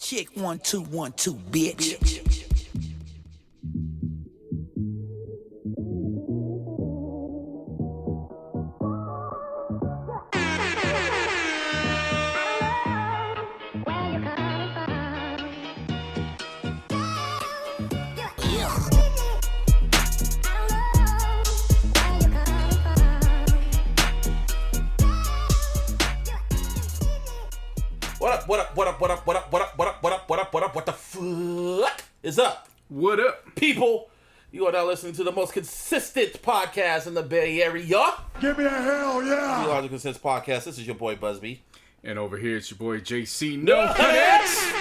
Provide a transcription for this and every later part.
Check 1 2 1 2, bitch. What the fuck is up? What up? People, you are now listening to the most consistent podcast in the Bay Area. Give me a hell yeah! iLLogical Consistent Podcast. This is your boy Buzzby. And over here it's your boy JC. No cadets!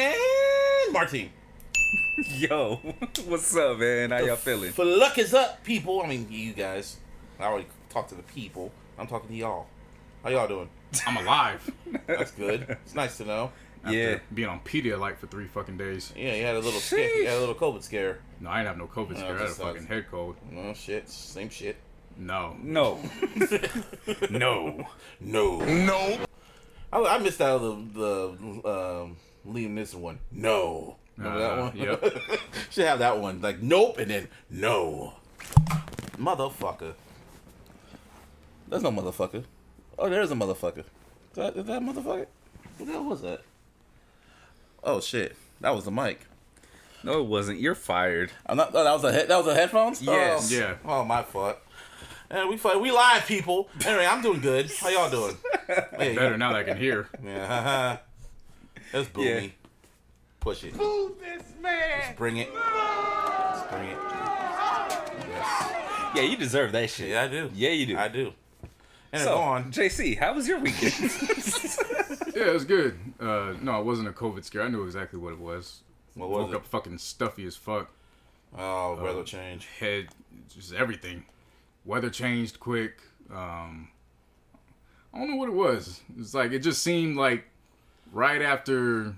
And Martin. Yo, what's up, man? How y'all feeling? Fuck is up, people. I mean, you guys. I already talked to the people. I'm talking to y'all. How y'all doing? I'm alive. That's good. It's nice to know. After being on Pedialyte for 3 fucking days. Yeah, you had a little scare. You had a little COVID scare. No, I didn't have no COVID scare. I had a fucking head cold. No shit. Same shit. No. No. No. I missed out the Liam Neeson one. No. Remember that one? Yep. Should have that one. Like, nope, and then no. Motherfucker. There's no motherfucker. Oh, there's a motherfucker. Is that a motherfucker? What the hell was that? Oh, shit. That was the mic. No, it wasn't. You're fired. I'm not. Oh, that was the headphones? Yes. Oh, Yeah. Oh, my fault. And we live, people. Anyway, I'm doing good. How y'all doing? Hey, Better now that I can hear. Yeah. Let's boo Yeah. me. Push it. Boo this man! Let's bring it. Let's bring it. Yes. Yeah, you deserve that shit. Yeah, I do. Yeah, you do. I do. And So, go on. JC, how was your weekend? Yeah, it was good. No, it wasn't a COVID scare. I knew exactly what it was. What was Woke it? up fucking stuffy as fuck. Oh, weather change. Head, just everything. Weather changed quick. I don't know what it was. It's like, it just seemed like right after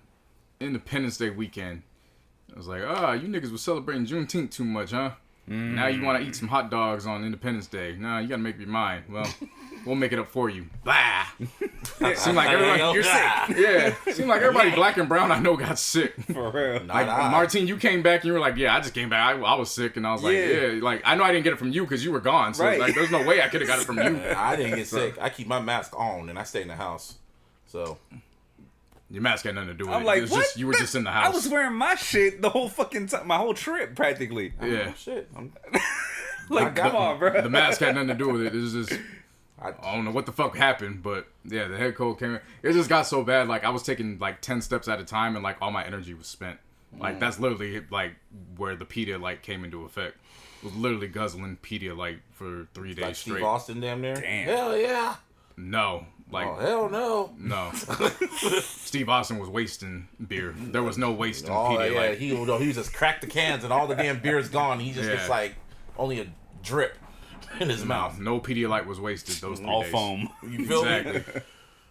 Independence Day weekend, I was like, you niggas was celebrating Juneteenth too much, huh? Now you want to eat some hot dogs on Independence Day. Nah, you got to make up your mind. Well, we'll make it up for you. Blah. Seemed like everybody, You're sick. yeah, seemed like everybody black and brown I know got sick. For real. Not Like, I. Martin, you came back and you were like, yeah, I just came back. I was sick. And I was like, Yeah. yeah. Like, I know I didn't get it from you because you were gone. So, Right. like, there's no way I could have got it from you. I didn't get sick. I keep my mask on and I stay in the house. So, Your mask had nothing to do with I'm it. like, It was what? just, you were just in the house. I was wearing my shit the whole fucking time, my whole trip, practically. Yeah. oh, shit. Like, come on, bro. The mask had nothing to do with it. It was just, I I don't know what the fuck happened, but yeah, the head cold came in. It just got so bad. Like, I was taking like 10 steps at a time and like all my energy was spent. Like, that's literally like where the Pedialyte came into effect. It was literally guzzling Pedialyte for 3 days like Steve straight. Austin damn near. Damn. Hell yeah. No. Like, Oh, hell no. no. Steve Austin was wasting beer. There was no waste in Oh, Pedialyte. yeah. He was just cracked the cans and all the damn beer's gone. He just Yeah. gets like only a drip in his mouth. No Pedialyte was wasted those 3 All days. foam. You feel me? Exactly.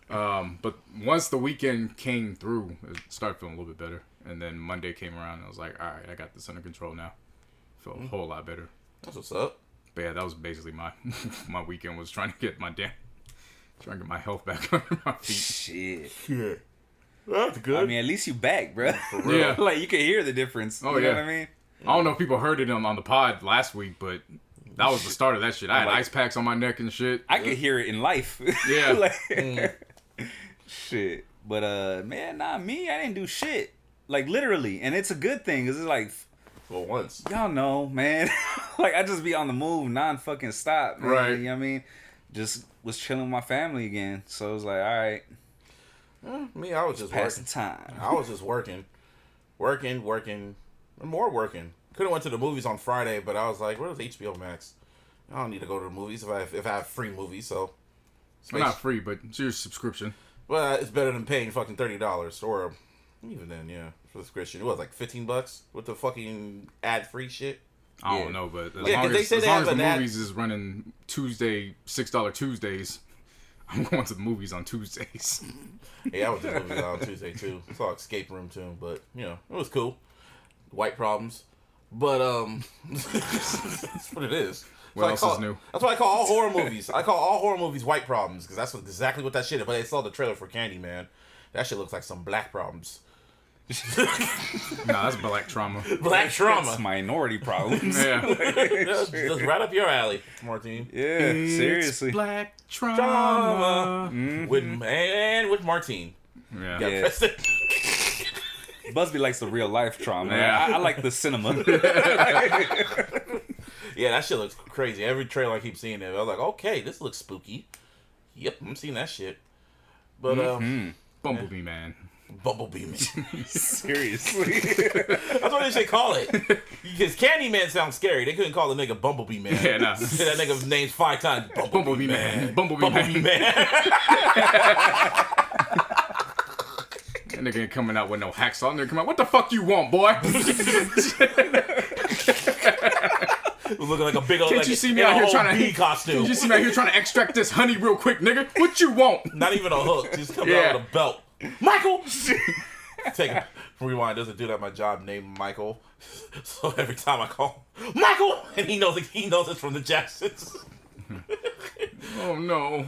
But once the weekend came through, it started feeling a little bit better. And then Monday came around and I was like, all right, I got this under control now. Felt a whole lot better. That's what's up. But yeah, that was basically my my weekend was trying to get my my health back under my feet. Shit. Yeah. That's good. I mean, at least you back, bro. real. Yeah. Like, you can hear the difference. Oh, you know yeah. what I mean? I don't know if people heard it on the pod last week, but that was the start of that shit. I had ice packs on my neck and shit. I could hear it in life. Yeah. Like, shit. But, man, I didn't do shit. Like, literally. And it's a good thing, because it's like, For once. y'all know, man. Like, I just be on the move, non-fucking stop, man. Right. You know what I mean? Just was chilling with my family again. So it was like, all right, Me, I was just pass working. the time. I was just working, and more working. Could have went to the movies on Friday, but I was like, "Where's HBO Max? I don't need to go to the movies if I have free movies." So, Well, not free, but it's your subscription. well, it's better than paying fucking $30 or even then, yeah, for the subscription. It was like $15 with the fucking ad-free shit. I Yeah. don't know, but as Yeah, 'cause long they as, say as, they long have as the an ad- movies is running Tuesday, $6 Tuesdays, I'm going to the movies on Tuesdays. Yeah, I went to the movies on Tuesday too. Saw Escape Room too, but you know, it was cool. White problems. But that's what it is. What else is new? That's why I call all horror movies. I call all horror movies white problems because that's exactly what that shit is. But I saw the trailer for Candyman. That shit looks like some black problems. Nah, that's black trauma. Black trauma. That's minority problems. Yeah. That's right up your alley, Martine. Yeah, seriously. Black trauma. Trauma. Mm-hmm. With Martine. Yeah. Yeah. Yeah. Busby likes the real life trauma. Yeah. I like the cinema. Yeah, that shit looks crazy. Every trailer I keep seeing it, I was like, okay, this looks spooky. Yep, I'm seeing that shit. But Bumblebee Man. Bumblebee Man. Seriously. That's what they should call it. Because Candyman sounds scary. They couldn't call the nigga Bumblebee Man. Yeah, nah. That nigga named 5 times. Bumblebee Man. Bumblebee Bumblebee Man. Man. That nigga ain't coming out with no hacksaw. Nigga come out. What the fuck you want, boy? Looking like a big old Can't like, you see me out here trying to bee costume. Can't you see me out here trying to extract this honey real quick, nigga? What you want? Not even a hook. Just coming Yeah. out with a belt. Michael! Take a rewind. There's a dude at my job named Michael. So every time I call Michael, and he knows it's from the Jacksons. Oh no.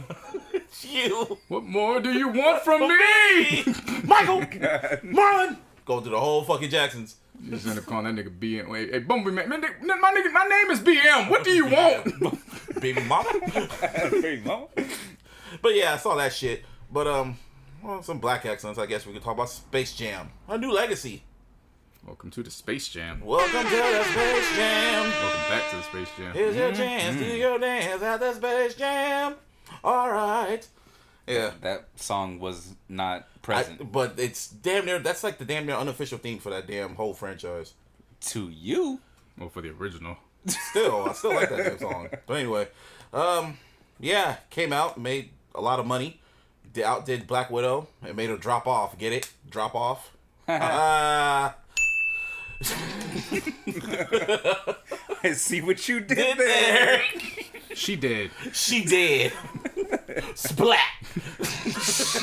It's you. What more do you want from me? Michael! Marlon! Going through the whole fucking Jacksons. You just end up calling that nigga BM. Hey, Bumblebee Man. Man, my name is BM. What do you want? Baby mama. Hey, mama. But yeah, I saw that shit. But well, some black excellence. I guess we could talk about Space Jam, a new legacy. Welcome to the Space Jam. Welcome to the Space Jam. Welcome back to the Space Jam. Here's your chance. Do your dance at the Space Jam. All right. Yeah. That song was not present But it's damn near. That's like the damn near unofficial theme for that damn whole franchise. to you. Well, for the original. Still, I still like that damn song. But anyway, yeah, came out, made a lot of money. Outdid Black Widow and made her drop off. Get it? Drop off. I see what you did there. She did. She did. Splat.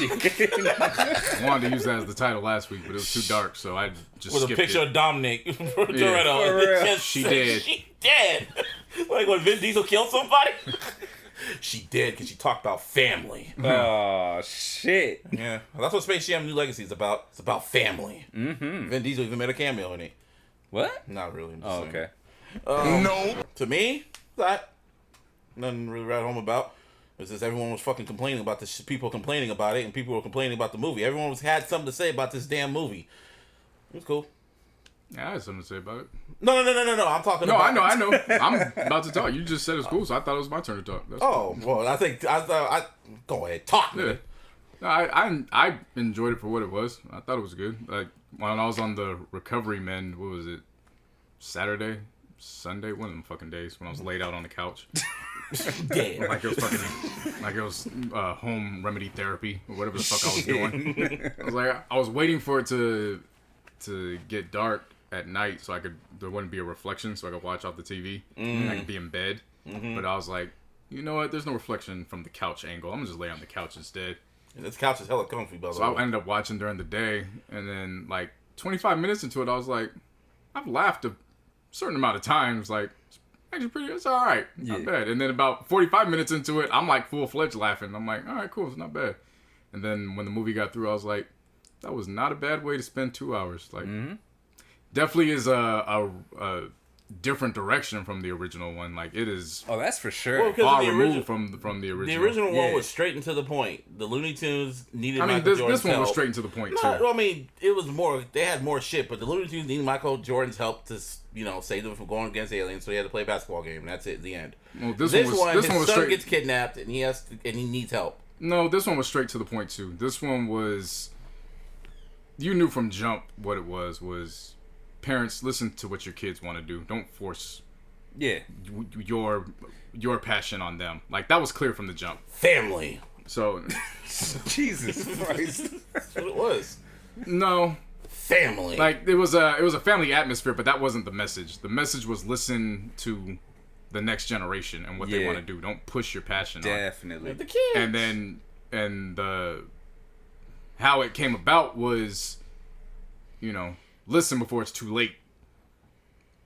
I wanted to use that as the title last week, but it was too dark, so I just With a skipped picture it. of Dominic Toretto. For real. She did. She did. Like when Vin Diesel killed somebody. She did because she talked about family. Oh shit. Yeah, that's what Space Jam New Legacy is about. It's about family. Mm-hmm. Vin Diesel even made a cameo in it. What? Not really. I'm just Oh, saying. okay. No. To me, that nothing really right home about. It's just everyone was fucking complaining about this. People complaining about it, and people were complaining about the movie. Everyone had something to say about this damn movie. It was cool. Yeah, I had something to say about it. No. I'm talking No, about. I know. I'm about to talk. You just said it's cool, so I thought it was my turn to talk. That's Oh well, I go ahead, talk. Yeah. Man. No, I enjoyed it for what it was. I thought it was good. Like when I was on the recovery mend, what was it? Sunday, one of them fucking days when I was laid out on the couch. Damn. Like it was home remedy therapy or whatever the fuck I was doing. I was waiting for it to get dark at night so there wouldn't be a reflection so I could watch off the TV and I could be in bed. But I was like, you know what? There's no reflection from the couch angle. I'm gonna just lay on the couch instead. And this couch is hella comfy, by the So way. I ended up watching during the day, and then like 25 minutes into it, I was like, I've laughed a certain amount of times. Like, it's actually it's all right, not bad. And then about 45 minutes into it, I'm like full fledged laughing. I'm like, all right, cool, it's not bad. And then when the movie got through, I was like, that was not a bad way to spend 2 hours. Like, definitely is a different direction from the original one. Like, it is Oh, that's for sure. Well, 'cause far the removed from the original. The original Yeah. one was straight and to the point. The Looney Tunes needed I mean, Michael this Jordan's one was help. straight and to the point No, too. I mean, it was more. They had more shit, but the Looney Tunes needed Michael Jordan's help to, save them from going against aliens. So he had to play a basketball game, and that's it. The end. Well, This this one, was his son straight. gets kidnapped, and he needs help. No, this one was straight to the point too. This one was, you knew from jump what it was. Was parents, listen to what your kids want to do. Don't force Yeah. your passion on them. Like that was clear from the jump. Family. So Jesus Christ. That's what it was. no, Family. like it was a family atmosphere, but that wasn't the message. The message was listen to the next generation and what they Yeah. want to do. Don't push your passion on. Definitely. the kids. And then how it came about was, listen before it's too late.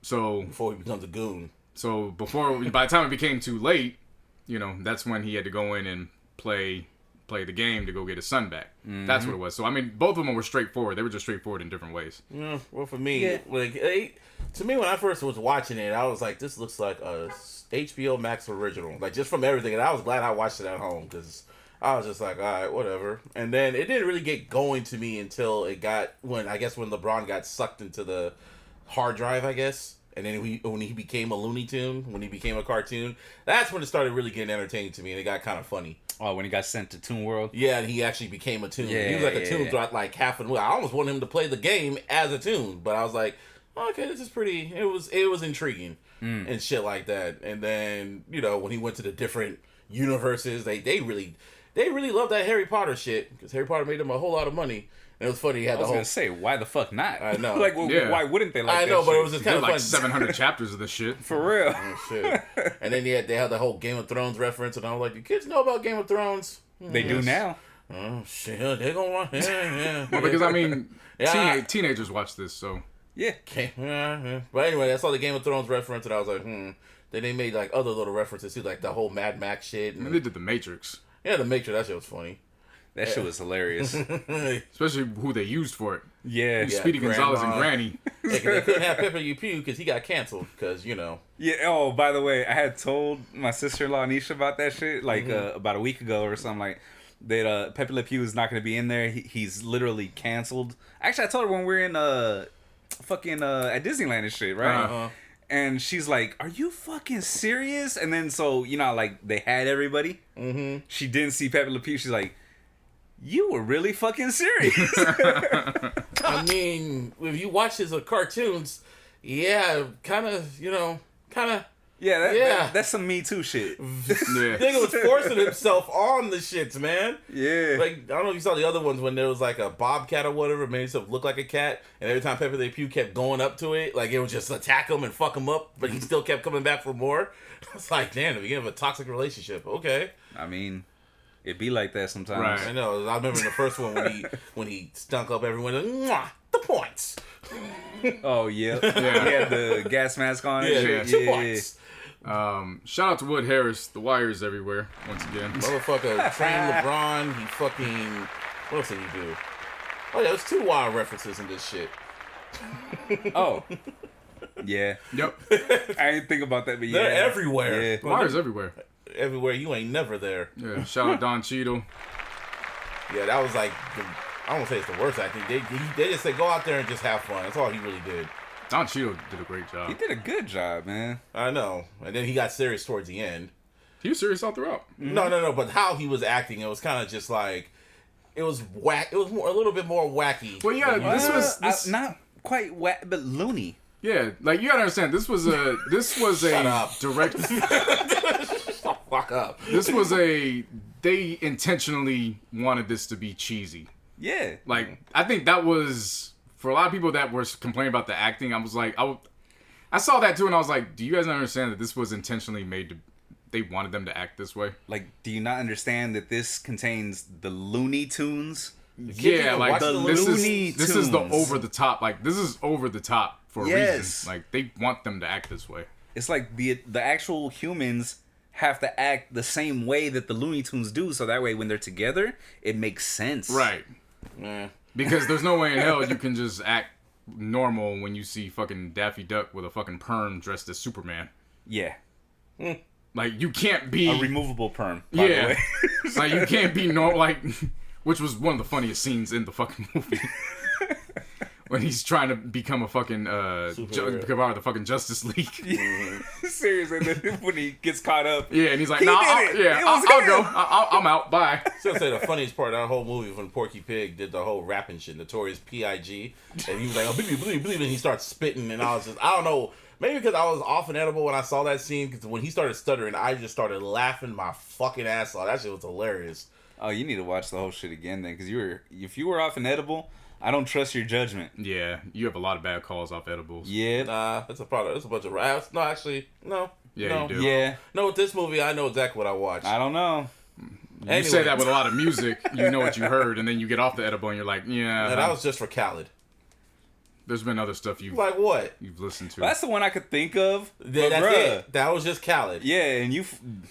So Before he becomes a goon. So by the time it became too late, you know, that's when he had to go in and play the game to go get his son back. That's what it was. So I mean, both of them were straightforward. They were just straightforward in different ways. Yeah, well, for me, like, to me, when I first was watching it, I was like, this looks like a HBO Max original. Like, just from everything. And I was glad I watched it at home because I was just like, all right, whatever. And then it didn't really get going to me until it got, when LeBron got sucked into the hard drive, I guess. And then when he became a Looney Tune, when he became a cartoon, that's when it started really getting entertaining to me, and it got kind of funny. Oh, when he got sent to Toon World? Yeah, and he actually became a Toon. Yeah, he was like a Toon throughout like half an hour. I almost wanted him to play the game as a Toon, but I was like, okay, this is pretty. It was intriguing and shit like that. And then, you know, when he went to the different universes, they really loved that Harry Potter shit because Harry Potter made them a whole lot of money. And it was funny. He had I was gonna say, why the fuck not? I know. Like, why wouldn't they like that? I know, but shit? it was just kind of like fun. 700 chapters of this shit. For real. Oh, shit. And then they had the whole Game of Thrones reference, and I was like, "Do kids know about Game of Thrones?" They do now. Oh shit, they're gonna want. Yeah. Well, because I mean, Yeah. teenagers watch this, so Yeah. Yeah. But anyway, I saw the Game of Thrones reference, and I was like, Then they made like other little references to like the whole Mad Max shit. I mean, And, they did the Matrix, yeah, the Matrix. That shit was funny. That shit was hilarious. especially who they used for it. Yeah. Speedy Gonzalez and Grandma. Granny. They couldn't have Pepe Le Pew because he got canceled. Because you know. Yeah. Oh, by the way, I had told my sister-in-law Nisha about that shit like about a week ago or something, like that Pepe Le Pew is not going to be in there. He's literally canceled. Actually, I told her when we were in fucking at Disneyland and shit, right? Uh-huh. And she's like, "Are you fucking serious?" And then so you know, like they had everybody. Mm-hmm. She didn't see Pepe Le Pew. She's like, "You were really fucking serious." I mean, if you watch his cartoons, yeah, kind of, Yeah, that's some Me Too shit. Yeah. Nigga was forcing himself on the shits, man. Yeah. Like, I don't know if you saw the other ones when there was like a bobcat or whatever, made himself look like a cat, and every time Pepe Le Pew kept going up to it, like it would just attack him and fuck him up, but he still kept coming back for more. It's like, damn, the beginning of a toxic relationship. Okay. I mean, it be like that sometimes. Right. I know. I remember in the first one when he stunk up everyone. Mwah, the points. Oh yeah. Yeah. He had the gas mask on. Yeah, and shit. 2 points. Shout out to Wood Harris. The Wire's everywhere once again. Motherfucker trained LeBron. He fucking. What else did he do? Oh yeah, there's 2 Wire references in this shit. Oh. Yeah. Yep. I didn't think about that, but yeah. They're everywhere. Yeah. The Wire's everywhere. Everywhere you ain't never there. Yeah. Shout out Don Cheadle. Yeah, that was like, I won't say it's the worst acting. They just said go out there and just have fun. That's all he really did. Don Cheadle did a great He job. did a good job, man. I know. And then he got serious towards the end. He was serious all throughout. No. But how he was acting, it was kind of just like, it was whack. It was a little bit more wacky. Well, yeah, this Not quite wet, but loony. yeah, like you gotta understand. This was a Shut up. direct. Fuck up. This was they intentionally wanted this to be cheesy. Yeah. Like, I think that was, for a lot of people that were complaining about the acting, I was like, I saw that too, and I was like, do you guys understand that this was intentionally made to, they wanted them to act this way? Like, do you not understand that this contains the Looney Tunes? Yeah, even like, watch the Looney this is the Tunes. over the top, like, this is over the top for a Yes. reason. Like, they want them to act this way. It's like the actual humans have to act the same way that the Looney Tunes do, so that way when they're together, it makes sense. Right. Yeah. Because there's no way in hell you can just act normal when you see fucking Daffy Duck with a fucking perm dressed as Superman. Yeah. Like, you can't be... A removable perm, by the Yeah. way. Like, you can't be normal, like... Which was one of the funniest scenes in the fucking movie. When he's trying to become a fucking, become part of the fucking Justice League. Seriously, then when he gets caught up. Yeah, and he's like, He nah, did it. It was I'll him." go. I'm out. Bye. I was gonna say the funniest part of that whole movie was when Porky Pig did the whole rapping shit, Notorious P.I.G. And he was like, oh, believe, and he starts spitting, and I was just, I don't know, maybe because I was off and edible when I saw that scene, because when he started stuttering, I just started laughing my fucking ass off. That shit was hilarious. Oh, you need to watch the whole shit again then, because if you were off an edible, I don't trust your judgment. Yeah, you have a lot of bad calls off edibles. Yeah. Nah, that's a product. That's a bunch of raps. No, actually, no. Yeah, no. you do. Yeah. No, with this movie, I know exactly what I watched. I don't know. You say that with a lot of music, you know what you heard, and then you get off the edible and you're like, yeah. And that was just for Khaled. There's been other stuff Like what? you've listened to. That's the one I could think of. Yeah, that's bruh, it. That was just Khaled. Yeah, and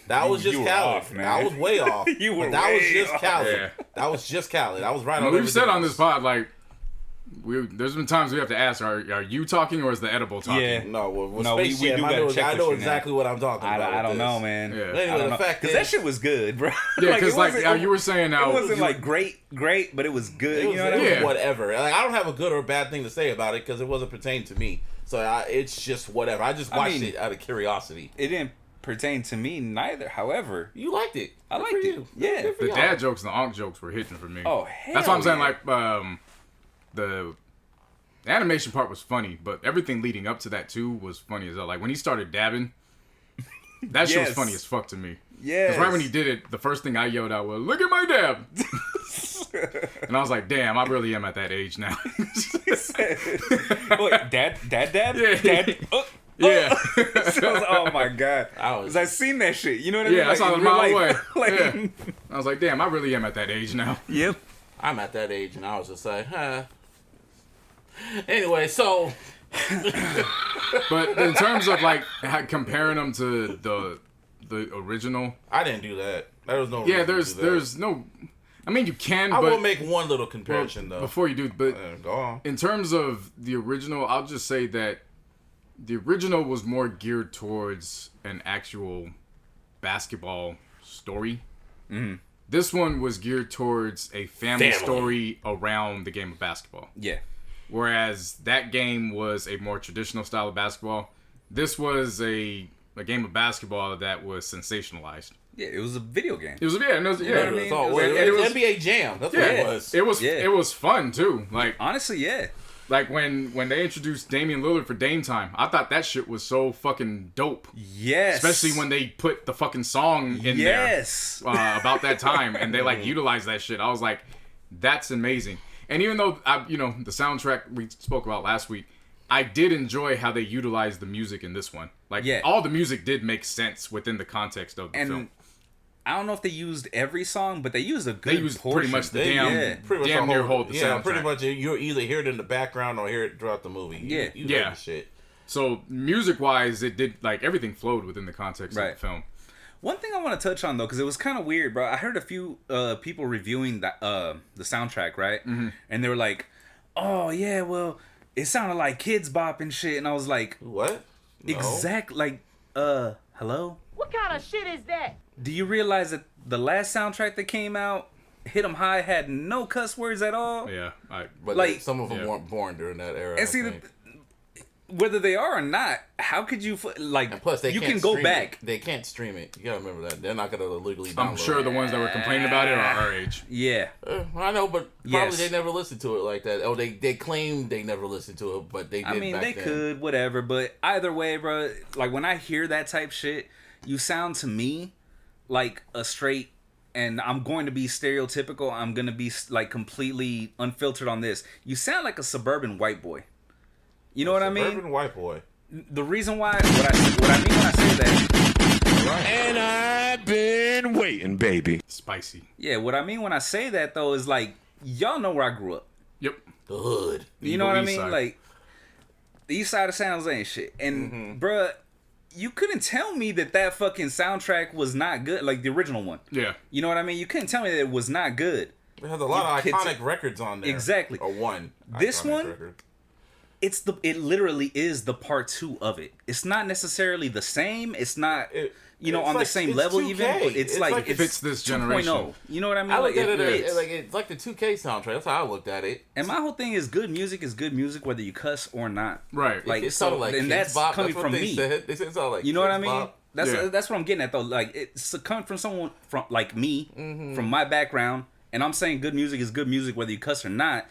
That was just you were Khaled. off, man. I was way off. You were but that was way just off. Khaled. Yeah. That was just Khaled. I was right I mean, on we've everything said on else. this pod, like, there's been times we have to ask, are you talking or is the edible talking? Yeah. No, with No, we Space do Jam, gotta check I with know you exactly what I'm talking about. I don't with know, this. man. Yeah. But anyway, the fact Because is, that shit was good, bro. Yeah, because it wasn't- you were saying it now, wasn't like great, but it was good. You know what I it mean? was Yeah. whatever. Like, I don't have a good or bad thing to say about it because it wasn't pertaining to me. So it's just whatever. I just watched it out of curiosity. It didn't pertain to me neither. However, You liked it. I Good liked for it. you. Yeah. Good for the y'all. dad jokes and the onk jokes were hitting for me. Oh, hell That's what I'm saying. yeah. Like, the animation part was funny, but everything leading up to that too was funny as well. Like when he started dabbing, that shit was Yes. funny as fuck to me. Yeah. Because right when he did it, the first thing I yelled out was, "Look at my dab!" And I was like, "Damn, I really am at that age now." Wait, dad? Yeah. Dad? Oh, Yeah. oh my god! I was- Because I seen that shit. You know what I mean? Yeah, I saw it a in real mile life. away. Like, Yeah. I was like, "Damn, I really am at that age now." Yep. I'm at that age, and I was just like, huh. Anyway, so But in terms of like comparing them to the original, I didn't do that. There was no. yeah, reason to do that. there's no. I mean, you can, I but will make one little comparison though. before you do, but Go on. in terms of the original, I'll just say that the original was more geared towards an actual basketball story. Mm-hmm. This one was geared towards a family Family. story around the game of basketball. Yeah. Whereas that game was a more traditional style of basketball. This was a game of basketball that was sensationalized. Yeah, it was a video game. It was yeah, and it was, yeah. what I mean? That's all. It was- NBA Jam. That's Yeah, what it was. it was fun too. Like Honestly, yeah. like when they introduced Damian Lillard for Dame Time, I thought that shit was so fucking dope. Yes. Especially when they put the fucking song in Yes. there about that time and they like utilized that shit. I was like, that's amazing. And even though the soundtrack we spoke about last week, I did enjoy how they utilized the music in this one. Like all the music did make sense within the context of the film. I don't know if they used every song, but they used a good They used portion. pretty much the Pretty much damn the near whole- hold the Yeah, soundtrack. pretty much. You either hear it in the background or hear it throughout the movie. Yeah. You Yeah. heard the shit. So music wise, it did like everything flowed within the context of the film. One thing I want to touch on though, because it was kind of weird, bro. I heard a few people reviewing that the soundtrack, right? Mm-hmm. And they were like, "Oh yeah, well, it sounded like Kids Bop and shit," and I was like, What? No. "Exact, like, hello." What kind of shit is that? Do you realize that the last soundtrack that came out, Hit 'em High, had no cuss words at all? Yeah, But like- some of them weren't born during that era. And see, whether they are or not, how could you like? And plus, they you can't can go stream back. It. They can't stream it. You gotta remember that. They're not gonna legally download I'm sure it. the ones that were complaining about it are our age. Yeah. I know, but probably Yes. they never listened to it like that. Oh, they claim they never listened to it, but they did. I mean, back they then. could, whatever. But either way, bro, like when I hear that type shit, you sound to me like a straight. And I'm going to be stereotypical. I'm going to be like completely unfiltered on this. You sound like a suburban white boy. You know what I mean? Suburban white boy. The reason why, what I mean when I say that, And I've been waiting, baby. Spicy. yeah, what I mean when I say that though is like, y'all know where I grew up. Yep. The hood. You know what I East mean? side. Like, the east side of San Jose and shit. And, bruh, you couldn't tell me that fucking soundtrack was not good. Like, the original one. Yeah. You know what I mean? You couldn't tell me that it was not good. It has a lot of kids- iconic records on there. Exactly. Or one. This iconic one? record. It literally is the part 2 of it. It's not necessarily the same. It's not, It- on it's the like- same it's level 2K. even. But it's like it fits this generation. 2.0. You know what I mean? I look at it fits. as like it's like the 2K soundtrack. That's how I looked at it. And my whole thing is good music whether you cuss or not. Right. Like, It sounded like and Kids that's Bop. coming That's what from they me. said. They said it sounded like You know what I Kids mean? Bop. That's what I'm getting at though. Like it's coming from someone from like me, from my background, and I'm saying good music is good music whether you cuss or not.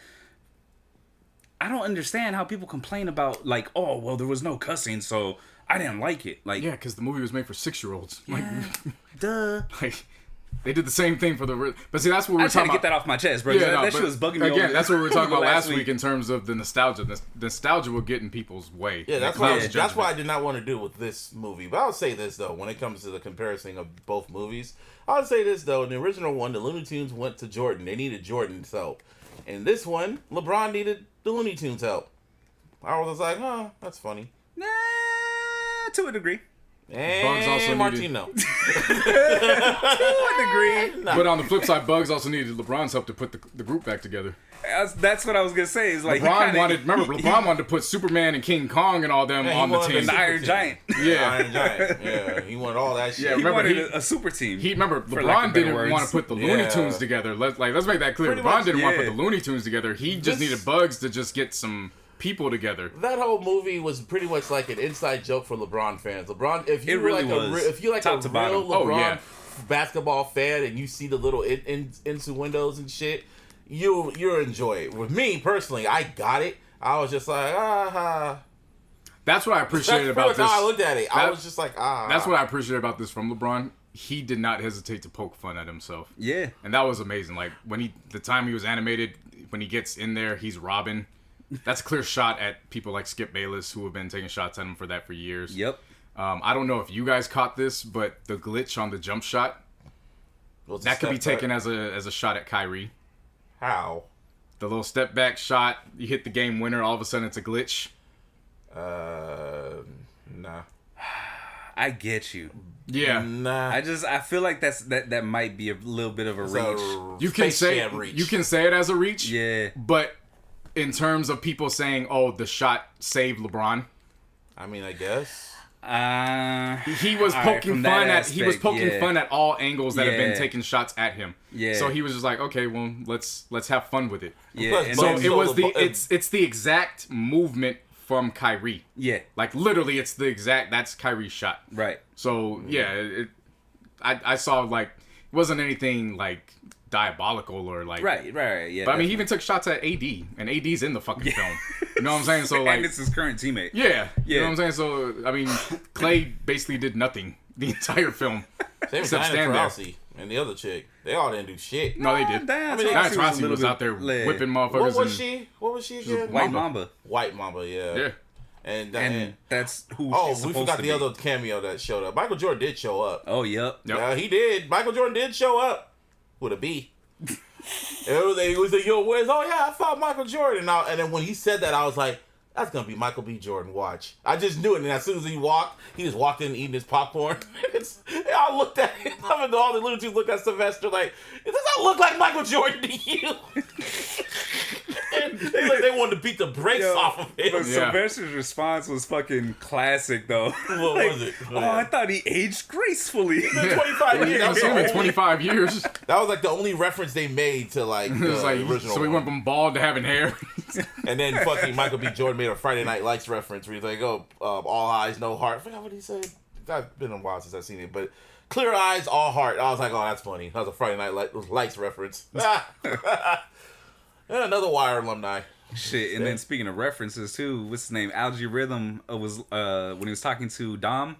I don't understand how people complain about like, oh well, there was no cussing, so I didn't like it. Like, Yeah, because the movie was made for 6-year-olds. Like, duh. like they did the same thing for the. But see, that's what we I were just had talking to about. get that off my chest, bro. Yeah, that no, shit but was bugging me. Again, over that's what we were talking about last week week in terms of the nostalgia. The nostalgia will get in people's way. Yeah, that's It why. clouds That's judgment. why I did not want to do with this movie. But I'll say this though, when it comes to the comparison of both movies, I'll say this though. In the original one, the Looney Tunes went to Jordan. They needed Jordan's help. In this one, LeBron needed the Looney Tunes' help. I was like, that's funny. Nah, to a degree. And Bugs also Martino. To a degree. But on the flip side, Bugs also needed LeBron's help to put the group back together. That's what I was gonna say. Is like LeBron wanted to put Superman and King Kong and all them on the team. the Iron Giant. Yeah, Iron Giant. Yeah, he wanted all that shit. Yeah, He remember, wanted a super team. LeBron didn't want to put the Looney Yeah. Tunes together. Let's make that clear. Pretty LeBron much, didn't want to yeah. put the Looney Tunes together. He just needed Bugs to just get some people together. That whole movie was pretty much like an inside joke for LeBron fans. LeBron, if you It really like was. if you like Top a to real bottom. LeBron basketball fan and you see the little into windows and shit, you'll enjoy it. With me personally, I got it. I was just like, That's what I appreciated That's about pretty this. much how I looked at it. I was just like, That's what I appreciate about this from LeBron. He did not hesitate to poke fun at himself. Yeah. And that was amazing. Like the time he was animated, when he gets in there, he's Robin. That's a clear shot at people like Skip Bayless, who have been taking shots at him for years. Yep. I don't know if you guys caught this, but the glitch on the jump shot, that could be taken as a shot at Kyrie. How? The little step back shot, you hit the game winner, all of a sudden it's a glitch. Nah. I get you. Yeah. Nah. I feel like that might be a little bit of a reach. You can say reach. you can say it as a reach. Yeah. But in terms of people saying, "Oh, the shot saved LeBron," I mean, I guess. he was all right, poking from fun that at he was aspect, poking yeah. fun at all angles that have been Yeah. taking shots at him. Yeah. So he was just like, "Okay, well, let's have fun with it." Yeah. Plus, And So then, Bugs- it was the- it's the exact movement from Kyrie. yeah. Like literally, it's the exact that's Kyrie's shot. Right. So yeah, I saw like it wasn't anything like diabolical or like Right. Yeah. But I mean, he even took shots at AD, and AD's in the fucking film. You know what I'm saying? So like, and it's his current teammate. yeah, you Yeah. know what I'm saying. So I mean, Clay basically did nothing the entire film. Same with Except Diana stand there. Taurasi and the other chick. They all didn't do shit. No, they did. Diana Diana Taurasi Taurasi a was out there little bit whipping motherfuckers. What was and, she? What was she again? White Mamba. White Mamba, yeah. Yeah. And that's who oh, she's we supposed forgot to the be. other cameo that showed up. Michael Jordan did show up. Oh, yep. Yep. Yeah, he did. Michael Jordan did show up with a B. it was like, yo, where's? Oh yeah, I fought Michael Jordan. And then when he said that, I was like, that's gonna be Michael B. Jordan. Watch. I just knew it. And as soon as he just walked in eating his popcorn. I looked at him. And all the little dudes looked at Sylvester like, does that look like Michael Jordan to you? And they wanted to beat the brakes off of him. But Yeah. Sylvester's response was fucking classic, though. What Like, was it? Oh, I thought he aged gracefully. 25 years. I've seen him in 25 years. That was like the only reference they made to like It the was like, original. so we one. went from bald to having hair. And then fucking Michael B. Jordan made a Friday Night Lights reference where he's like, "Oh, all eyes, no heart." I forgot what he said. It's been a while since I've seen it, but clear eyes, all heart. I was like, "Oh, that's funny." That was a Friday Night Lights reference. And another Wire alumni. Shit, and then speaking of references too, what's his name? Algae Rhythm was when he was talking to Dom.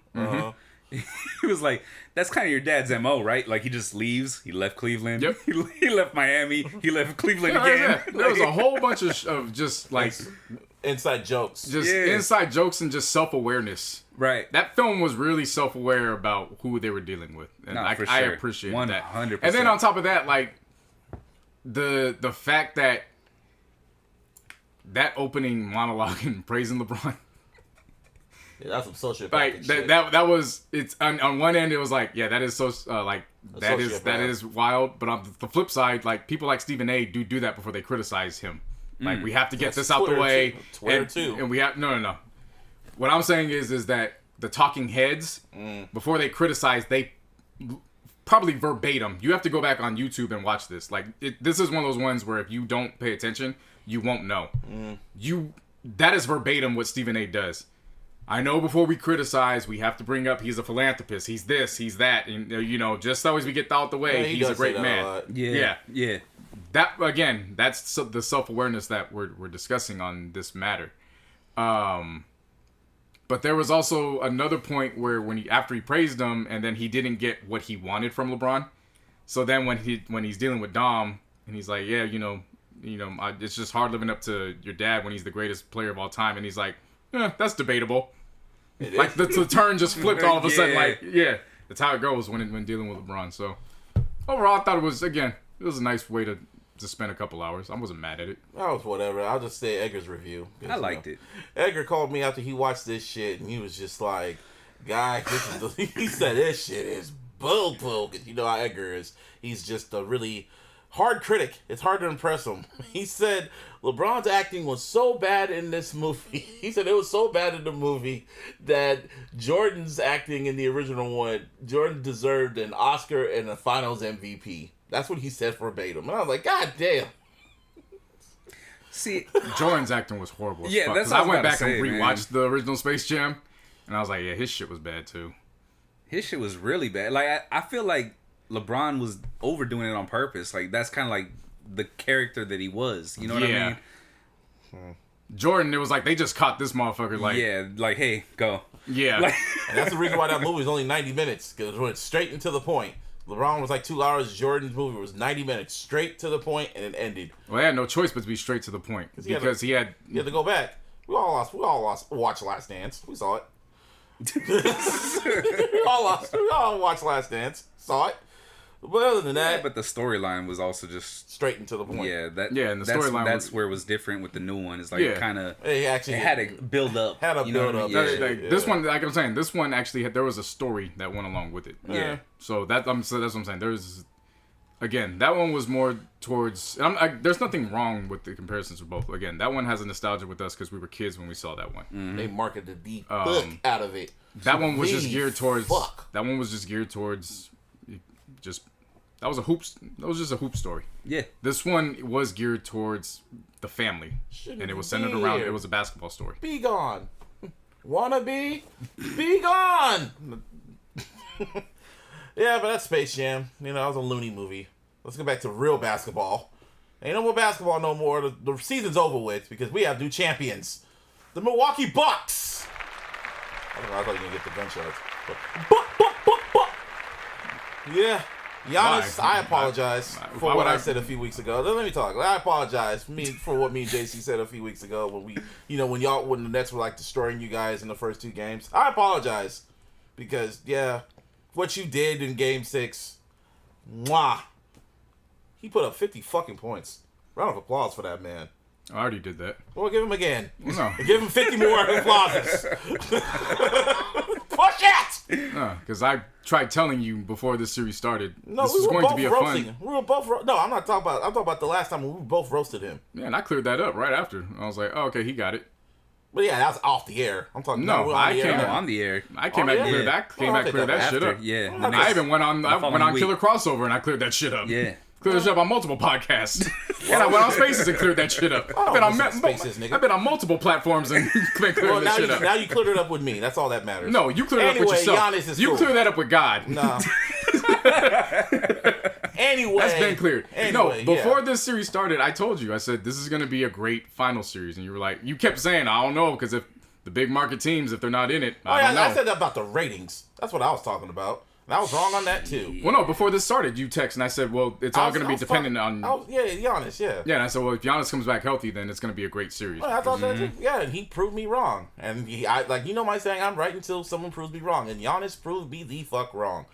He was like, "That's kind of your dad's MO, right? Like he just leaves. He left Cleveland. Yep. He left Miami. He left Cleveland Yeah, again. there was a whole bunch of just like Inside jokes. Yeah. inside jokes and just self-awareness. Right. That film was really self-aware about who they were dealing with, and No, for I sure. appreciate 100%. that. And then on top of that, like the fact that opening monologue and praising LeBron, Yeah, that's some social. like that was it's on one end it was like, yeah, that is so like that is wild, but on the flip side, like people like Stephen A. do that before they criticize him. Like we have to get That's this out the Twitter way. too. Twitter too. And we have no. What I'm saying is that the talking heads, before they criticize, they probably verbatim. You have to go back on YouTube and watch this. Like this is one of those ones where if you don't pay attention, you won't know. That is verbatim what Stephen A. does. I know before we criticize, we have to bring up he's a philanthropist, he's this, he's that, and you know, just always we get out the way, Yeah, he he's a does great say that a man. lot. Yeah. That again, that's the self-awareness that we're discussing on this matter. But there was also another point where after he praised him and then he didn't get what he wanted from LeBron. So then when he's dealing with Dom and he's like, yeah, it's just hard living up to your dad when he's the greatest player of all time, and he's like, that's debatable. Like the turn just flipped all of a sudden. Like, yeah, that's how it goes when dealing with LeBron. So overall, I thought it was a nice way to to spend a couple hours. I wasn't mad at it. That was whatever. I'll just say Edgar's review. I liked it. Edgar called me after he watched this shit, and he was just like, "Guy, he said this shit is bull." Because you know how Edgar is. He's just a really hard critic. It's hard to impress him. He said LeBron's acting was so bad in this movie. He said it was so bad in the movie that Jordan's acting in the original one, Jordan deserved an Oscar and a Finals MVP. That's what he said verbatim. And I was like, God damn. See, Jordan's acting was horrible. Yeah, fuck, that's 'cause what I went I was back about to and say, rewatched the original Space Jam, and I was like, yeah, his shit was bad too. his shit was really bad. Like, I feel like LeBron was overdoing it on purpose. Like, that's kind of like the character that he was. You know what I mean? Jordan, it was like they just caught this motherfucker. Like, Yeah, like, hey, go. yeah. Like, And that's the reason why that movie was only 90 minutes. Because it went straight into the point. LeBron was like 2 hours. Jordan's movie was 90 minutes. Straight to the point, and it ended. Well, I had no choice but to be straight to the point because he had. You had to go back. We all lost. Watch Last Dance. We saw it. we all lost. We all watched Last Dance. Saw it. But other than that, but the storyline was also just straight into the point. yeah. That Yeah, and the that's- storyline That's was- where it was different with the new one. It's like Yeah. kind of It actually it had to build up. Had a you know what I build mean? up. Yeah. Like, this one, like I'm saying, this one actually there was a story that went along with it. Yeah. So that's what I'm saying. There's, again, that one was more towards. There's nothing wrong with the comparisons of both. Again, that one has a nostalgia with us because we were kids when we saw that one. They marketed the fuck out of it. That one was just The geared towards. fuck. That one was just geared towards. Just that was a hoops. That was just a hoop story. Yeah. This one was geared towards the family, and it was centered around. It was a basketball story. Be gone. Wanna be? Be gone. Yeah, but that's Space Jam. You know, that was a loony movie. Let's get back to real basketball. Ain't no more basketball no more. The season's over with because we have new champions. The Milwaukee Bucks. I thought you were going to get the gunshots. Buck. Yeah. Giannis, Why? I apologize Why for would what I I- said a few weeks ago. Let me talk. I apologize for what me and JC said a few weeks ago when when the Nets were like destroying you guys in the first 2 games. I apologize because what you did in Game 6, he put up 50 fucking points. Round of applause for that man. I already did that. Well, give him again. No, Give him 50 more applauses. Push it! no, because I tried telling you before this series started. No, this we is were going to both be a roasting. fun. We were both. No, I'm not talking about. I'm talking about the last time when we both roasted him. Yeah, and I cleared that up right after. I was like, oh, okay, he got it. But yeah, that was off the air. I'm talking. No, we're on I the air came now. on the air. I came Oh, back yeah? and cleared Yeah. that. Came Well, back I'll and cleared take that that shit After, up. yeah. Well, I even went on following Killer week. Crossover and I cleared that shit up. Yeah. Cleared that shit up on multiple podcasts. And I went on Spaces and cleared that shit up. I've been on listen to Spaces, nigga. I've been on multiple platforms and cleared Well, that shit up. now you cleared it up with me. That's all that matters. No, you cleared it up with Anyway, yourself. Giannis is You cool. cleared that up with God. No. Anyway, That's been cleared. Anyway, No, before this series started, I told you, I said, this is going to be a great final series. And you were like, you kept saying, I don't know, because if the big market teams, if they're not in it, I don't know. I said that about the ratings. That's what I was talking about. And I was wrong on that too. Well, no, before this started, you text and I said, well, it's all going to be dependent on... Giannis, yeah. Yeah, and I said, well, if Giannis comes back healthy, then it's going to be a great series. Well, I thought that too. Yeah, and he proved me wrong. And my saying, I'm right until someone proves me wrong. And Giannis proved me the fuck wrong.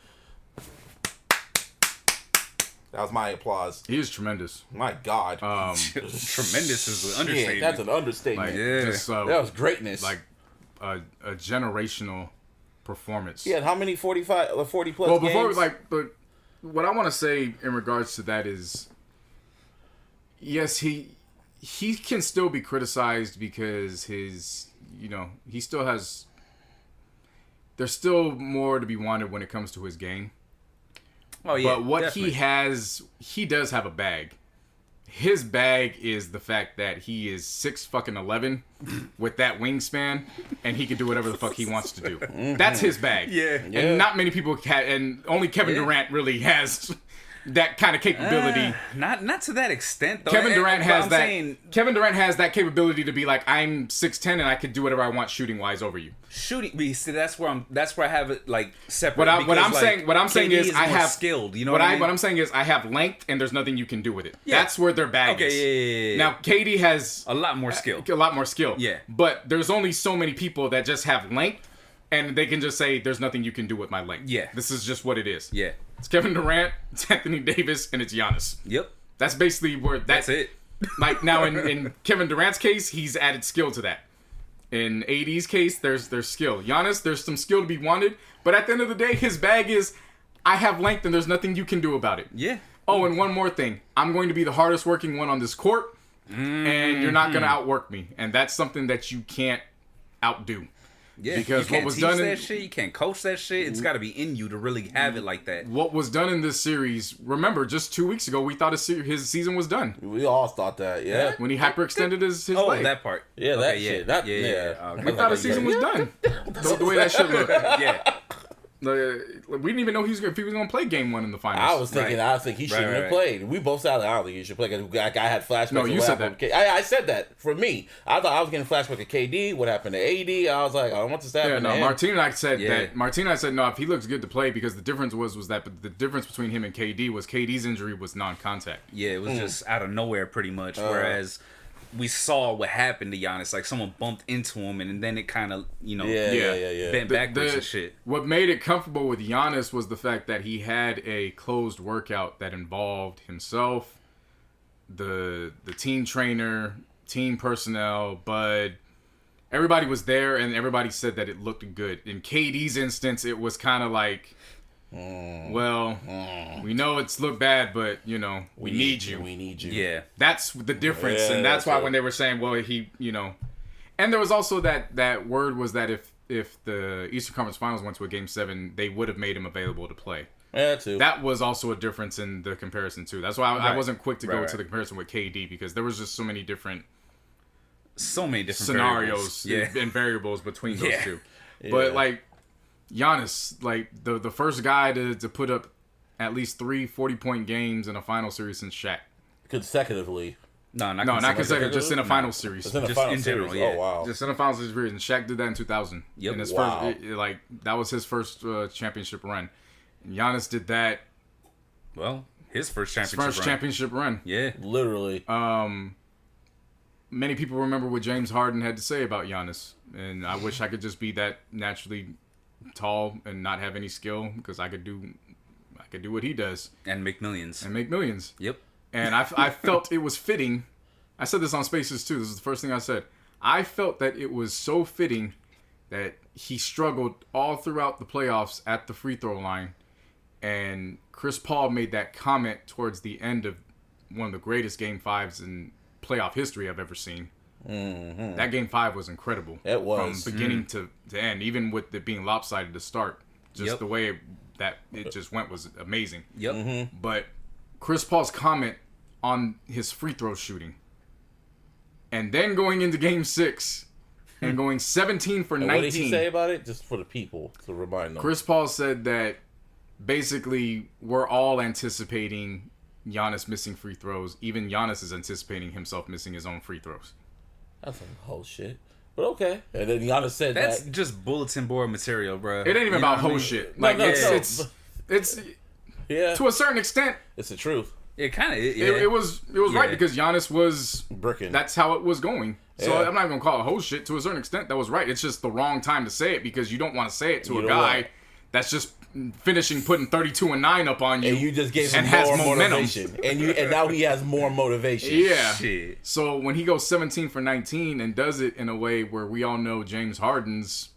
That was my applause. He is tremendous. My God. Tremendous is the understatement. Yeah, that's an understatement. Like, Yeah. just, that was greatness. like a generational performance. He had how many 40 plus Well, before, games? but what I want to say in regards to that is, yes, he can still be criticized because he still has. There's still more to be wanted when it comes to his game. Oh yeah. But what definitely. he does have a bag. His bag is the fact that he is 6'11" with that wingspan, and he can do whatever the fuck he wants to do. That's his bag. Yeah. And not many people can, and only Kevin Durant really has that kind of capability. Not to that extent though. Kevin Durant But has I'm that. saying Kevin Durant has that capability to be like, I'm 6'10" and I can do whatever I want shooting wise over you. shooting. But you see, that's where I have it like separate. What I'm because, saying KD is I more have skilled. You know what I mean? What I'm saying is I have length and there's nothing you can do with it. Yeah. That's where their bag Okay, is. yeah. Now KD has a lot more skill. a lot more skill. Yeah. But there's only so many people that just have length and they can just say there's nothing you can do with my length. Yeah. This is just what it is. Yeah. It's Kevin Durant, it's Anthony Davis, and it's Giannis. Yep. That's basically where That's it. Like now in Kevin Durant's case, he's added skill to that. In AD's case, there's skill. Giannis, there's some skill to be wanted, but at the end of the day, his bag is, I have length and there's nothing you can do about it. Yeah. Oh, and one more thing. I'm going to be the hardest working one on this court, and you're not going to outwork me. And that's something that you can't outdo. Yeah, because you can't what was teach done that shit. You can't coach that shit. It's got to be in you to really have it like that. What was done in this series, remember, just 2 weeks ago, we thought his season was done. We all thought that, yeah. When he hyperextended his Oh, leg. that part. Yeah, that Okay, shit. We thought his season was done. The way that shit looked. Yeah. We didn't even know if he was going to play Game 1 in the finals. I think he shouldn't have played. We both said, I don't think he should play. Because I had flashbacks. No, you said that. I said that for me. I thought I was getting flashbacks of KD. What happened to AD? I was like, I don't want this to happen. Yeah, no. Martina and I said Yeah. that. Martina and I said no. If he looks good to play, because the difference was that the difference between him and KD was KD's injury was non-contact. Yeah, it was just out of nowhere pretty much. Whereas we saw what happened to Giannis. Like someone bumped into him and then it kind of, bent backwards and shit. What made it comfortable with Giannis was the fact that he had a closed workout that involved himself, the team trainer, team personnel, Bud. Everybody was there and everybody said that it looked good. In KD's instance, it was kind of like, we know it's looked bad, but, we need you. We need you. Yeah. That's the difference. Yeah, and that's why it. when they were saying, well, he, and there was also that word was that if the Eastern Conference Finals went to a Game 7, they would have made him available to play. Yeah, too. That was also a difference in the comparison, too. That's why I wasn't quick to go to the comparison with KD, because there was just so many different variables. scenarios and variables between those two. Yeah. But, Giannis, the first guy to put up at least 3 40-point games in a final series since Shaq. Consecutively. No, not consecutive, just in a final series. Just in a Just final in general, series. yeah. Oh, wow. Just in a final series, and Shaq did that in 2000. Yep. In his Wow. first, that was his first championship run. And Giannis did that. Well, his first Championship run. Yeah. Literally. Many people remember what James Harden had to say about Giannis, and I wish I could just be that naturally tall and not have any skill, because I could do what he does And make millions. Yep. And I felt it was fitting. I said this on Spaces too. This is the first thing I said. I felt that it was so fitting that he struggled all throughout the playoffs at the free throw line, and Chris Paul made that comment towards the end of one of the greatest Game 5s in playoff history I've ever seen. Mm-hmm. That Game 5 was incredible. It was. From beginning to end, even with it being lopsided to start. Just the way that it just went was amazing. Yep. Mm-hmm. But Chris Paul's comment on his free throw shooting, and then going into Game 6 and going 17 for 19. What did he say about it? Just for the people to remind them. Chris Paul said that basically we're all anticipating Giannis missing free throws. Even Giannis is anticipating himself missing his own free throws. That's some whole shit. But okay. And then Giannis said That's that. just bulletin board material, bro. It ain't even about whole shit. Like, it's yeah. to a certain extent. It's the truth. It kind of It was right, because Giannis was bricking. That's how it was going. So Yeah. I'm not gonna call it whole shit. To a certain extent, that was right. It's just the wrong time to say it, because you don't want to say it to You a don't guy want- that's just finishing putting 32 and 9 up on you. And you just gave him and has more momentum. motivation. And now he has more motivation. Yeah. Shit. So when he goes 17 for 19 and does it in a way where we all know James Harden's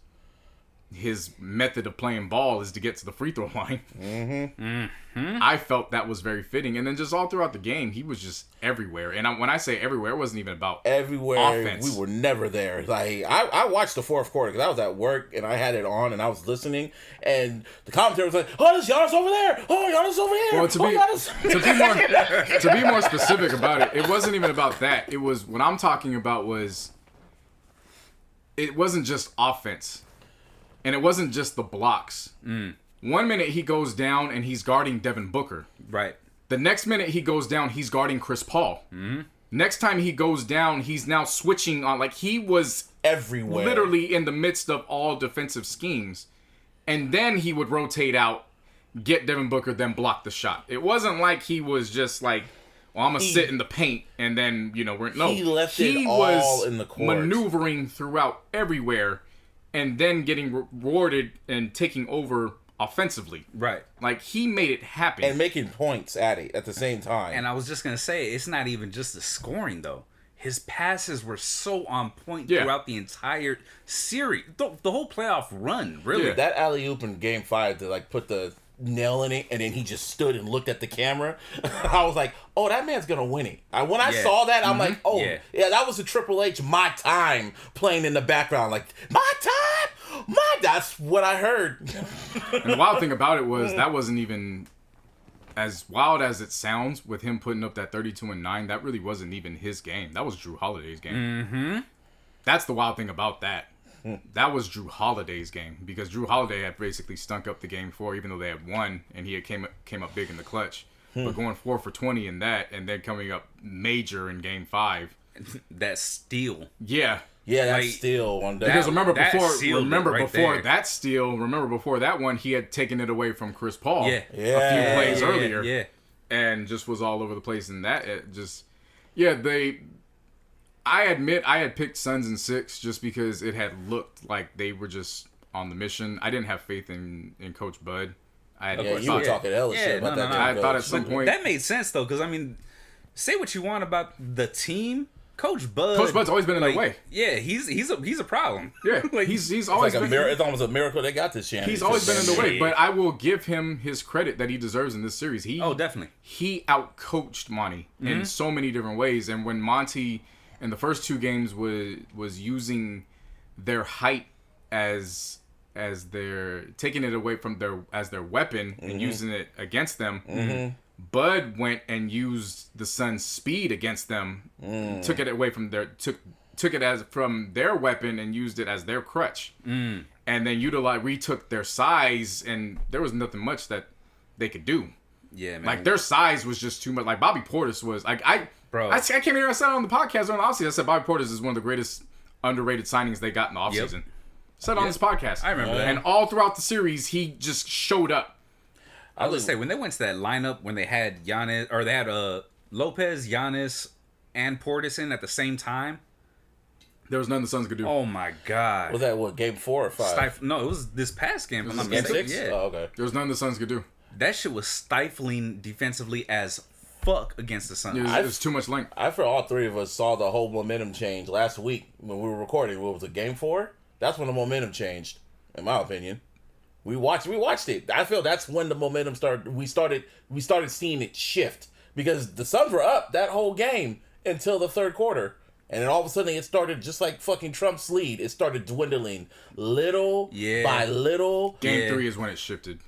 his method of playing ball is to get to the free throw line. I felt that was very fitting. And then just all throughout the game, he was just everywhere. And when I say everywhere, it wasn't even about Everywhere. offense. We were never there. Like I watched the fourth quarter because I was at work and I had it on and I was listening. And the commentary was like, "Oh, there's Giannis over there. Oh, Giannis over here. Well, Giannis." to be more specific about it, it wasn't even about that. It was, what I'm talking about was, it wasn't just offense. And it wasn't just the blocks. 1 minute he goes down and he's guarding Devin Booker. Right. The next minute he goes down, he's guarding Chris Paul. Next time he goes down, he's now switching on. Like, he was Everywhere. literally in the midst of all defensive schemes. And then he would rotate out, get Devin Booker, then block the shot. It wasn't like he was just like, well, I'm going to sit in the paint and then, he left it all in the court. Maneuvering throughout everywhere and then getting rewarded and taking over offensively. Right. Like, he made it happen. And making points at it at the same time. And I was just gonna say, it's not even just the scoring though. His passes were so on point Yeah. throughout the entire series, the whole playoff run. Really, Yeah. That alley oop in Game 5 to like put the nail in it, and then he just stood and looked at the camera. I was like, "Oh, that man's gonna win it." When I Yeah. saw that, I'm like, "Oh, Yeah. yeah, that was a Triple H my time playing in the background, like my time, my." That's what I heard. And the wild thing about it was that wasn't even as wild as it sounds with him putting up that 32-9. That really wasn't even his game. That was Drew Holiday's game. Mm-hmm. That's the wild thing about that. That was Drew Holiday's game because Drew Holiday had basically stunk up the game 4, even though they had won, and he had came up big in the clutch. But going 4 for 20 in that, and then coming up major in Game 5. that steal. Yeah. Yeah, that's Like, still one day. Because remember that sealed it right there. that steal, remember before that one, he had taken it away from Chris Paul Yeah. a few plays Yeah, earlier. yeah. And just was all over the place in that. It just, yeah, I admit I had picked Suns in 6 just because it had looked like they were just on the mission. I didn't have faith in Coach Bud. I had Yeah, you were talking hella shit about that. I damn thought coach. at some point That made sense though, because I mean, say what you want about the team, Coach Bud's always been in their way. Yeah, he's a problem. Yeah, like, he's It's always like been. it's almost a miracle they got this chance. He's always been in the way, Shit. but I will give him his credit that he deserves in this series. Oh, definitely. He outcoached Monty in so many different ways, and when Monty in the first 2 games was using their height as their taking it away from their weapon and using it against them. Bud went and used the Suns' speed against them, took it away from took it as from their weapon and used it as their crutch, and then retook their size, and there was nothing much that they could do. Yeah, man. Like their size was just too much. Like Bobby Portis was like I came here and said on the podcast on the offseason, I said Bobby Portis is one of the greatest underrated signings they got in the offseason. Said on this podcast. I remember that. And all throughout the series, he just showed up. I was gonna say when they went to that lineup when they had Giannis or they had Lopez, Giannis, and Portis in at the same time. There was nothing the Suns could do. Oh my god! Was that what, Game 4 or 5? No, it was this past game. If I'm not Game mistaken. 6? Yeah, Oh, okay. There was nothing the Suns could do. that shit was stifling defensively as fuck against the Suns. It was too much length. I feel all three of us saw the whole momentum change last week when we were recording. What was it, Game 4? That's when the momentum changed, in my opinion. We watched it. I feel that's when the momentum started. We started seeing it shift because the Suns were up that whole game until the third quarter, and then all of a sudden it started just like fucking Trump's lead. It started dwindling little by little. Game 3 is when it shifted.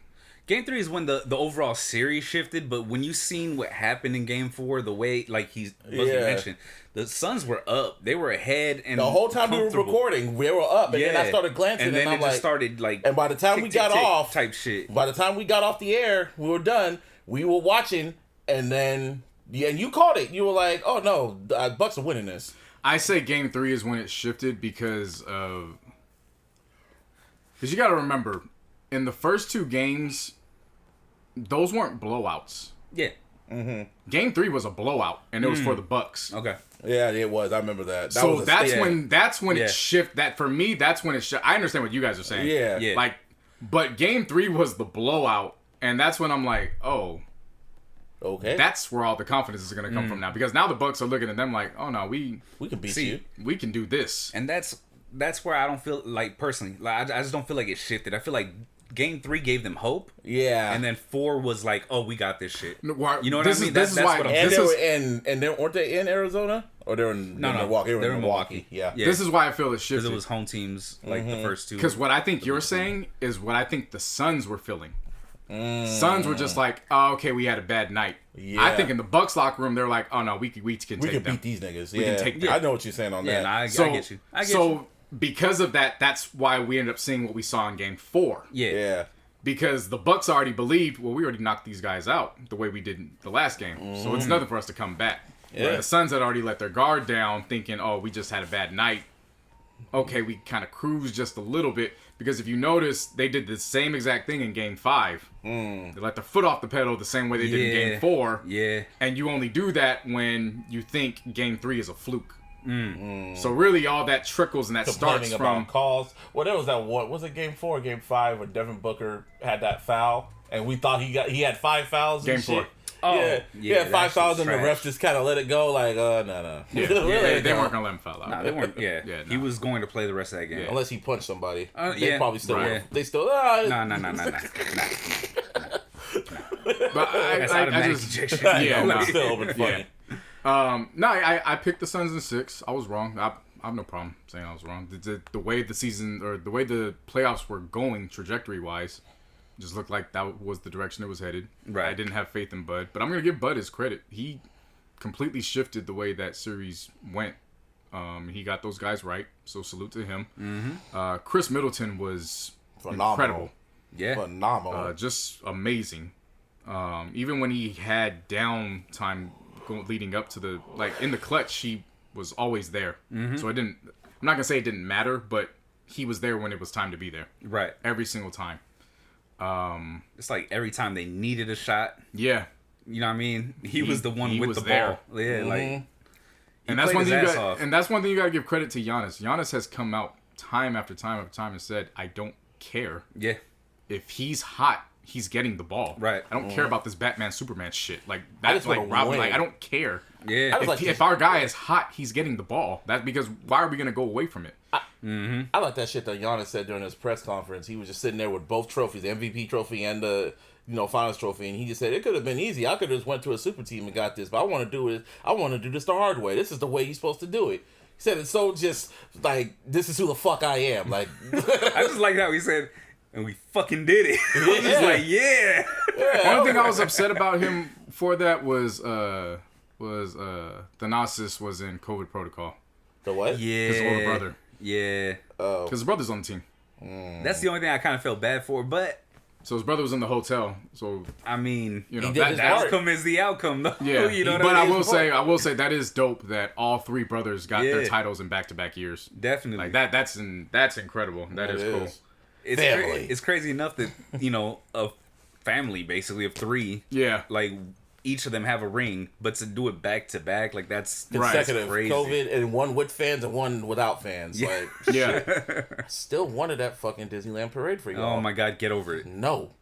Game 3 is when the overall series shifted, but when you seen what happened in Game 4, the way like mentioned, the Suns were up. They were ahead, and The whole time we were recording, we were up, and then I started glancing, and then I'm it like, just started like. and by the time we got off, type shit. By the time we got off the air, we were done. We were watching, and then and you called it. You were like, "Oh no, the Bucks are winning this." I say Game 3 is when it shifted because you got to remember, in the first 2 games, those weren't blowouts. Yeah. Game 3 was a blowout, and it was for the Bucks. Okay. Yeah, it was. I remember that. So was that's yeah. when Yeah. it shift. That for me, that's when it shift. I understand what you guys are saying. Yeah. Yeah. Like, but Game 3 was the blowout, and that's when I'm like, oh, Okay, that's where all the confidence is going to come from now. Because now the Bucks are looking at them like, oh no, we we can beat See, you. we can do this. And that's where I don't feel like personally. Like I just don't feel like it shifted. I feel like Game 3 gave them hope, Yeah, and then 4 was like, oh, we got this shit. No, why- You know what this I mean? is- this is That's why- what I'm and this they is- were and they weren't they in Arizona or they're in No, Milwaukee. They were they're in in Milwaukee. Milwaukee. Yeah. Yeah. This is why I feel it Because shifted. it was home teams like the first 2. Because what I think you're saying is what I think the Suns were feeling. Suns were just like, oh, okay, we had a bad night. Yeah. I think in the Bucks locker room, they're like, oh no, we can We take can them. beat these niggas. We can take them. I know what you're saying on Yeah, that. no, I So, get you. I get so you. because of that, that's why we ended up seeing what we saw in Game 4. Yeah. Yeah. Because the Bucks already believed, well, we already knocked these guys out the way we did in the last game. So it's nothing for us to come back. Yeah. Right? The Suns had already let their guard down, thinking, oh, we just had a bad night. Okay, we kind of cruised just a little bit. Because if you notice, they did the same exact thing in Game 5. They let their foot off the pedal the same way they did in Game 4. Yeah. And you only do that when you think Game 3 is a fluke. So really, all that trickles and that starts Complaining from about calls. Well, there was that one. Was it Game 4 or Game 5 where Devin Booker had that foul, and we thought he had 5 fouls. Game and 4. shit? Oh, yeah, he yeah, had 5 that fouls, shit and was the ref trash. just kind of let it go. Like, no. Yeah, Really, they no. weren't gonna let him foul out. Nah, they weren't. Yeah, Yeah, he no. was going to play the rest of that game. Unless he punched somebody, they yeah. probably still. Right. They still. No. But That's I automatic just ejection. yeah, no, no. it's still been funny. No, I picked the Suns in 6. I was wrong. I have no problem saying I was wrong. The way the season or the way the playoffs were going trajectory wise, just looked like that was the direction it was headed. Right. I didn't have faith in Bud, but I'm gonna give Bud his credit. He completely shifted the way that series went. He got those guys right, so salute to him. Mm-hmm. Chris Middleton was Phenomenal. incredible. Yeah. Phenomenal. Just amazing. Even when he had downtime leading up to the in the clutch, he was always there. Mm-hmm. So I'm not gonna say it didn't matter, but he was there when it was time to be there. Right. Every single time. It's like every time they needed a shot, Yeah. you know what I mean? He was the one he with was the there. ball. Yeah, like And that's one played thing his ass off. that's one thing you gotta give credit to Giannis. Giannis has come out time after time after time and said, I don't care. yeah. If he's hot, he's getting the ball. Right. I don't care about this Batman Superman shit. Like I that's just like wanna Robin. win. Like I don't care. Yeah. I was like- If our guy is hot, he's getting the ball. That's because why are we gonna go away from it? I like that shit that Giannis said during his press conference. He was just sitting there with both trophies, the MVP trophy and the finals trophy, and he just said it could have been easy. I could have just went to a super team and got this, but I want to do it. I want to do this the hard way. This is the way you're supposed to do it. He said it's so just like this is who the fuck I am. Like I just like how he said, and we fucking did it. I was just Yeah. like, yeah. Only thing I was upset about him for that was Thanasis was in COVID protocol. the what? Yeah. His older brother. Yeah. Because his brother's on the team. That's the only thing I kind of felt bad for, but So his brother was in the hotel. So I mean, you know He did his the part. outcome is the outcome, though. yeah. you know what But I I mean? will say that is dope that all 3 brothers got their Yeah. titles in back-to-back years. Definitely. Like that's incredible. That is cool. It's Family. it's crazy enough that a family basically of 3, Yeah. like each of them have a ring, but to do it back to back, like that's Consecutive crazy. COVID and one with fans and one without fans. Yeah. Like Yeah. still wanted that fucking Disneyland parade for y'all. Oh my God, get over it. No.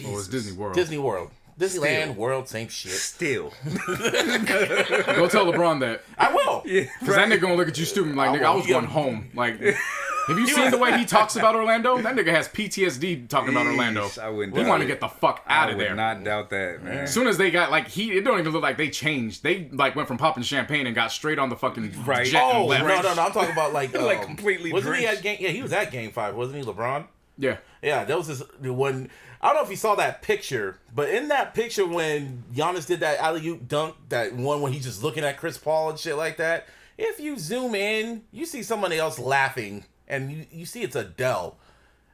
Oh, it's Disney World. Disney World. Disneyland Still. World, same shit. Still, Go tell LeBron that. I will. yeah, Because that nigga gonna look at you stupid like, nigga, I was going home. Like, have you seen the way he talks about Orlando? That nigga has PTSD talking about Orlando. Yeesh, I wouldn't We doubt want to it. get the fuck out I of would there. not doubt that, man. As soon as they got, it don't even look like they changed. They, went from popping champagne and got straight on the fucking Right. jet and Oh, left. no. I'm talking about like completely Wasn't he drenched. at game? Yeah, he was at game 5, wasn't he, LeBron? Yeah. Yeah, that was his one. I don't know if you saw that picture, but in that picture when Giannis did that alley-oop dunk, that one when he's just looking at Chris Paul and shit like that, if you zoom in, you see somebody else laughing, and you see it's Adele.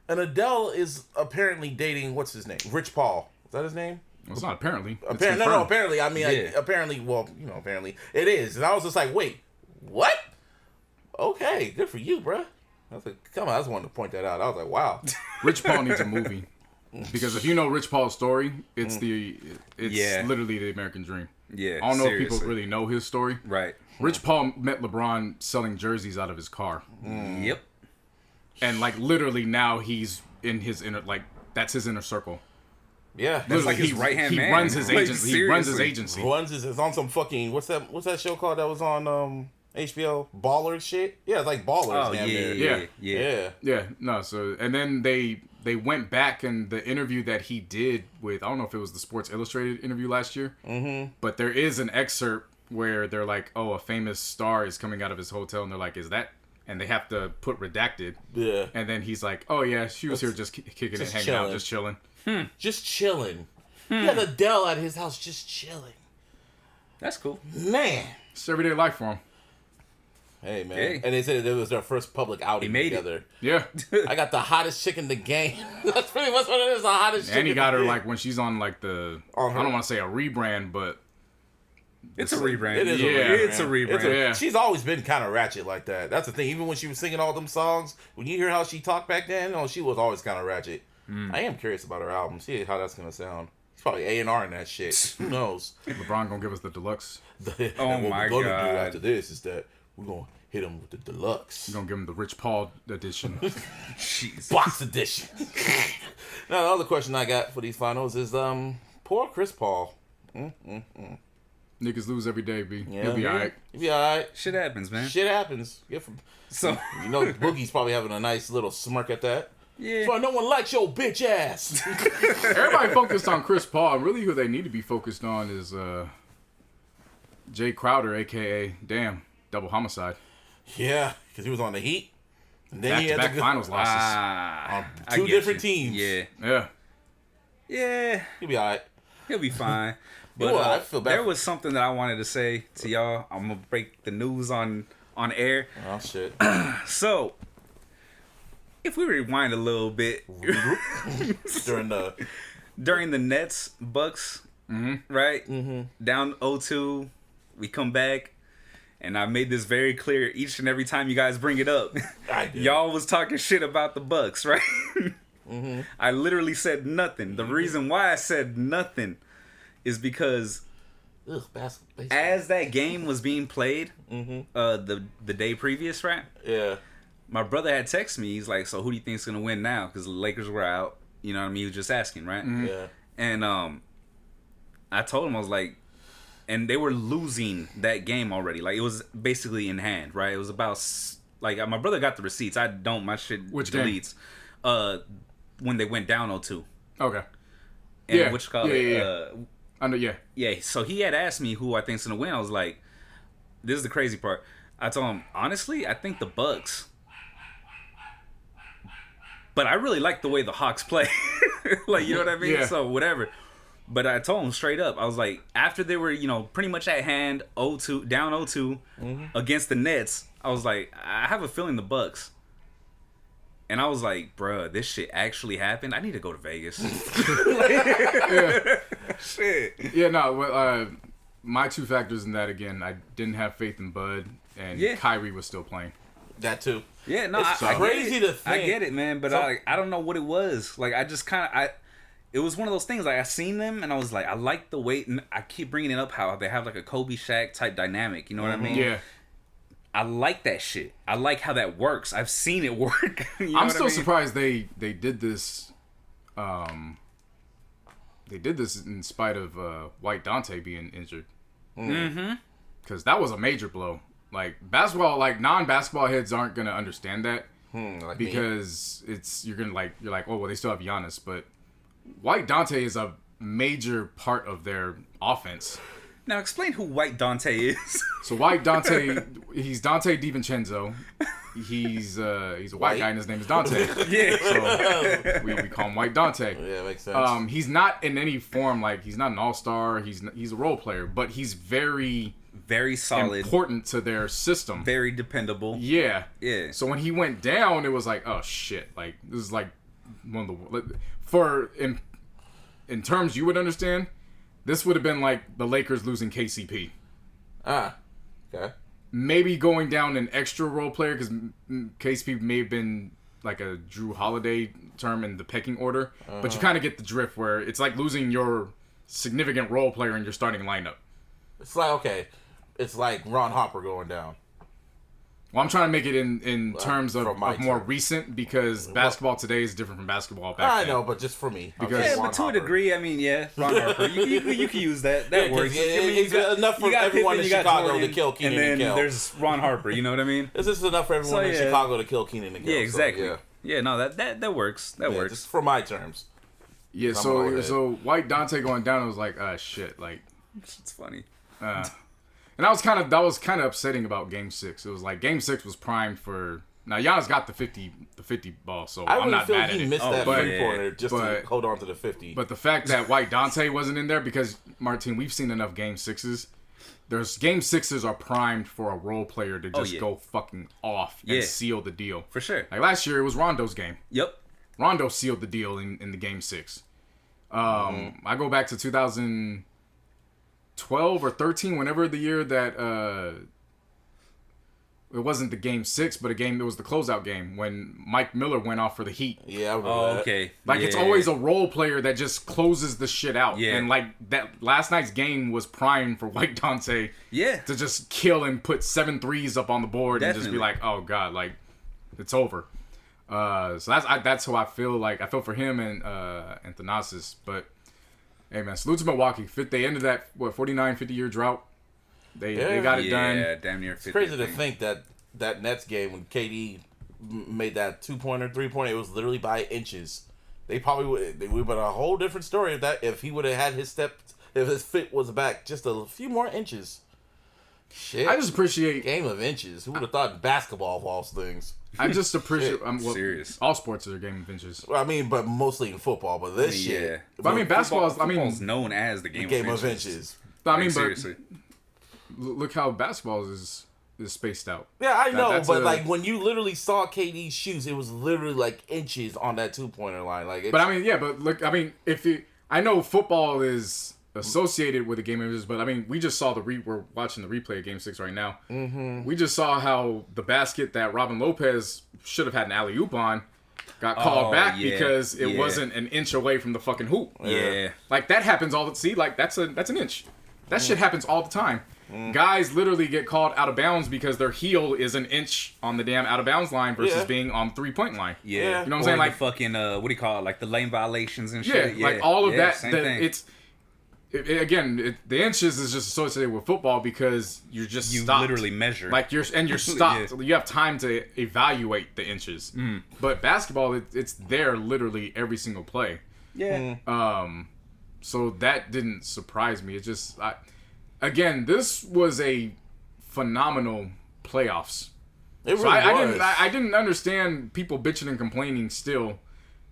And Adele is apparently dating, what's his name? Rich Paul. Is that his name? Well, it's not apparently. It's Apparently, no, confirmed. apparently. I mean, Yeah. apparently, well, apparently it is. And I was just like, wait, what? Okay, good for you, bruh. I was like, come on, I just wanted to point that out. I was like, wow. Rich Paul needs a movie. Because if you know Rich Paul's story, it's Yeah. literally the American dream. Yeah, I don't know if seriously. people really know his story. Right. Rich Paul met LeBron selling jerseys out of his car. Yep. And literally now he's in his inner, that's his inner circle. Yeah, That's like his He- right-hand he man. runs his Like, agency. He runs his seriously. agency. Runs is on some fucking what's that show called that was on HBO Ballers shit? Yeah, it's like Ballers. Oh damn yeah, near. yeah, Yeah. yeah. Yeah, no, so, and then they went back and the interview that he did with, I don't know if it was the Sports Illustrated interview last year, but there is an excerpt where they're like, oh, a famous star is coming out of his hotel, and they're like, is that, and they have to put redacted, Yeah. and then he's like, oh yeah, she was here just kicking it, just hanging out, chilling. just chilling. Just chilling. He had Adele at his house just chilling. That's cool. Man. It's everyday life for him. Hey man. Hey. And they said it was their first public outing He made it. together. Yeah, I got the hottest chick in the game. That's pretty much what it is. The hottest chick. and he in got the her game. when she's on the, On her- I don't want to say a rebrand, but It's a rebrand. It is Yeah. a rebrand. It's a rebrand. Yeah. She's always been kind of ratchet like that. That's the thing. Even when she was singing all them songs, when you hear how she talked back then, she was always kind of ratchet. I am curious about her album. See how that's gonna sound. It's probably A&R in that shit. Who knows? LeBron gonna give us the deluxe. And what my we're gonna do God. after this is that we're gonna hit him with the deluxe. You're gonna give him the Rich Paul edition. Jeez. Box edition. Now the other question I got for these finals is poor Chris Paul. Niggas lose every day, B. Yeah. He'll be alright. He'll be alright. Shit happens, man. Shit happens. So You know, Boogie's probably having a nice little smirk at that. yeah. So no one likes your bitch ass. Everybody focused on Chris Paul. Really, who they need to be focused on is Jay Crowder, a.k.a. Damn, Double Homicide. Yeah, because he was on the Heat. And then he had Back-to-back to go finals losses. on I two get different you. teams. Yeah. Yeah. Yeah. He'll be alright. He'll be fine. But Well, I feel bad there for- was something that I wanted to say to y'all. I'm gonna break the news on air. Oh shit. So, if we rewind a little bit During the during the Nets Bucks, right? Down 0-2, we come back, and I made this very clear each and every time you guys bring it up. I did. Y'all was talking shit about the Bucks, right? I literally said nothing. The reason why I said nothing is because Ugh, baseball. as that game was being played, the day previous, right? Yeah. My brother had texted me. He's like, "So who do you think's gonna win now?" Because the Lakers were out. You know what I mean? He was just asking, right? Yeah. And I told him, I was like, and they were losing that game already. Like, it was basically in hand, right? It was about like my brother got the receipts. I don't. My shit Which game? deletes. When they went down 0-2. Okay. And Yeah. which call Yeah, it? yeah, yeah. Yeah, so he had asked me who I think's gonna win. I was like, this is the crazy part. I told him, honestly, I think the Bucks. But I really like the way the Hawks play. Like, you know what I mean? Yeah. So whatever. But I told him straight up, I was like, after they were, pretty much at hand, 0-2, down 0-2 against the Nets, I was like, I have a feeling the Bucks. And I was like, bruh, this shit actually happened. I need to go to Vegas. Shit. Yeah, no. Well, my two factors in that, again, I didn't have faith in Bud, and Yeah. Kyrie was still playing. That too. Yeah, no, It's I crazy get it. to think. I get it, man, but I don't know what it was. Like, I just kind of, it was one of those things. Like, I seen them, and I was like, I like the way. And I keep bringing it up how they have like a Kobe Shaq type dynamic. You know what I mean? Yeah. I like that shit. I like how that works. I've seen it work. You know I'm what still I mean? surprised they did this. They did this in spite of White Dante being injured. Because that was a major blow. Like, basketball, like non-basketball heads aren't gonna understand that Like because you're like, oh well, they still have Giannis, but White Dante is a major part of their offense. Now explain who White Dante is. So White Dante, he's Dante DiVincenzo. He's a white guy and his name is Dante. Yeah. So we call him White Dante. Yeah, makes sense. He's not in any form, like he's not an all-star. He's a role player, but he's very solid, important to their system. very dependable. Yeah. Yeah. So when he went down, it was like, oh shit! Like this is like one of the in terms you would understand. This would have been like the Lakers losing KCP. Okay. Maybe going down an extra role player because KCP may have been like a Drew Holiday term in the pecking order, but you kind of get the drift where it's like losing your significant role player in your starting lineup. It's like, okay, it's like Ron Harper going down. Well, I'm trying to make it in terms of from my more term. recent because basketball today is different from basketball back I then. know, but just for me. Because- Yeah, Ron but to a Harper. degree, I mean, yeah, Ron Harper. You can use that. That Yeah, 'cause works. it's enough for you got everyone Pippen, in you got Chicago Jordan, to kill Keenan and then and Kel. there's Ron Harper. You know what I mean? This is enough for everyone in yeah. Chicago to kill Keenan and Kel. Yeah, exactly. So, yeah, no, that works. That yeah, works. just for my terms. Yeah, I'm all so ahead. so White Dante going down, it was like, shit, like. It's funny. And that was kind of upsetting about Game 6. It was like Game 6 was primed for. Now Giannis got the 50 ball, so I I'm really not feel mad at he it. missed that but- three-pointer just but- to hold on to the 50. But the fact that White Dante wasn't in there, because Martin, we've seen enough Game 6s. There's Game 6s are primed for a role player to just yeah. go fucking off and Yeah. seal the deal. For sure. Like last year, it was Rondo's game. Yep. Rondo sealed the deal in the Game 6. I go back to 2012 or 13, whenever the year that It wasn't the game 6, but it was the closeout game when Mike Miller went off for the Heat. Yeah, I remember that. Okay. Like, it's always a role player that just closes the shit out. Yeah. And, like, that last night's game was prime for White Dante to just kill and put 7 threes up on the board and just be like, oh, God, like, it's over. So that's how I feel. Like, I feel for him and Thanasis. But, hey, man, salute to Milwaukee. They ended that, 49, 50-year drought. They got it done. Yeah, damn near 50. It's crazy to think that Nets game when KD made that 2-pointer, 3-pointer, it was literally by inches. They probably would have been a whole different story if he would have had his if his fit was back just a few more inches. Shit. I just appreciate game of inches. Who would have thought basketball of all things? I just appreciate. Serious. All sports are a game of inches. Well, I mean, but mostly in football. But this shit. Yeah. But I mean, basketball. Football's known as the game of inches. I mean, seriously. Look how basketball is spaced out. Yeah, I know, but like when you literally saw KD's shoes, it was literally like inches on that 2-pointer line. Like, but I mean, yeah, but look, I mean, I know football is associated with the game of inches, but I mean, we just saw we're watching the replay of Game 6 right now. Mm-hmm. We just saw how the basket that Robin Lopez should have had an alley-oop on got called back because it wasn't an inch away from the fucking hoop. Yeah. Like, that happens like, that's an inch. That shit happens all the time. Guys literally get called out of bounds because their heel is an inch on the damn out of bounds line versus being on 3-point line. Yeah. You know what I'm saying? Like, the fucking, what do you call it? Like the lane violations and shit. Like all of that. Same thing. The inches is just associated with football because you stopped. Literally measure. Like you're stopped. You have time to evaluate the inches. But basketball, it's there literally every single play. Yeah. So that didn't surprise me. It just, again, this was a phenomenal playoffs. It really was. I didn't understand people bitching and complaining still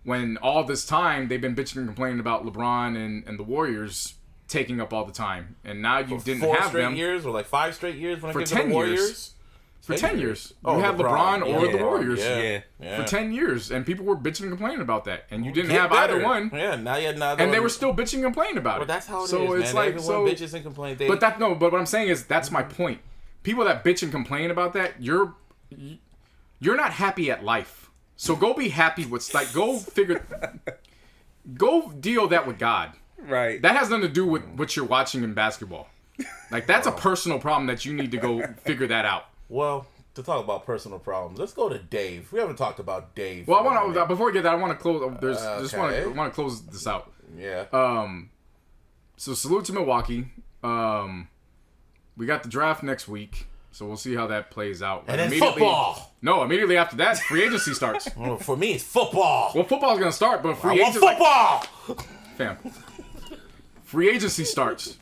when all this time they've been bitching and complaining about LeBron and the Warriors taking up all the time. And now you didn't have them. 4 straight years or like 5 straight years when it came to 10 the Warriors? years. For 10 years. Oh, you had LeBron or the Warriors. Yeah. For 10 years. And people were bitching and complaining about that. And you didn't have better. either one. Yeah, now you had neither and one. they were still bitching and complaining about it. Well, that's how it so is, it's man. like, Everyone bitches and complains. But what I'm saying is that's my point. People that bitch and complain about that, you're not happy at life. So go be happy with, like, go deal that with God. Right. That has nothing to do with what you're watching in basketball. Like, that's a personal problem that you need to go figure that out. Well, to talk about personal problems, let's go to Dave. We haven't talked about Dave. Well, before we get that, I want to close. I want to close this out. Yeah. So salute to Milwaukee. We got the draft next week, so we'll see how that plays out. And then football. No, immediately after that, free agency starts. Well, for me, it's football. Well, football's gonna start, but free agency. Football. Fam. Free agency starts.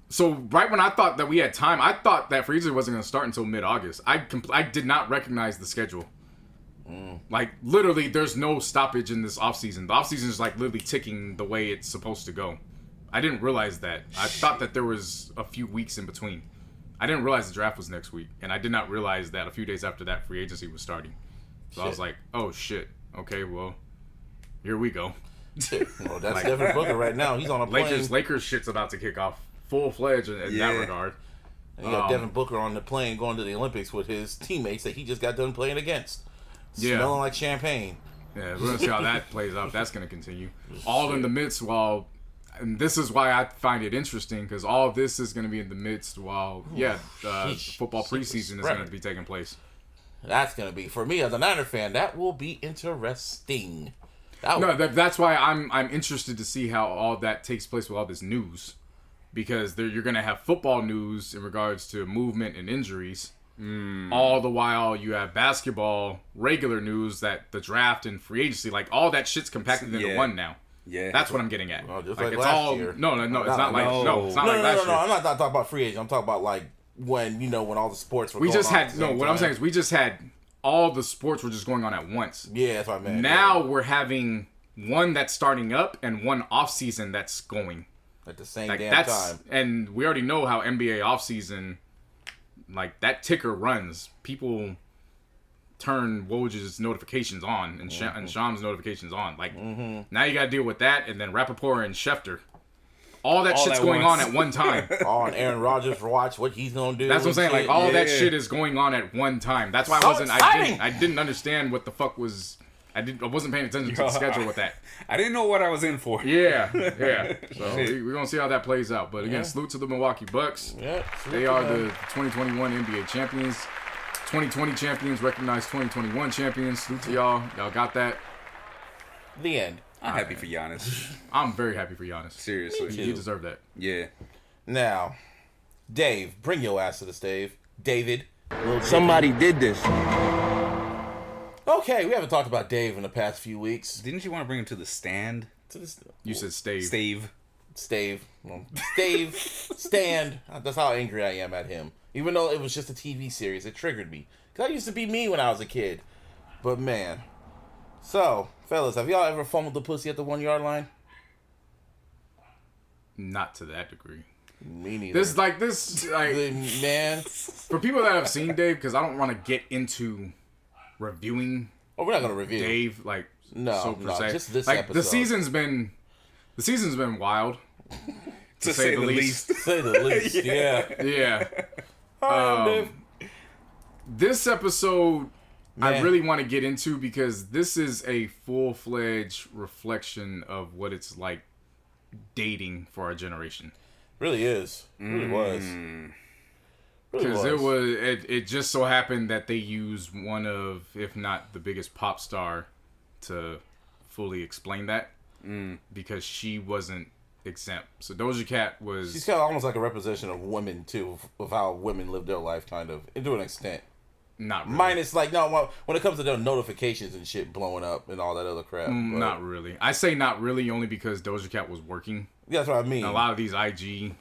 So right when I thought that we had time, I thought that free agency wasn't going to start until mid-August. I did not recognize the schedule. Like, literally, there's no stoppage in this offseason. The offseason is, like, literally ticking the way it's supposed to go. I didn't realize that. I thought that there was a few weeks in between. I didn't realize the draft was next week. And I did not realize that a few days after that, free agency was starting. So I was like, oh, shit. Okay, well, here we go. Well, that's Devin Booker right now. He's on a plane. Lakers shit's about to kick off full-fledged in that regard. And you got Devin Booker on the plane going to the Olympics with his teammates that he just got done playing against. Smelling like champagne. Yeah, we're going to see how that plays out. That's going to continue. All in the midst while... And this is why I find it interesting, because all of this is going to be in the midst while, football preseason is going to be taking place. That's going to be, for me as a Niner fan, that will be interesting. That's why I'm interested to see how all that takes place with all this news. Because you're going to have football news in regards to movement and injuries. All the while you have basketball, regular news that the draft and free agency, like all that shit's compacted into one now. Yeah. That's what I'm getting at. Oh, just like last year. No, it's not like last year. I'm not talking about free agents. I'm talking about like when all the sports were what going on. I'm saying is we just had all the sports were just going on at once. Yeah, that's what I meant. Now we're having one that's starting up and one off season that's going. At the same time. And we already know how NBA offseason, like, that ticker runs. People turn Woj's notifications on and Sham's notifications on. Like, now you got to deal with that and then Rappaport and Schefter. all that All shit's at going once. on at one time. On Aaron Rodgers watch what he's gonna do. That's what I'm saying. Like all Yeah. that shit is going on at one time. That's why So exciting! I didn't understand what the fuck was. I wasn't paying attention to the schedule with that. I didn't know what I was in for. Yeah. So we're gonna see how that plays out. But again, salute to the Milwaukee Bucks. Yeah, They are the 2021 NBA champions. 2020 champions recognize 2021 champions. Salute to y'all. Y'all got that. The end. I'm happy for Giannis. I'm very happy for Giannis. Seriously. He deserved that. Yeah. Now, Dave, bring your ass to the stage. David. Somebody did this. Okay, we haven't talked about Dave in the past few weeks. Didn't you want to bring him to the stand? You said stave. Stave. Well, Stave. Stand. That's how angry I am at him. Even though it was just a TV series, it triggered me. Because I used to be me when I was a kid. But man. So, fellas, have y'all ever fumbled the pussy at the 1 yard line? Not to that degree. Me neither. This Man. for people that have seen Dave, because I don't want to get into reviewing Oh, we're not going to review. Dave like No, so per no, se. just this like episode. the season's been wild To say the least. Say the least. Yeah. Yeah. Dave. This episode I Man. really want to get into because this is a full-fledged reflection of what it's like dating for our generation. Really is. Really was. Because it just so happened that they used one of, if not the biggest pop star, to fully explain that. Because she wasn't exempt. So Doja Cat was. She's kind of almost like a representation of women too, of how women live their life, kind of, and to an extent. Not really. Minus, like, no, when it comes to their notifications and shit blowing up and all that other crap. But Not really. I say not really only because Doja Cat was working. that's what I mean. A lot of these IG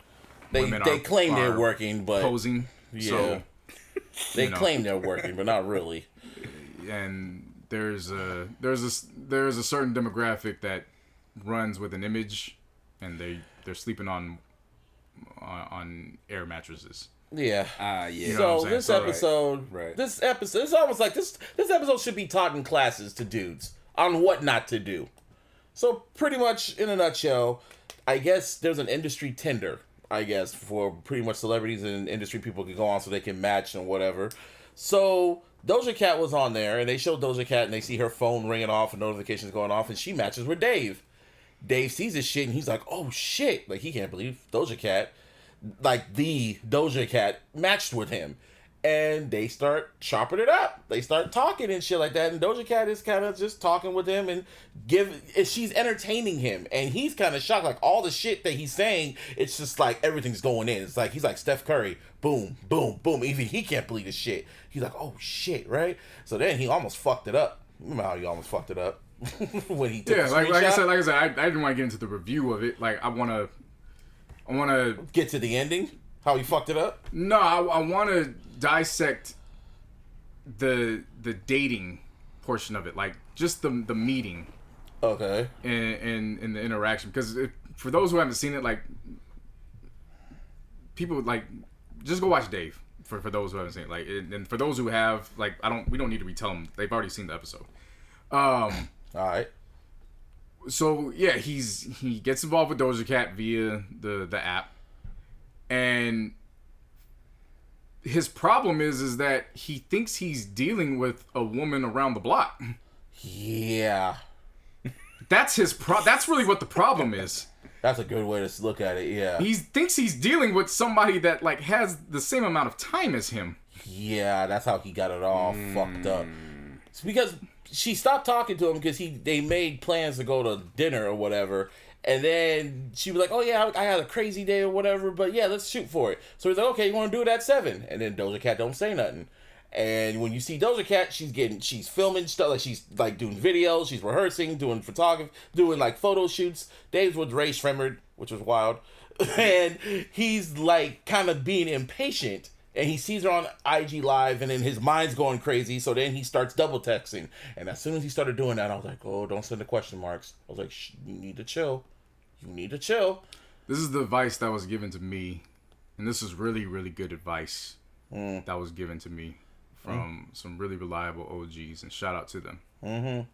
women they are, claim they're are working, but posing. yeah, So, they you know. claim they're working, but not really. and there's a certain demographic that runs with an image, and they're sleeping on air mattresses. Yeah. Yeah. You know So what I'm this saying? episode, Right. this episode, it's almost like this episode should be taught in classes to dudes on what not to do. So pretty much in a nutshell, I guess there's an industry Tinder, I guess, for pretty much celebrities and industry people can go on so they can match and whatever. So Doja Cat was on there, and they show Doja Cat, and they see her phone ringing off and notifications going off, and she matches with Dave. Dave sees this shit, and he's like, oh shit, like he can't believe Doja Cat, like the Doja Cat matched with him. And they start chopping it up. They start talking and shit like that. And Doja Cat is kind of just talking with him and she's entertaining him. And he's kind of shocked. Like all the shit that he's saying, it's just like everything's going in. It's like he's like Steph Curry. Boom, boom, boom. Even he can't believe this shit. He's like, oh shit, right? So then he almost fucked it up. Remember how he almost fucked it up? When he took Yeah, the like I screenshot? said, I didn't want to get into the review of it. Like I want to. Get to the ending. How he fucked it up. No, I want to dissect the dating portion of it, like just the meeting Okay. and the interaction. Because for those who haven't seen it, like people like just go watch Dave. For those who haven't seen it, like, and for those who have, like, we don't need to retell them. They've already seen the episode. All right. So yeah, he gets involved with Doja Cat via the app, and his problem is that he thinks he's dealing with a woman around the block. Yeah. That's that's really what the problem is. That's a good way to look at it. Yeah. He thinks he's dealing with somebody that like has the same amount of time as him. Yeah, that's how he got it all fucked up. It's because she stopped talking to him because they made plans to go to dinner or whatever. And then she was like, oh yeah, I had a crazy day or whatever, but yeah, let's shoot for it. So he's like, okay, you want to do it at 7? And then Doja Cat don't say nothing. And when you see Doja Cat, she's filming stuff, like she's like doing videos, she's rehearsing, doing photography, doing like photo shoots. Dave's with Ray Shremmerd, which was wild. And he's like kind of being impatient. And he sees her on IG Live, and then his mind's going crazy. So then he starts double texting. And as soon as he started doing that, I was like, oh, don't send the question marks. I was like, you need to chill. You need to chill. This is the advice that was given to me, and this is really, really good advice that was given to me from some really reliable OGs, and shout out to them.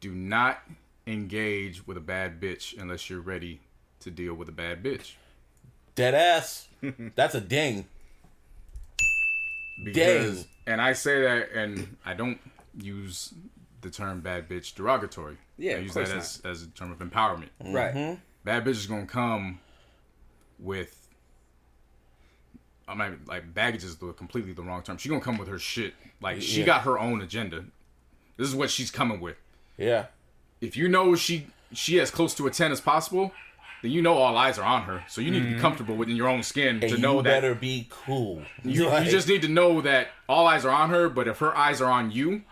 Do not engage with a bad bitch unless you're ready to deal with a bad bitch. Dead ass. That's a ding. Because, and I say that, and I don't use the term bad bitch derogatory. Yeah, I use that as a term of empowerment. Right. Bad bitch is gonna come with, like baggage is completely the wrong term. She's gonna come with her shit. Like she got her own agenda. This is what she's coming with. Yeah. If you know she as close to a 10 as possible, then you know all eyes are on her. So you need to be comfortable within your own skin And to know you that better be cool. you just need to know that all eyes are on her. But if her eyes are on you,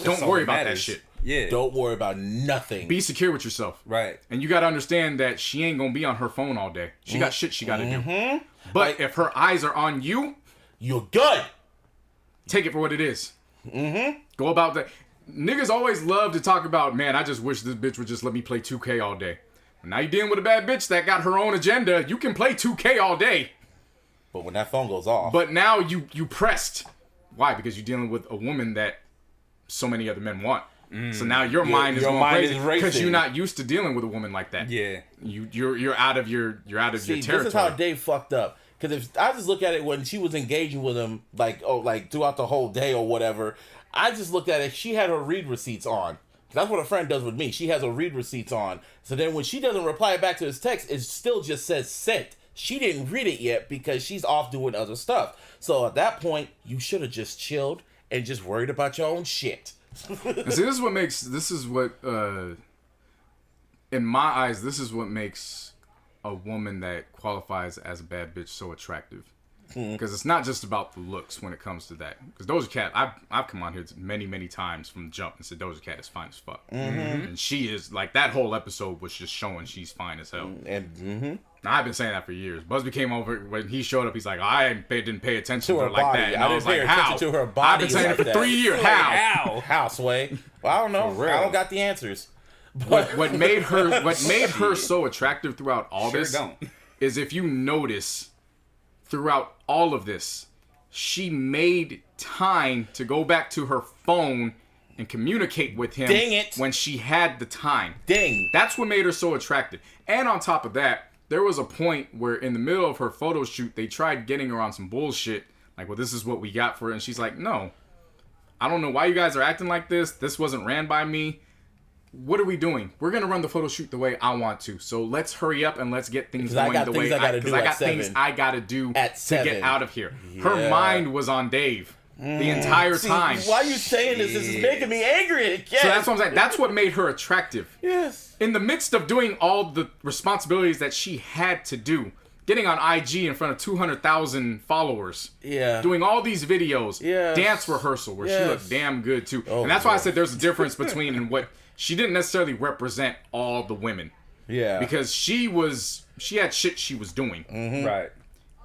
don't worry about that shit. Yeah. Don't worry about nothing. Be secure with yourself. Right. And you got to understand that she ain't going to be on her phone all day. She got shit she got to do. But if her eyes are on you, you're good. Take it for what it is. Go about that. Niggas always love to talk about, man, I just wish this bitch would just let me play 2K all day. Now you're dealing with a bad bitch that got her own agenda. You can play 2K all day. But when that phone goes off. But now you pressed. Why? Because you're dealing with a woman that so many other men want. So now your mind is going crazy because you're not used to dealing with a woman like that. Yeah. You're out of your territory. This is how Dave fucked up. Because if I just look at it when she was engaging with him, like throughout the whole day or whatever, I just looked at it. She had her read receipts on. That's what a friend does with me. She has her read receipts on. So then when she doesn't reply back to his text, it still just says sent. She didn't read it yet because she's off doing other stuff. So at that point, you should have just chilled and just worried about your own shit. And see, in my eyes, this is what makes a woman that qualifies as a bad bitch so attractive. Because it's not just about the looks when it comes to that. Because Doja Cat, I've come on here many times from the jump and said Doja Cat is fine as fuck. And she is, like, that whole episode was just showing she's fine as hell. And Now, I've been saying that for years. Busby came over, when he showed up, he's like, I didn't pay attention to to her her like body. that. And I I didn't was pay like, attention how? to her body I've been saying like it for that. 3 years. How? How, Sway? Well, I don't know. For real. I don't got the answers. What made her so attractive throughout all this don't. is if you notice throughout all of this, she made time to go back to her phone and communicate with him. Dang it. When she had the time. Dang. That's what made her so attractive. And on top of that, there was a point where in the middle of her photo shoot, they tried getting her on some bullshit. Like, well, this is what we got for her. And she's like, no, I don't know why you guys are acting like this. This wasn't ran by me. What are we doing? We're going to run the photo shoot the way I want to. So let's hurry up and let's get things going the way I got things I got to do to get out of here. Yeah. Her mind was on Dave the entire time. Why are you saying this? This is making me angry again. So that's what I'm saying. That's what made her attractive. Yes. In the midst of doing all the responsibilities that she had to do, getting on IG in front of 200,000 followers, doing all these videos, dance rehearsal where she looked damn good too. And that's why I said there's a difference between and what she didn't necessarily represent all the women. Yeah. Because she had shit she was doing. Right.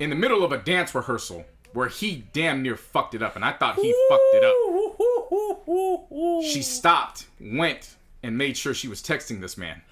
In the middle of a dance rehearsal where he damn near fucked it up and I thought he fucked it up. She stopped, went, and made sure she was texting this man.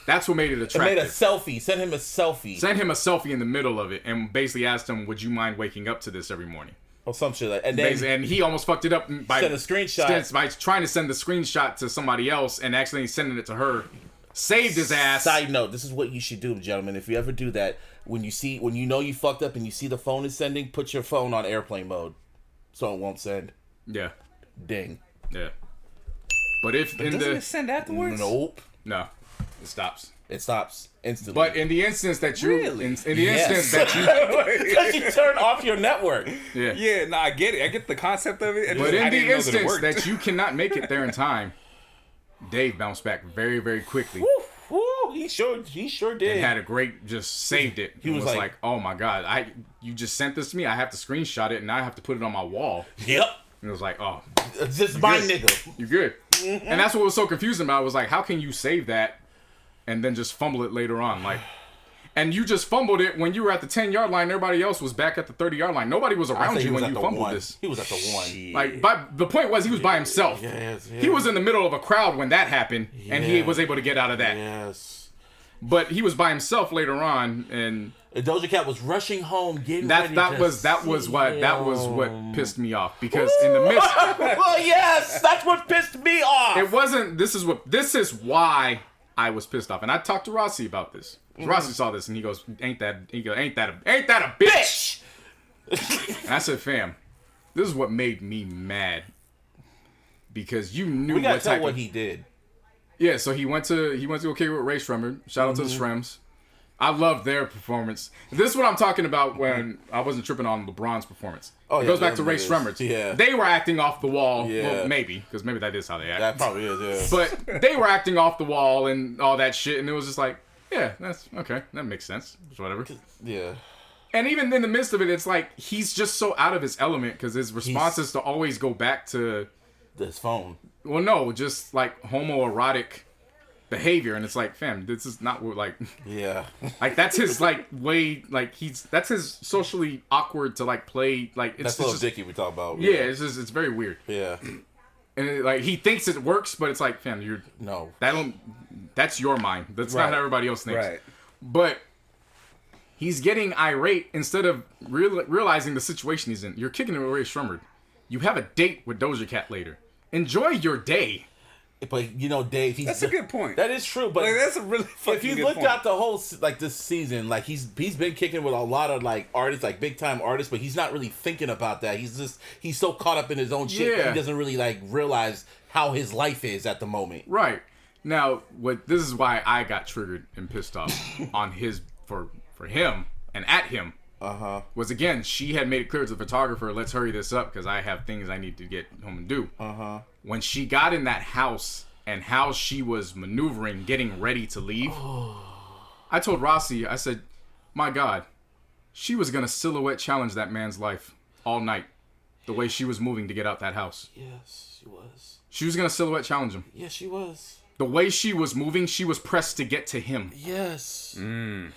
That's what made it attractive. Made a selfie. Send him a selfie. Send him a selfie in the middle of it and basically asked him, would you mind waking up to this every morning? Or some shit like that. And then and he almost fucked it up by send a screenshot. By trying to send the screenshot to somebody else and accidentally sending it to her. Saved his ass. Side note, this is what you should do, gentlemen. If you ever do that, when you know you fucked up and you see the phone is sending, put your phone on airplane mode so it won't send. Yeah. Ding. Yeah. But if doesn't it send afterwards? Nope. No. It stops. It stops instantly. But in the instance that you instance that you because you turn off your network. Yeah, no, I get it. I get the concept of it. But in the instance that you cannot make it there in time, Dave bounced back very, very quickly. Woo, he sure did. And had a great, just saved it. He was like, oh my God, you just sent this to me. I have to screenshot it and now I have to put it on my wall. Yep. And it was like, oh. It's just my nigga. You're good. And that's what was so confusing about it. Was like, how can you save that and then just fumble it later on? Like, and you just fumbled it when you were at the 10-yard line. Everybody else was back at the 30-yard line. Nobody was around you when you fumbled this. He was at the 1. Like, but the point was he was by himself. Yes. He was in the middle of a crowd when that happened, and he was able to get out of that. Yes. But he was by himself later on, and Doja Cat was rushing home, getting that was what pissed me off because in the midst. Well, yes, that's what pissed me off. It wasn't. This is why I was pissed off. And I talked to Rossi about this. Rossi saw this and he goes, ain't that a bitch? And I said, fam, this is what made me mad. Because you knew we gotta what tell type what of... he did. Yeah, so he went to go kick with Ray Shremmer. Shout out to the Shrems. I love their performance. This is what I'm talking about when I wasn't tripping on LeBron's performance. Oh, it goes back to Ray Shremmer. Yeah. They were acting off the wall. Yeah. Well, maybe, because maybe that is how they act. That probably is, yeah. But they were acting off the wall and all that shit, and it was just like, yeah, that's okay. That makes sense. Just whatever. Yeah. And even in the midst of it, it's like he's just so out of his element because his response is to always go back to... His phone. Well, no, just like homoerotic behavior, and it's like, fam, this is not what like. Yeah. Like that's his like way, like that's his socially awkward to like play like. That's Lil Dicky we talk about. Yeah, it's just it's very weird. Yeah. And it, like he thinks it works, but it's like, fam, that's your mind. That's not how everybody else thinks. Right. But he's getting irate instead of realizing the situation he's in. You're kicking it with Ray Shremmer. You have a date with Doja Cat later. Enjoy your day. But you know, Dave, that's a good point. That is true, but like, that's a really fucking if you good look point. at the whole like this season, like he's been kicking with a lot of like artists, like big time artists, but he's not really thinking about that. He's so caught up in his own shit that he doesn't really like realize how his life is at the moment. Right. Now, this is why I got triggered and pissed off on his for him and at him. Was again, she had made it clear to the photographer, let's hurry this up because I have things I need to get home and do. When she got in that house and how she was maneuvering, getting ready to leave, I told Rossi, I said, my God, she was going to silhouette challenge that man's life all night. The way she was moving to get out that house. Yes, she was. She was going to silhouette challenge him. Yes, she was. The way she was moving, she was pressed to get to him. Yes. And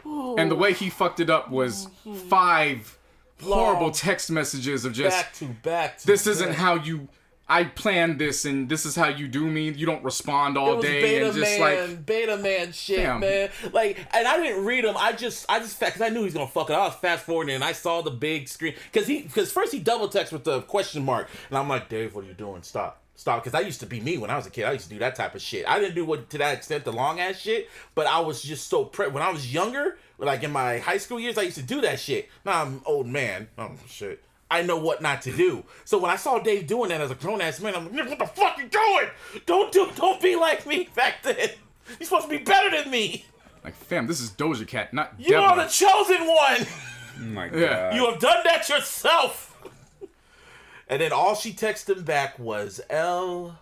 the way he fucked it up was 5 horrible text messages of just back to this isn't how I planned this and this is how you do me. You don't respond all day and just beta man shit, damn. man. Like, and I didn't read him. I just because I knew he was gonna fuck it. I was fast forwarding and I saw the big screen because first he double text with the question mark and I'm like, Dave, what are you doing? Stop. Because I used to be me when I was a kid. I used to do that type of shit. I didn't do to that extent the long ass shit, but I was just so when I was younger, like in my high school years, I used to do that shit. Now I'm an old man. Oh shit. I know what not to do. So when I saw Dave doing that as a grown ass man, I'm like, what the fuck you doing? Don't be like me back then. You're supposed to be better than me. like, fam, this is Doja Cat, not You Deborah. are the chosen one. Oh my God. Yeah. You have done that yourself. And then all she texted him back was LOL.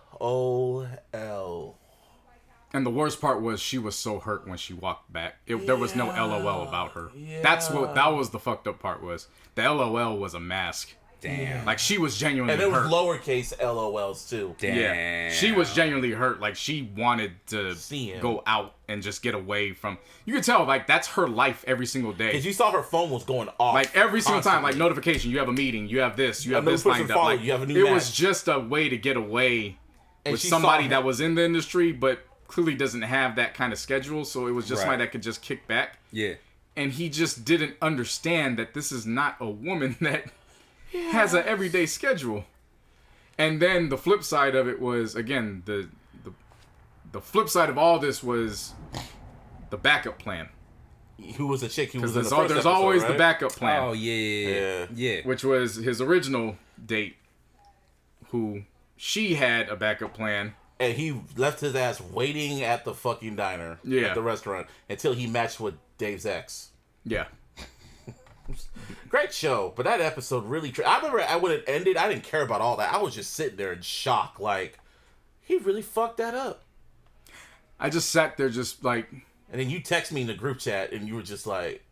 And the worst part was she was so hurt when she walked back. There was no LOL about her. Yeah. That was the fucked up part was. The LOL was a mask. Damn. Like she was genuinely And there was hurt. lowercase LOLs too. Damn. Yeah. She was genuinely hurt. Like she wanted to See him. go out and just get away from. You could tell like that's her life every single day. Because you saw her phone was going off. Like every single time, like constantly. notification, you have a meeting, you have this, you have Another this person lined up. follow Like you, have a new it match. was just a way to get away And with she somebody saw that him. was in the industry, but clearly doesn't have that kind of schedule. So it was just Right. somebody that could just kick back. Yeah. And he just didn't understand that this is not a woman that has an everyday schedule. And then the flip side of it was again the flip side of all this was the backup plan. Who was the chick? Who was Because in the first there's episode, always right? the backup plan. Oh yeah. Which was his original date, who she had a backup plan. And he left his ass waiting at the fucking diner, Yeah. at the restaurant, until he matched with Dave's ex. Yeah. Great show, but that episode really... I remember when it ended, I didn't care about all that. I was just sitting there in shock, like, he really fucked that up. I just sat there just like... And then you text me in the group chat, and you were just like...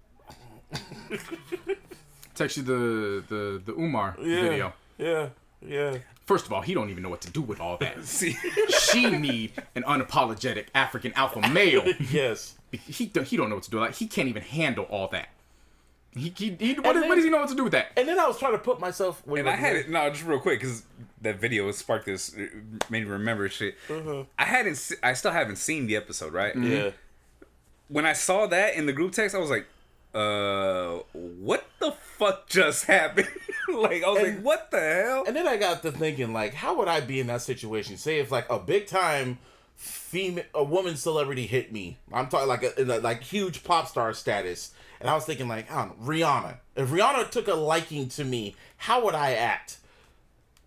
Text you the Umar video. Yeah. First of all, he don't even know what to do with all that. See. She need an unapologetic African alpha male. Yes. He don't know what to do. Like he can't even handle all that. What does he know what to do with that? And then I was trying to put myself... And I had it, no, just real quick, because that video sparked this, it made me remember shit. I still haven't seen the episode, right? Yeah. When I saw that in the group text, I was like, what the fuck just happened? Like, I was like, what the hell? And then I got to thinking, like, how would I be in that situation? Say if, like, a big-time a woman celebrity hit me. I'm talking like huge pop star status. And I was thinking like, I don't know, Rihanna. If Rihanna took a liking to me, how would I act?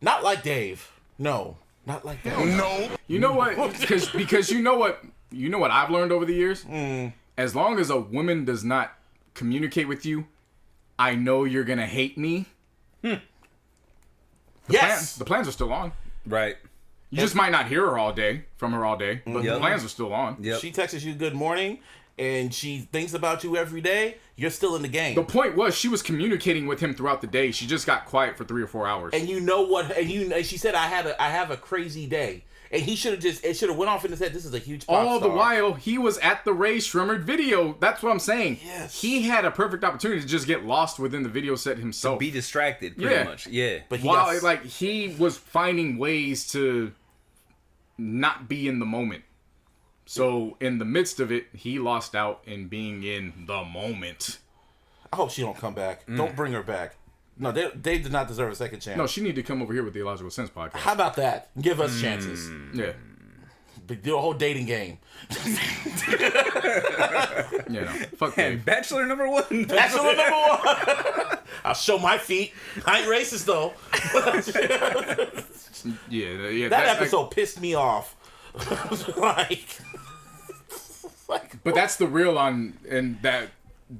Not like Dave. No. Not like that. No. You know what? Because you know what I've learned over the years? As long as a woman does not communicate with you, I know you're going to hate me. Yes. The plans are still on. Right. You just might not hear from her all day, but the plans are still on. Yep. She texts you good morning and she thinks about you every day, you're still in the game. The point was she was communicating with him throughout the day. She just got quiet for 3 or 4 hours. And you know what? And she said, I have a crazy day. And he should have went off and said, this is a huge pop all star. the while, he was at the Ray Shremmerd video. That's what I'm saying. Yes. He had a perfect opportunity to just get lost within the video set himself. Be distracted, pretty much. Yeah. But he was finding ways to not be in the moment. So in the midst of it, he lost out in being in the moment. I hope she don't come back. Don't bring her back. No, they did not deserve a second chance. No, she need to come over here with the Illogical Sense podcast. How about that? Give us chances. Yeah. Do a whole dating game. Yeah, no. Fuck Dave. Bachelor number 1. Bachelor number 1. I'll show my feet. I ain't racist though. Yeah. That episode pissed me off. like, but that's the real on, and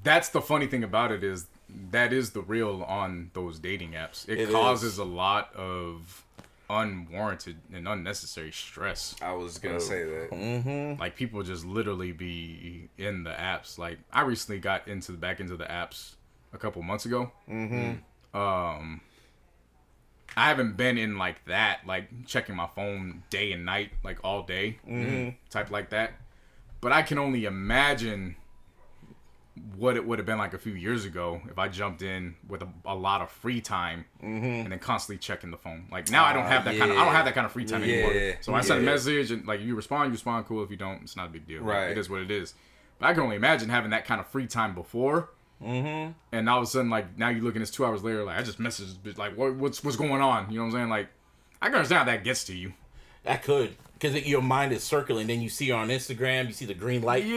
that's the funny thing about it is that is the real on those dating apps. It causes a lot of unwarranted and unnecessary stress. I was gonna say that. Mm-hmm. Like people just literally be in the apps. Like I recently got back into the apps a couple months ago. I haven't been in like that, like checking my phone day and night, like all day, type like that. But I can only imagine what it would have been like a few years ago if I jumped in with a lot of free time and then constantly checking the phone. Like now I don't have that I don't have that kind of free time anymore. So I send a message and like you respond, cool. If you don't, it's not a big deal. Right. Like, it is what it is. But I can only imagine having that kind of free time before. And all of a sudden, like now you're looking, it's 2 hours later. Like I just messaged, bitch, like what's going on? You know what I'm saying? Like I can understand how that gets to you. that could. Because your mind is circling. Then you see her on Instagram. You see the green light on.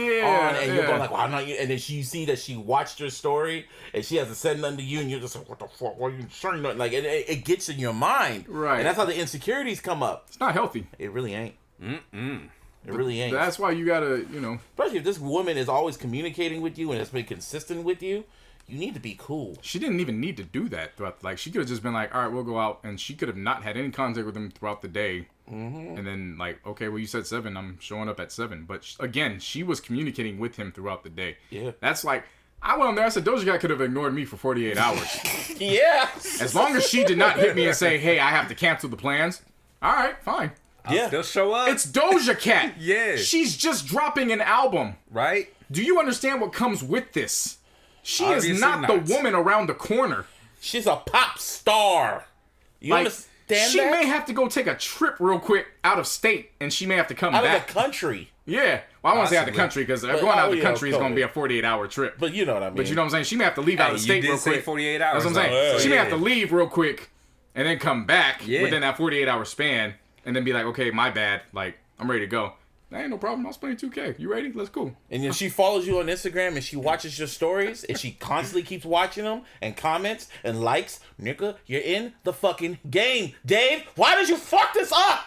And you're going like, well, I'm not... And then you see that she watched your story. And she hasn't said nothing to you. And you're just like, what the fuck? Why are you sharing nothing? Like, it gets in your mind. Right. And that's how the insecurities come up. It's not healthy. It really ain't. It really ain't. That's why you gotta, Especially if this woman is always communicating with you and has been consistent with you, you need to be cool. She didn't even need to do that throughout. Like, she could have just been like, all right, we'll go out. And she could have not had any contact with him throughout the day. And then, like, okay, well, you said 7. I'm showing up at 7. But, again, she was communicating with him throughout the day. Yeah. That's like, I went on there. I said, Doja Cat could have ignored me for 48 hours. Yeah. As long as she did not hit me and say, hey, I have to cancel the plans. All right, fine. Yeah. They'll show up. It's Doja Cat. Yeah. She's just dropping an album. Right? Do you understand what comes with this? She Obviously is not the not. woman around the corner. She's a pop star. You Like, understand she that? may have to go take a trip real quick out of state, and she may have to come Out back. of the country. Yeah. Well, I want to say out of the Possibly. country, because going out of the country is COVID. going to be a 48-hour trip. But you know what I mean. But you know what I'm saying? She may have to leave out of you state did real say quick. 48 hours. That's what I'm though. saying. Oh, She may yeah. have to leave real quick and then come back Yeah. within that 48-hour span and then be like, okay, my bad. Like, I'm ready to go. That ain't no problem. I'll play 2K. You ready? Let's go. And then she follows you on Instagram and she watches your stories and she constantly keeps watching them and comments and likes. Nigga, you're in the fucking game. Dave, why did you fuck this up?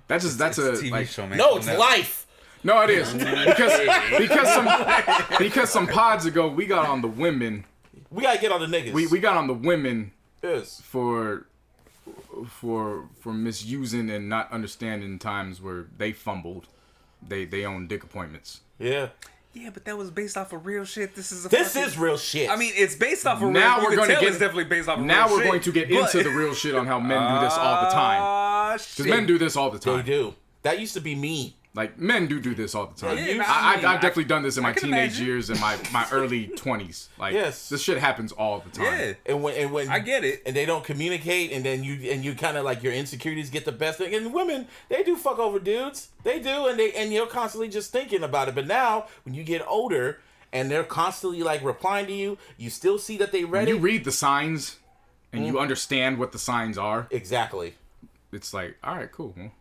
That's a TV like, show, man. No, it's life. No, it is because some pods ago we got on the women. We gotta get on the niggas. We got on the women Yes. for misusing and not understanding times where they fumbled. They own dick appointments. Yeah. Yeah, but that was based off of real shit. This is real shit. I mean, it's based off of Now real. we're You can gonna tell get it's definitely based off of now real we're shit, going to get but- into the real shit on how men do this all the time. Shit. Because men do this all the they time. do. That used to be me. Like, men do this all the time. Yeah, I've definitely done this in my can teenage imagine. years and my early 20s. Like, Yes. this shit happens all the time. Yeah. And when I get it. and they don't communicate, and then you kind of like your insecurities get the best thing. And women, they do fuck over dudes. They do, and you're constantly just thinking about it. But now, when you get older, and they're constantly like replying to you, you still see that they read When it. you read the signs and Mm. you understand what the signs are, Exactly. it's like, all right, cool. Well,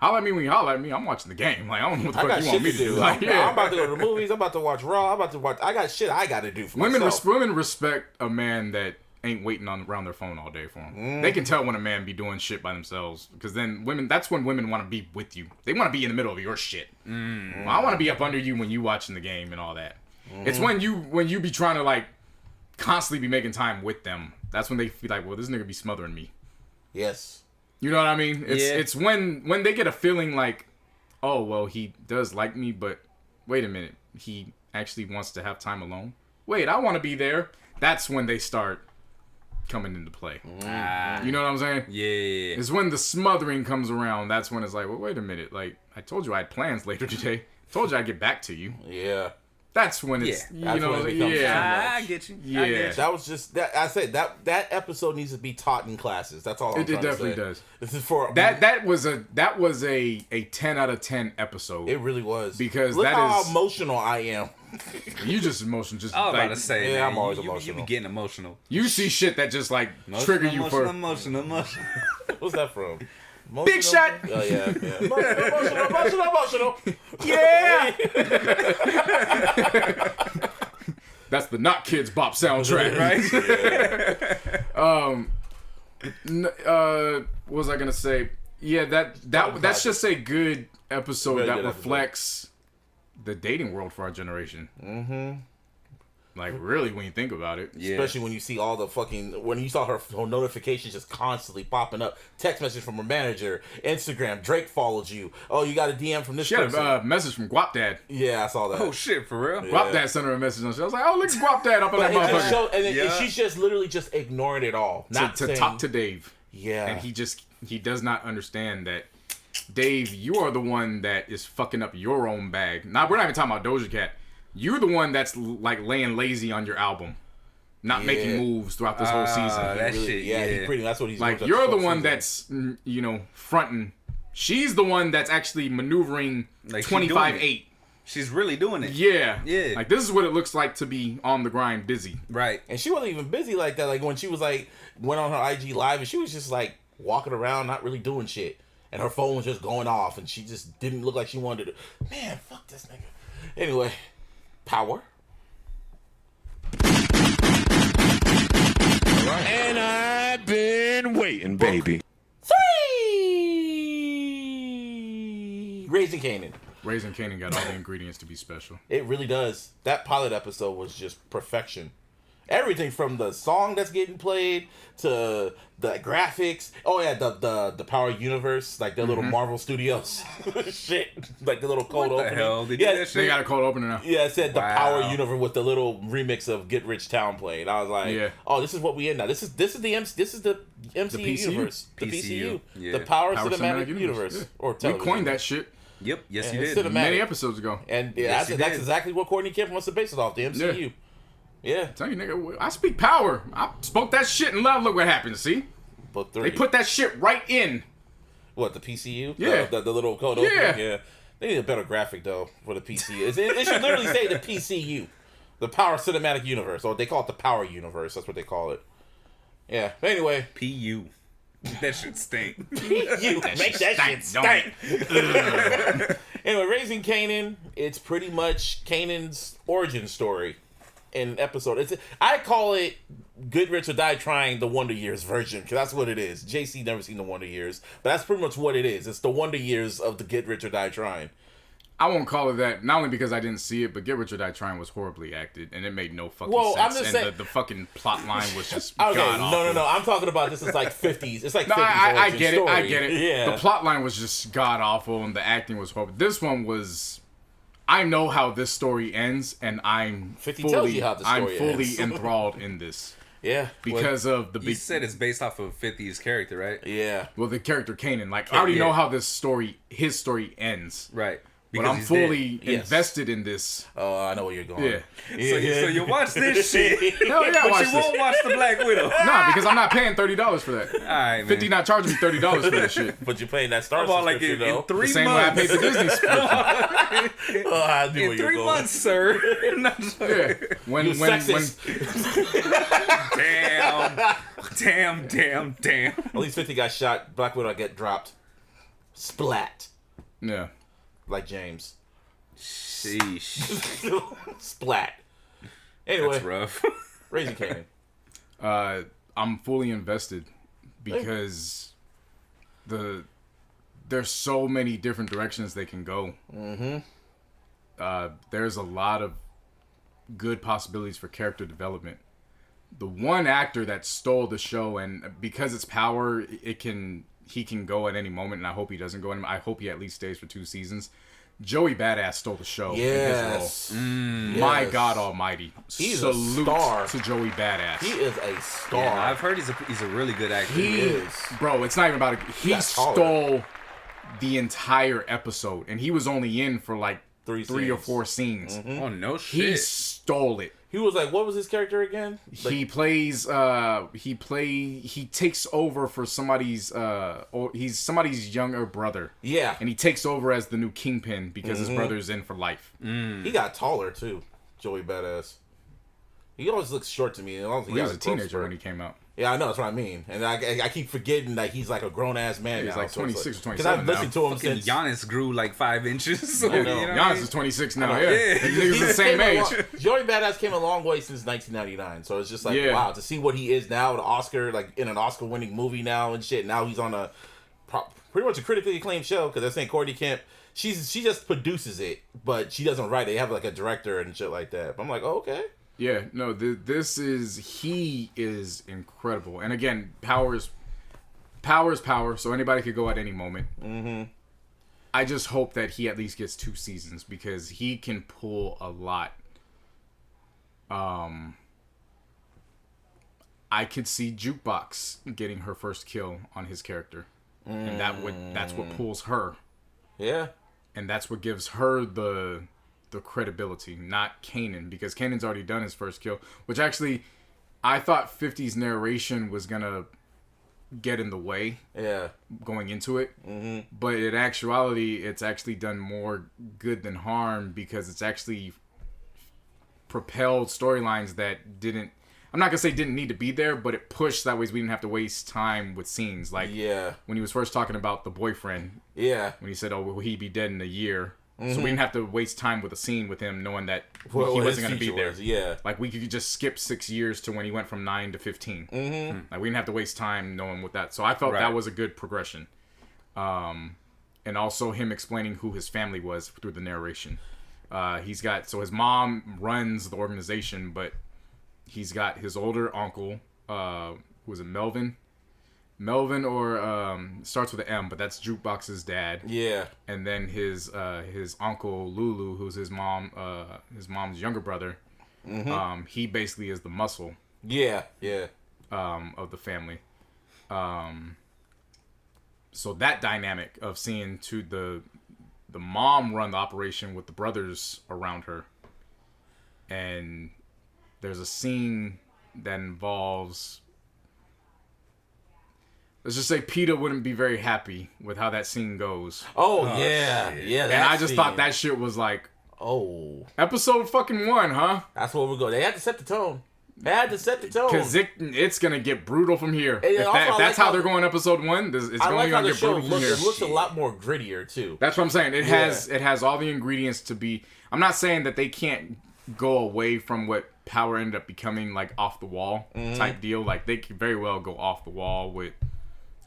Holler at me when you holler at me. I'm watching the game. Like, I don't know what the I fuck got you want shit me to to do. do. Like, I'm about to go to the movies. I'm about to watch Raw. I got shit I got to do for myself. Women respect a man that ain't waiting around their phone all day for them. They can tell when a man be doing shit by themselves, because then that's when women want to be with you. They want to be in the middle of your shit. Well, I want to be up under you when you watching the game and all that. It's when you be trying to like constantly be making time with them. That's when they feel like, well, this nigga be smothering me. Yes. You know what I mean? It's when they get a feeling like, oh, well, he does like me, but wait a minute, he actually wants to have time alone. Wait, I want to be there. That's when they start coming into play. You know what I'm saying? Yeah. It's when the smothering comes around. That's when it's like, well, wait a minute. Like, I told you I had plans later today. Told you I'd get back to you. Yeah. That's when it's, Yeah. you know, That's when it becomes I get you. Yeah. I get you. That was just that. I said that episode needs to be taught in classes. That's all. I'm It trying definitely to say. does. This is for That was a 10 out of 10 episode. It really was, Because look that how is- emotional I am. You just emotional. Just I was like, about to say, Yeah, man, I'm always you emotional. be getting emotional. you see shit that just like trigger you emotional. What's that from? Big shot. Oh yeah. Emotional. Yeah. That's the Not Kids Bop soundtrack, right? What was I gonna say? Yeah, that's just a good episode Very that good reflects the dating world for our generation. Like, really, when you think about it. Yeah. Especially when you see all the when you saw her notifications just constantly popping up. Text message from her manager, Instagram, Drake followed you. Oh, you got a DM from this She had person. a message from Guap Dad. Yeah, I saw that. Oh shit, for real? Guap Dad sent her a message on shit. I was like, oh, look at Guap Dad up in But that it just motherfucker. showed, and Yeah. she's just literally just ignoring it all. Not To saying, talk to Dave. Yeah. And he does not understand that, Dave, you are the one that is fucking up your own bag. We're not even talking about Doja Cat. You're the one that's like laying lazy on your album, not making moves throughout this whole season. that shit, Yeah, yeah. that's what he's Like, doing. you're the Full one season. that's, fronting. She's the one that's actually maneuvering Like, she 25-8. She's really doing it. Yeah. Yeah. Like, this is what it looks like to be on the grind busy. Right. And she wasn't even busy like that. Like when she was like went on her IG live and she was just like walking around, not really doing shit, and her phone was just going off, and she just didn't look like she wanted to. Man, fuck this nigga. Anyway, power. And I've been waiting, baby. 3 Raising Kanan. Raising Kanan got all the ingredients to be special. It really does. That pilot episode was just perfection. Everything from the song that's getting played to the graphics. Oh yeah, the Power Universe, like the little Marvel Studios shit, like the little cold What the opening. hell? They did that shit? They got a cold opener now. Yeah, it said the Wow. Power Universe with the little remix of Get Rich Town played. I was like, Yeah. oh, this is what we in now. This is the MCU PCU. universe, the PCU. PCU, Yeah. the Power, Power Cinematic Universe, Yeah. or We television. coined that shit Yep. Yes, Yeah, you it's did. cinematic. many episodes ago. And yeah, Yes, he that's did. exactly what Courtney Kemp wants to base it off, the MCU. Yeah. Tell you, nigga, I speak power. I spoke that shit in love. Look what happened. See, Book 3. they put that shit right in. What, the PCU? Yeah. The little code Yeah. opening? Yeah. They need a better graphic, though, for the PCU. It should literally say the PCU. The Power Cinematic Universe. Or they call it the Power Universe. That's what they call it. Yeah. But anyway. PU. That shit stink. You make that shit stank, stink. Anyway, Raising Kanan, it's pretty much Kanan's origin story in an episode. I call it Good Rich or Die Trying, the Wonder Years version, because that's what it is. JC never seen the Wonder Years, but that's pretty much what it is. It's the Wonder Years of the Get Rich or Die Trying. I won't call it that, not only because I didn't see it, but Get Rich or Die Trying was horribly acted, and it made no fucking Well, sense. I'm just and saying- the fucking plot line was just Okay, god-awful. no. I'm talking about this is like 50s. It's like No, 50s I origin get it. story. I get it. Yeah. The plot line was just god awful, and the acting was horrible. This one was. I know how this story ends, and I'm 50 fully, tells you how the I'm story fully ends. enthralled in this Yeah. because of the You big. said it's based off of 50's character, right? Yeah. Well, the character Kanan, like I already yeah. know how his story ends, Right. but Because I'm he's fully dead. Yes. invested in this. Oh, I know where you're going. Yeah. So you watch this shit, Hell yeah, I but watch you this. won't watch the Black Widow. Nah, because I'm not paying $30 for that. All right, man. 50 not charging me $30 for that shit. But you're paying that Star About like subscription, in though. 3 The same way I paid months. the Disney subscription. Oh, I knew where In you're 3 going. months, sir. No, Yeah. When You sexist. Damn. At least 50 got shot. Black Widow get dropped. Splat. Yeah. Like James. Sheesh. Splat. Anyway. That's rough. Raising Kanan. I'm fully invested because there's so many different directions they can go. Mm-hmm. There's a lot of good possibilities for character development. The one actor that stole the show, and because it's Power, he can go at any moment, and I hope he doesn't go. I hope he at least stays for 2 seasons. Joey Badass stole the show. Yes. In his role. My God Almighty! He's Salute a star to Joey Badass. He is a star. Yeah, I've heard he's a really good actor. He is. Bro, it's not even about it. He got taller. stole the entire episode, and he was only in for like 3 or scenes. 4 scenes. Mm-hmm. Oh no shit! He stole it. He was like, what was his character again? Like, he takes over for somebody's he's somebody's younger brother. Yeah. And he takes over as the new Kingpin because his brother's in for life. He got taller too, Joey Badass. He always looks short to me. He was a teenager when he came out. Yeah, I know, that's what I mean. And I keep forgetting that he's like a grown-ass man He's now. like 26 or 27 Because I've listened to him Fucking since... Giannis grew like 5 inches. So, I know. you know what I Giannis mean? is 26 now, I yeah. know. Yeah. And niggas the same age. Joey Badass came a long way since 1999. So it's just like, Yeah. wow, to see what he is now, the Oscar, like in an Oscar-winning movie now and shit. Now he's on pretty much a critically acclaimed show, because they're saying Courtney Kemp, she just produces it, but she doesn't write it. They have like a director and shit like that. But I'm like, oh, okay. Yeah, no, he is incredible. And again, power is power, so anybody could go at any moment. Mm-hmm. I just hope that he at least gets 2 seasons, because he can pull a lot. I could see Jukebox getting her first kill on his character. And that's what pulls her. Yeah. And that's what gives her the credibility, not Kanan, because Kanan's already done his first kill, which actually I thought 50's narration was gonna get in the way going into it. Mm-hmm. But in actuality, it's actually done more good than harm, because it's actually propelled storylines that didn't, I'm not gonna say didn't need to be there, but it pushed that way we didn't have to waste time with scenes. Like when he was first talking about the boyfriend, when he said, oh, will he be dead in a year? Mm-hmm. So we didn't have to waste time with a scene with him knowing that he wasn't going to be there. Yeah. Like, we could just skip 6 years to when he went from 9 to 15. Mm-hmm. Like, we didn't have to waste time knowing what that. So I felt that was a good progression. And also him explaining who his family was through the narration. His mom runs the organization, but he's got his older uncle, was it Melvin? Melvin, or starts with an M, but that's Jukebox's dad. Yeah. And then his uncle Lulu, who's his mom's younger brother. Mm-hmm. He basically is the muscle. Yeah. Of the family. So that dynamic of seeing the mom run the operation with the brothers around her, and there's a scene that involves. Let's just say PETA wouldn't be very happy with how that scene goes. Oh yeah. And I just thought that shit was like, episode fucking 1, huh? That's where we're going. They had to set the tone. Because it's going to get brutal from here. If that's how they're going episode 1, it's going to get brutal from here. It looks a lot more grittier, too. That's what I'm saying. It has all the ingredients to be... I'm not saying that they can't go away from what Power ended up becoming, like, off the wall type deal. Like, they could very well go off the wall with...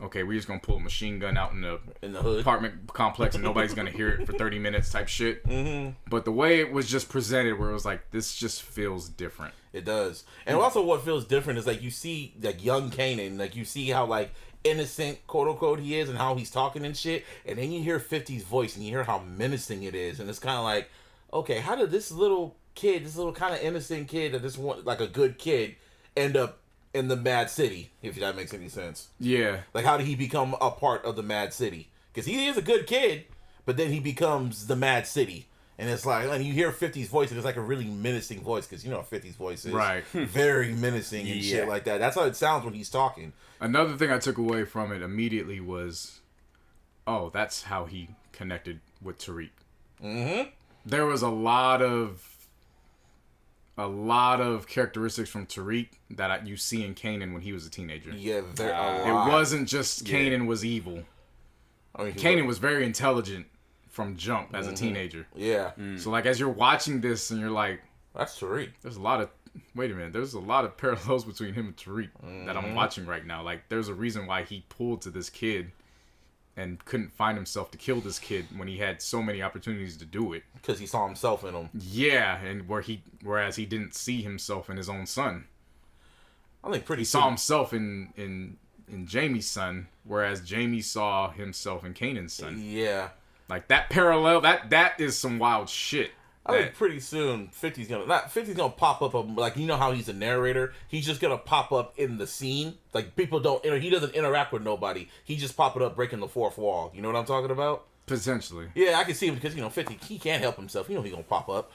Okay, we're just gonna pull a machine gun out in the hood apartment complex, and nobody's gonna hear it for 30 minutes type shit. Mm-hmm. But the way it was just presented, where it was like, this just feels different. It does, and also what feels different is like you see like young Kanan, like you see how like innocent quote unquote he is, and how he's talking and shit, and then you hear 50's voice, and you hear how menacing it is, and it's kind of like, okay, how did this little kind of innocent kid, that this one like a good kid, end up in the Mad City, if that makes any sense. Yeah. Like, how did he become a part of the Mad City? Because he is a good kid, but then he becomes the Mad City. And it's like, and you hear 50's voice, and it's like a really menacing voice, because you know 50's voice is very menacing and shit like that. That's how it sounds when he's talking. Another thing I took away from it immediately was, that's how he connected with Tariq. Mm-hmm. There was a lot of characteristics from Tariq that you see in Kanan when he was a teenager. Yeah, it wasn't just Kanan was evil. I mean, Kanan was very intelligent from jump as a teenager. Yeah. So like as you're watching this and you're like, That's Tariq. there's a lot of there's a lot of parallels between him and Tariq that I'm watching right now. Like there's a reason why he pulled to this kid and couldn't find himself to kill this kid when he had so many opportunities to do it. Because he saw himself in him. Yeah, and whereas he didn't see himself in his own son. I think pretty He saw himself in Jamie's son, whereas Jamie saw himself in Kanan's son. Yeah. Like that parallel, that is some wild shit. I think pretty soon 50's gonna pop up, like, you know how he's a narrator? He's just gonna pop up in the scene. Like, people he doesn't interact with nobody. He just popping up, breaking the fourth wall. You know what I'm talking about? Potentially. Yeah, I can see him because, 50, he can't help himself. You know he gonna pop up.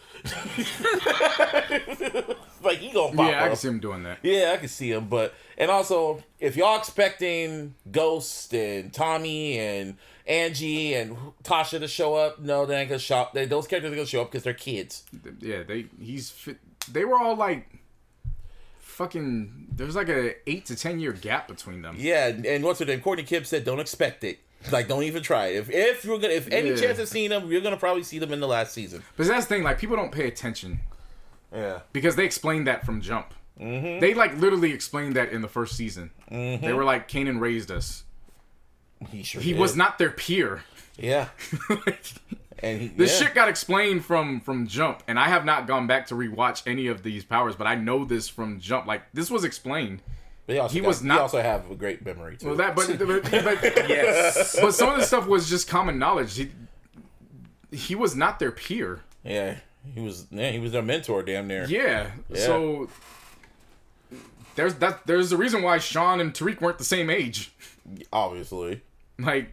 Like, he gonna pop up. Yeah, I can see him doing that. Yeah, I can see him. And also, if y'all expecting Ghost and Tommy and Angie and Tasha to show up, no, they ain't gonna show up. Those characters are gonna show up because they're kids. Yeah, they were all like fucking. There's like a 8 to 10 year gap between them. Yeah, and what's her name? Courtney Kipp said, "Don't expect it. Like, don't even try it. If any chance of seeing them, you're gonna probably see them in the last season." But that's the thing. Like, people don't pay attention. Yeah. Because they explained that from jump. Mm-hmm. They like literally explained that in the first season. Mm-hmm. They were like, Kanan raised us. He was not their peer. Yeah. And this shit got explained from jump, and I have not gone back to rewatch any of these powers, but I know this from jump. Like, this was explained. He also have a great memory too. Well, but yes, but some of this stuff was just common knowledge. He was not their peer. Yeah, he was their mentor, damn near. Yeah. So there's a reason why Sean and Tariq weren't the same age. Obviously, like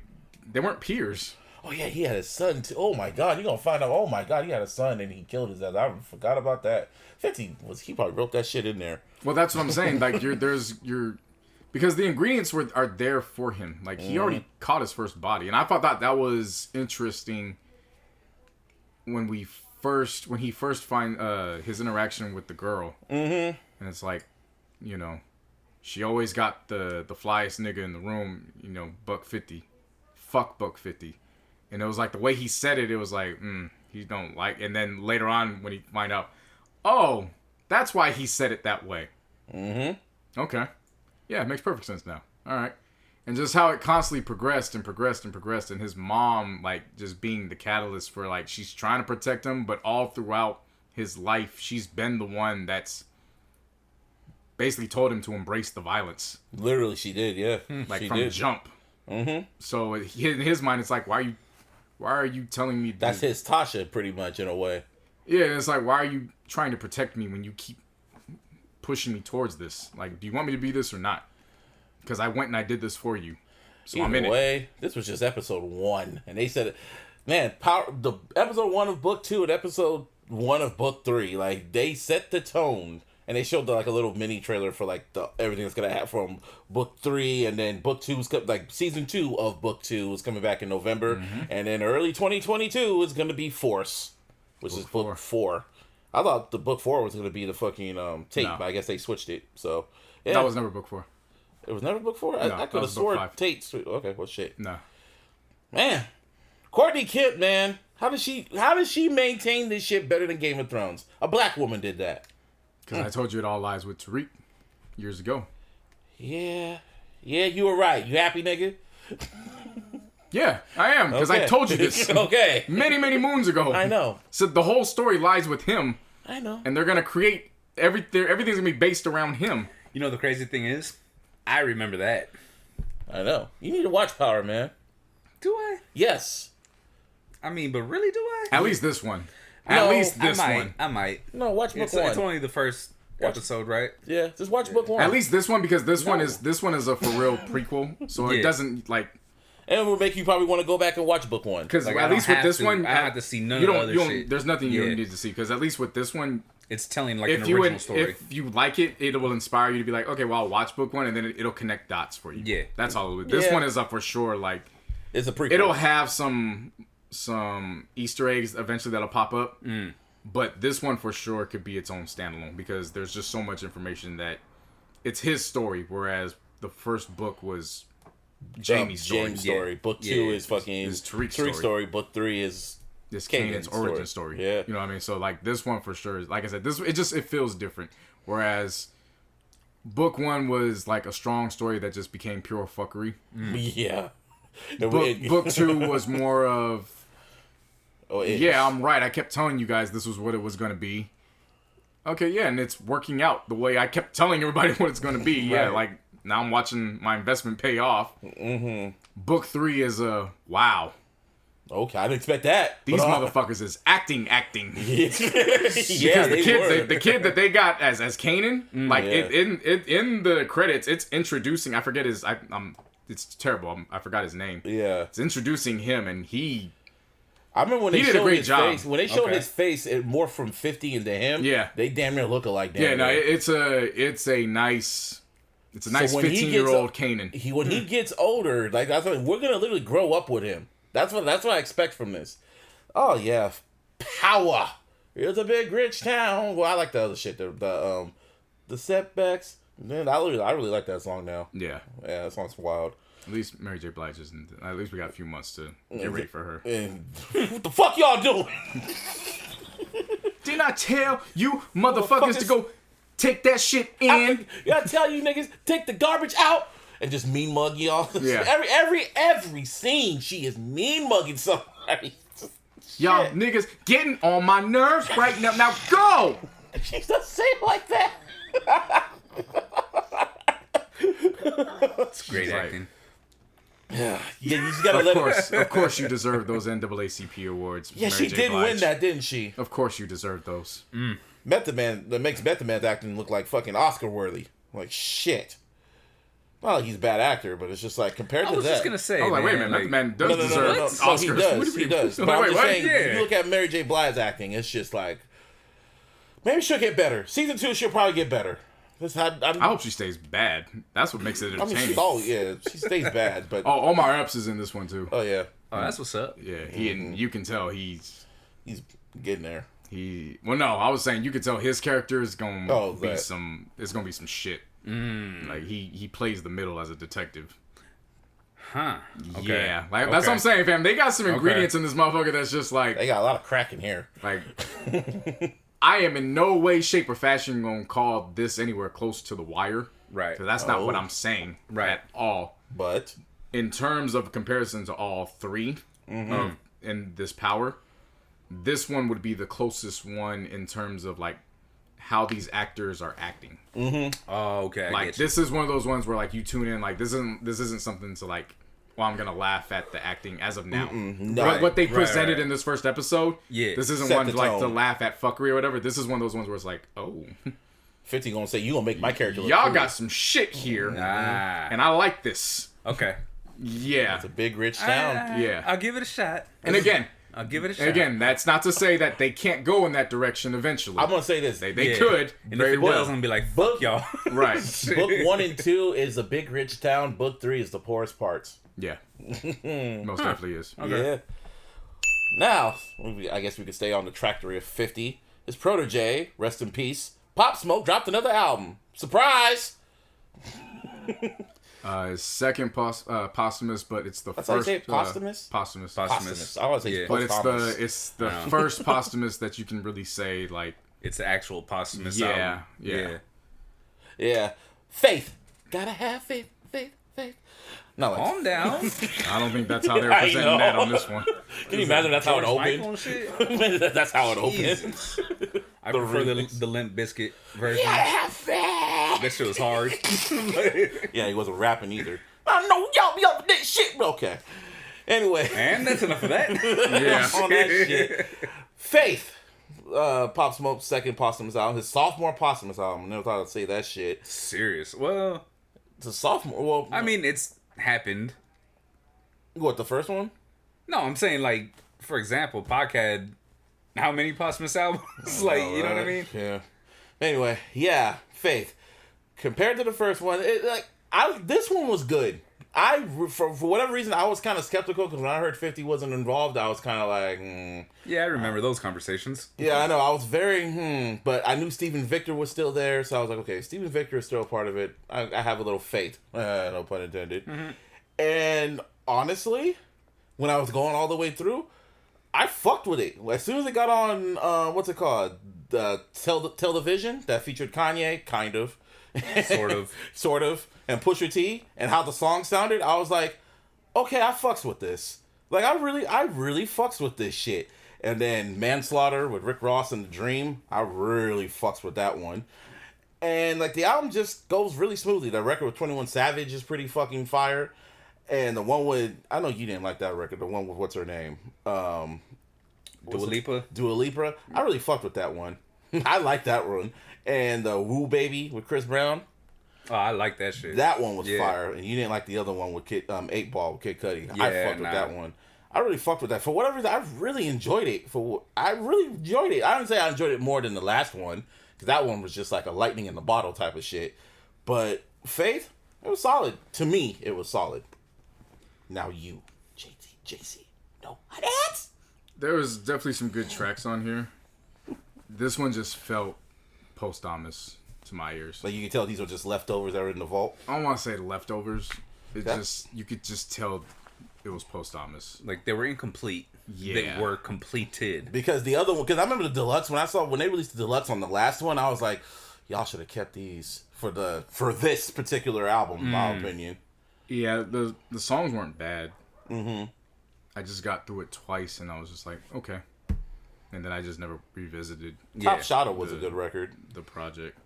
they weren't peers. Oh yeah, he had a son too. Oh my god, you're gonna find out. Oh my god, he had a son and he killed his dad. I forgot about that. 50 he probably wrote that shit in there. Well, that's what I'm saying. Like because the ingredients are there for him. Like he already caught his first body, and I thought that was interesting when he first find his interaction with the girl. Mm-hmm. And it's like, she always got the flyest nigga in the room. $150, fuck $150. And it was like the way he said it, it was like, he don't like. And then later on, when he find out, oh, that's why he said it that way. Mm-hmm. Okay. Yeah, it makes perfect sense now. All right. And just how it constantly progressed and progressed and progressed. And his mom, like, just being the catalyst for, like, she's trying to protect him. But all throughout his life, she's been the one that's basically told him to embrace the violence. Literally, she did, yeah. Like, she from did. jump. Mm-hmm. So in his mind, it's like, why are you telling me that's his Tasha, pretty much, in a way. Yeah, it's like, why are you trying to protect me when you keep pushing me towards this? Like, do you want me to be this or not? Because I went and I did this for you. So I'm in it. This was just episode 1. And they said, man, the episode 1 of book 2 and episode 1 of book 3, like, they set the tone. And they showed like a little mini trailer for like everything that's gonna happen from book 3, and then book 2 is like season 2 of book 2 is coming back in November, and then early 2022 is gonna be Force, which is book 4. I thought the book 4 was gonna be the fucking tape, but I guess they switched it. So yeah, that was never book 4. It was never book 4. No, I could have sworn tape. Okay, well shit. No, man, Courtney Kipp, man, how does she maintain this shit better than Game of Thrones? A black woman did that. Because I told you it all lies with Tariq years ago. Yeah, you were right. You happy, nigga? Yeah, I am, because I told you this. Okay. Many, many moons ago. I know. So the whole story lies with him. I know. And they're going to create everything's going to be based around him. You know the crazy thing is? I remember that. I know. You need to watch Power, man. Do I? Yes. I mean, but really, do I? At least this one. No, At least this one. I might. No, watch book 1. It's only the first episode, right? Yeah, just watch book 1. At least this one, because this one is a for real prequel, so it doesn't like. And it will make you probably want to go back and watch book 1. Because at least with this one, I don't have to see none of the other shit. There's nothing you need to see. Because at least with this one, it's telling like an original story. If you like it, it will inspire you to be like, okay, well, I'll watch book 1, and then it'll connect dots for you. Yeah, that's all. This one is up for sure. Like, it's a prequel. It'll have some Easter eggs eventually that'll pop up. But this one for sure could be its own standalone, because there's just so much information that it's his story, whereas the first book was Jamie's story. James' story. Book 2 is fucking is Tariq's Tariq's story. Book 3 is This Kanan's Kanan's origin story. Yeah. You know what I mean? So like this one for sure is, like I said, it feels different. Whereas book 1 was like a strong story that just became pure fuckery. Yeah. Book 2 was more of yeah, I'm right. I kept telling you guys this was what it was going to be. Okay, yeah, and it's working out the way I kept telling everybody what it's going to be. Yeah, like now I'm watching my investment pay off. Mm-hmm. Book 3 is a wow. Okay, I didn't expect that. These motherfuckers is acting. Yeah, the kid that they got as Kanan, like in the credits, it's introducing. I forget his. It's terrible. I forgot his name. Yeah, it's introducing him, and I remember when he they did a showed great his job. face. When they showed his face, it more from 50 into him. Yeah, they damn near look alike. Yeah, no, it's a nice 15-year-old Kanan. When he gets older, like I thought, we're gonna literally grow up with him. That's what I expect from this. Oh yeah, power. It's a big rich town. Well, I like the other shit. The setbacks. Man, I really like that song now. Yeah, that song's wild. At least Mary J. Blige isn't. At least we got a few months to get ready for her. And what the fuck y'all doing? Didn't I tell you motherfuckers to go take that shit in? I tell you niggas, take the garbage out. And just mean mug y'all. Yeah. Every scene, she is mean mugging somebody. Y'all niggas getting on my nerves right now. Now go! She doesn't say it like that. It's great acting. Yeah, you just gotta Of course, you deserve those NAACP awards. Yeah, Mary she J. did Blige. win that, didn't she? Of course, you deserve those. Method Man, that makes Method Man's acting look like fucking Oscar worthy. Like shit. Not like he's a bad actor, but it's just like compared to that. I was just gonna say, wait a minute, like, Method Man does deserve Oscars. He does. But I'm just saying, if you look at Mary J. Blige's acting, it's just like maybe she'll get better. Season 2, she'll probably get better. I hope she stays bad. That's what makes it entertaining. She stays bad, but Omar Epps is in this one too. Oh yeah. Oh, that's what's up. Yeah, and you can tell he's getting there. Well, no, I was saying you could tell his character is gonna be that. It's gonna be some shit. Like he plays the middle as a detective. Huh. Okay. Yeah. Like that's what I'm saying, fam. They got some ingredients in this motherfucker that's just like they got a lot of crack in here. Like I am in no way, shape, or fashion gonna call this anywhere close to The Wire. Right. Because that's not what I'm saying at all. But in terms of comparison to all three in this power, this one would be the closest one in terms of like how these actors are acting. Oh, okay. Like this is one of those ones where like you tune in, like this isn't something to like, well, I'm gonna laugh at the acting as of now. No. What they presented in this first episode, this isn't Set one the like tone. to laugh at fuckery or whatever. This is one of those ones where it's like, oh, 50 gonna say you gonna make my character look y'all cool. got some shit here, and I like this. Okay. Yeah, it's a big rich town. Yeah, I'll give it a shot. And again, I'll give it a shot. Again, that's not to say that they can't go in that direction eventually. I'm gonna say this: they could. And very if it well. does, I'm gonna be like, fuck y'all. Right. Book 1 and 2 is a big rich town. Book 3 is the poorest parts. Yeah, most definitely is. Okay. Yeah. Now, I guess we could stay on the trajectory of 50. His protege, rest in peace, Pop Smoke, dropped another album. Surprise! His second posthumous, but it's the That's first. how you say it, posthumous? Posthumous. Posthumous. I want to say but posthumous. it's the first posthumous that you can really say like it's the actual posthumous album. Yeah. Faith. Gotta have faith. No, like, calm down. I don't think that's how they're presenting that on this one. Can you imagine that's how it opened? That's how it opened. I prefer the Limp Bizkit version. Yeah, faith. That shit was hard. Yeah, he wasn't rapping either. I know y'all be up this shit. Okay. Anyway. And that's enough of that. Yeah. On that shit. Faith. Pop Smoke's second posthumous album. His sophomore posthumous album. I never thought I'd say that shit. Serious. Well, it's a sophomore. Well, I mean, it's happened. What, the first one? No, I'm saying, like, for example, Pac had how many posthumous albums? Like, you know what I mean? Yeah. Anyway, yeah, Faith. Compared to the first one, this one was good. For whatever reason, I was kind of skeptical because when I heard 50 wasn't involved, I was kind of like, Yeah, I remember those conversations. Yeah, I know. I was very, but I knew Stephen Victor was still there, so I was like, okay, Stephen Victor is still a part of it. I have a little faith. No pun intended. And honestly, when I was going all the way through, I fucked with it. As soon as it got on, what's it called? The Television that featured Kanye, kind of. Sort of. And Pusha T, and how the song sounded, I was like, okay, I fucks with this. Like, I really fucks with this shit. And then Manslaughter with Rick Ross and The Dream, I really fucks with that one. And, like, the album just goes really smoothly. The record with 21 Savage is pretty fucking fire. And the one with, I know you didn't like that record, the one with, what's her name? Dua Lipa? Dua Lipa. I really fucked with that one. I like that one. And the Woo Baby with Chris Brown. Oh, I like that shit. That one was fire. And you didn't like the other one with 8 Ball with Kid Cudi. I fucked with that one. I really fucked with that. For whatever reason, I really enjoyed it. I really enjoyed it. I didn't say I enjoyed it more than the last one. Because that one was just like a lightning in the bottle type of shit. But Faith, it was solid. To me, it was solid. Now you, JC, no, that's. There was definitely some good tracks on here. This one just felt posthumous to my ears. Like, you can tell these are just leftovers that are in the vault. I don't want to say leftovers. You could just tell it was posthumous. Like, they were incomplete. Yeah. They were completed. Because the other one, because I remember the deluxe, when they released the deluxe on the last one, I was like, y'all should have kept these for this particular album, in my opinion. Yeah, the songs weren't bad. Mm-hmm. I just got through it twice, and I was just like, okay. And then I just never revisited. Top Shotter was a good record. The project.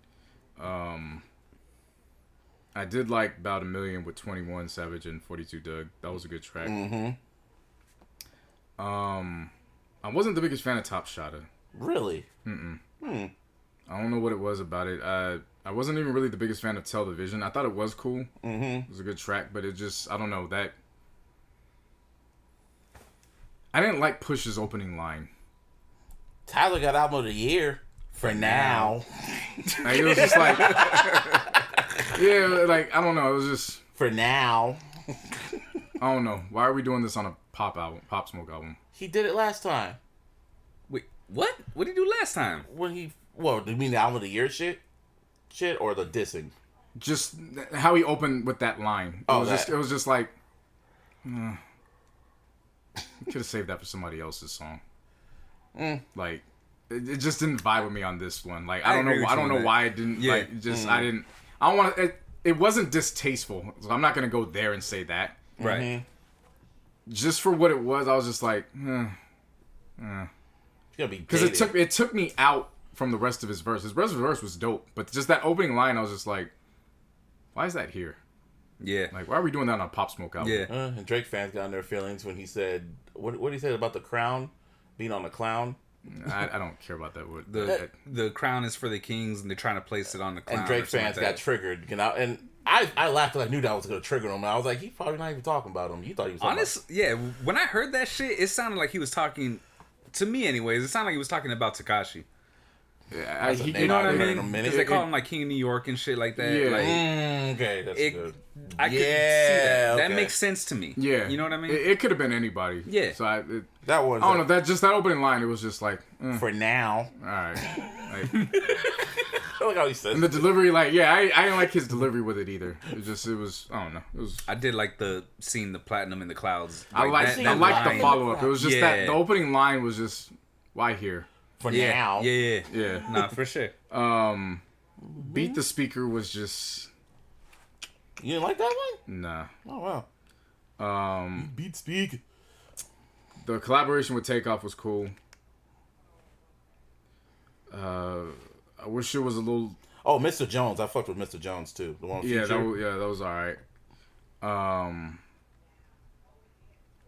I did like About a Million with 21 Savage and 42 Doug. That was a good track. Mm-hmm. I wasn't the biggest fan of Top Shotter. Really? I don't know what it was about it. I wasn't even really the biggest fan of Television. I thought it was cool. Mm-hmm. It was a good track, but it just, I don't know, that... I didn't like Push's opening line. Tyler got album of the year for now. Like, it was just like... yeah, like, I don't know. It was just... For now. I don't know. Why are we doing this on a Pop Smoke album? He did it last time. Wait, what? What did he do last time? Do you mean the album of the year shit? Or the dissing? Just how he opened with that line. It was just like... you could have saved that for somebody else's song. Like, it just didn't vibe with me on this one. Like, I don't know why it didn't. Yeah. Like, just I don't want to. It wasn't distasteful. So I'm not gonna go there and say that. Right. Mm-hmm. Just for what it was, I was just like, because it took me out from the rest of his verse. His rest of the verse was dope, but just that opening line, I was just like, why is that here? Yeah. Like, why are we doing that on a Pop Smoke album? Yeah. And Drake fans got in their feelings when he said, what did he say about the crown being on the clown? I don't care about that. The crown is for the kings, and they're trying to place it on the clown. And Drake fans got triggered, you know. And I laughed because I knew that was going to trigger him. And I was like, he's probably not even talking about him. You thought he was talking about him. Yeah, when I heard that shit, it sounded like he was talking, to me anyways, it sounded like he was talking about Tekashi. Yeah, you know what I mean? Because they call him like King of New York and shit like that. Yeah. Like, okay, that's good. I could see that. Okay. That makes sense to me. Yeah. You know what I mean? It could have been anybody. Yeah. So that was. I don't know. That opening line, it was just like, for now. All right. Like, I like how he says. And the delivery, like, yeah, I didn't like his delivery with it either. I don't know. I did like seeing the platinum in the clouds. I liked the follow up. It was just that the opening line was just, why here? For now. Yeah. Nah, for sure. Beat the Speaker was just... You didn't like that one? Nah. Oh, wow. Beat Speak. The collaboration with Takeoff was cool. I wish it was a little... Oh, Mr. Jones. I fucked with Mr. Jones, too. The one that was alright.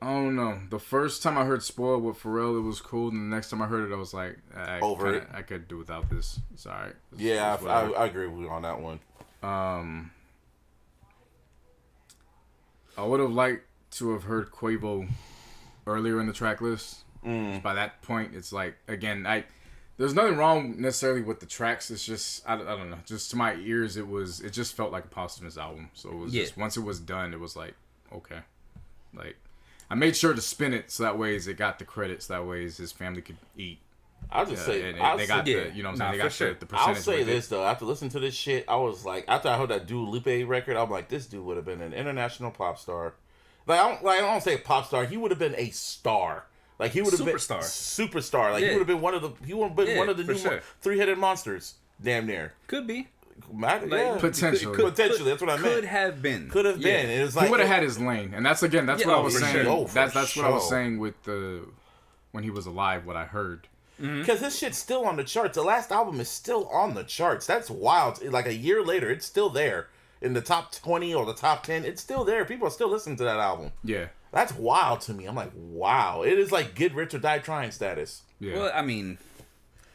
I don't know. The first time I heard Spoiled with Pharrell, it was cool. And the next time I heard it, I was like, I could do without this. It's alright. I agree with you on that one. I would have liked to have heard Quavo earlier in the track list. By that point, it's like, again, there's nothing wrong necessarily with the tracks. It's just, I don't know. Just to my ears, it just felt like a posthumous album. So it was just, once it was done, it was like, okay. Like, I made sure to spin it so that way it got the credits. That way his family could eat. I'll just say, they got the, you know what I'm saying? They got the percentage. I'll say this though. After listening to this shit, I was like, after I heard that Dua Lipa record, I'm like, this dude would have been an international pop star. I don't say a pop star. He would have been a star. Like he would have been superstar. Like he would have been one of the new sure. three-headed monsters. Damn near. Could be. Potentially. Potentially. That's what I meant. Could have been. It was like he would have had his lane, and that's what I was saying. Sure. That's what I was saying with when he was alive. What I heard. Because this shit's still on the charts. The last album is still on the charts. That's wild. Like a year later, it's still there in the top 20 or the top 10. It's still there. People are still listening to that album. Yeah. That's wild to me. I'm like, wow. It is like Get Rich or Die Trying status. Yeah. Well, I mean,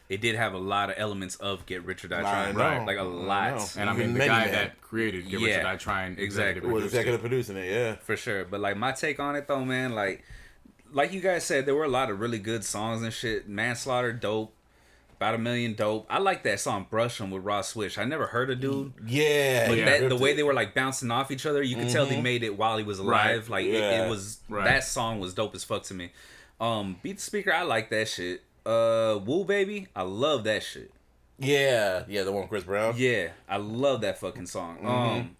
it did have a lot of elements of Get Rich or Die Trying. Right. Like a lot. And I mean, the guy that created Get Rich or Die Trying exactly was executive producing it, yeah. For sure. But like my take on it though, man, like you guys said, there were a lot of really good songs and shit. Manslaughter, dope. About a Million, dope. I like that song Brush 'Em with Ross Swish. I never heard a dude. Yeah. But the way they were like bouncing off each other, you could tell they made it while he was alive. Right. Like it was that song was dope as fuck to me. Beat the Speaker, I like that shit. Woo Baby, I love that shit. Yeah, the one with Chris Brown. Yeah, I love that fucking song.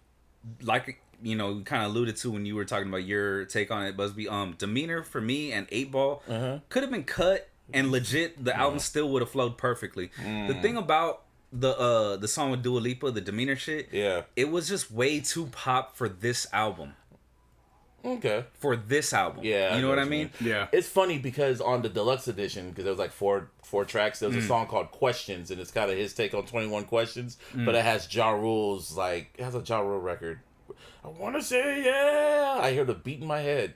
Like you know, we kind of alluded to when you were talking about your take on it, Busby. Demeanor for me and 8 Ball could have been cut. And legit, the album still would have flowed perfectly. The thing about the song with Dua Lipa, the Demeanor shit, it was just way too pop for this album. Okay. For this album. Yeah. You know what I mean? Yeah. It's funny because on the deluxe edition, because there was like four tracks, there was a song called Questions, and it's kind of his take on 21 Questions, but it has Ja Rule's, like, it has a Ja Rule record. I want to say, yeah. I hear the beat in my head.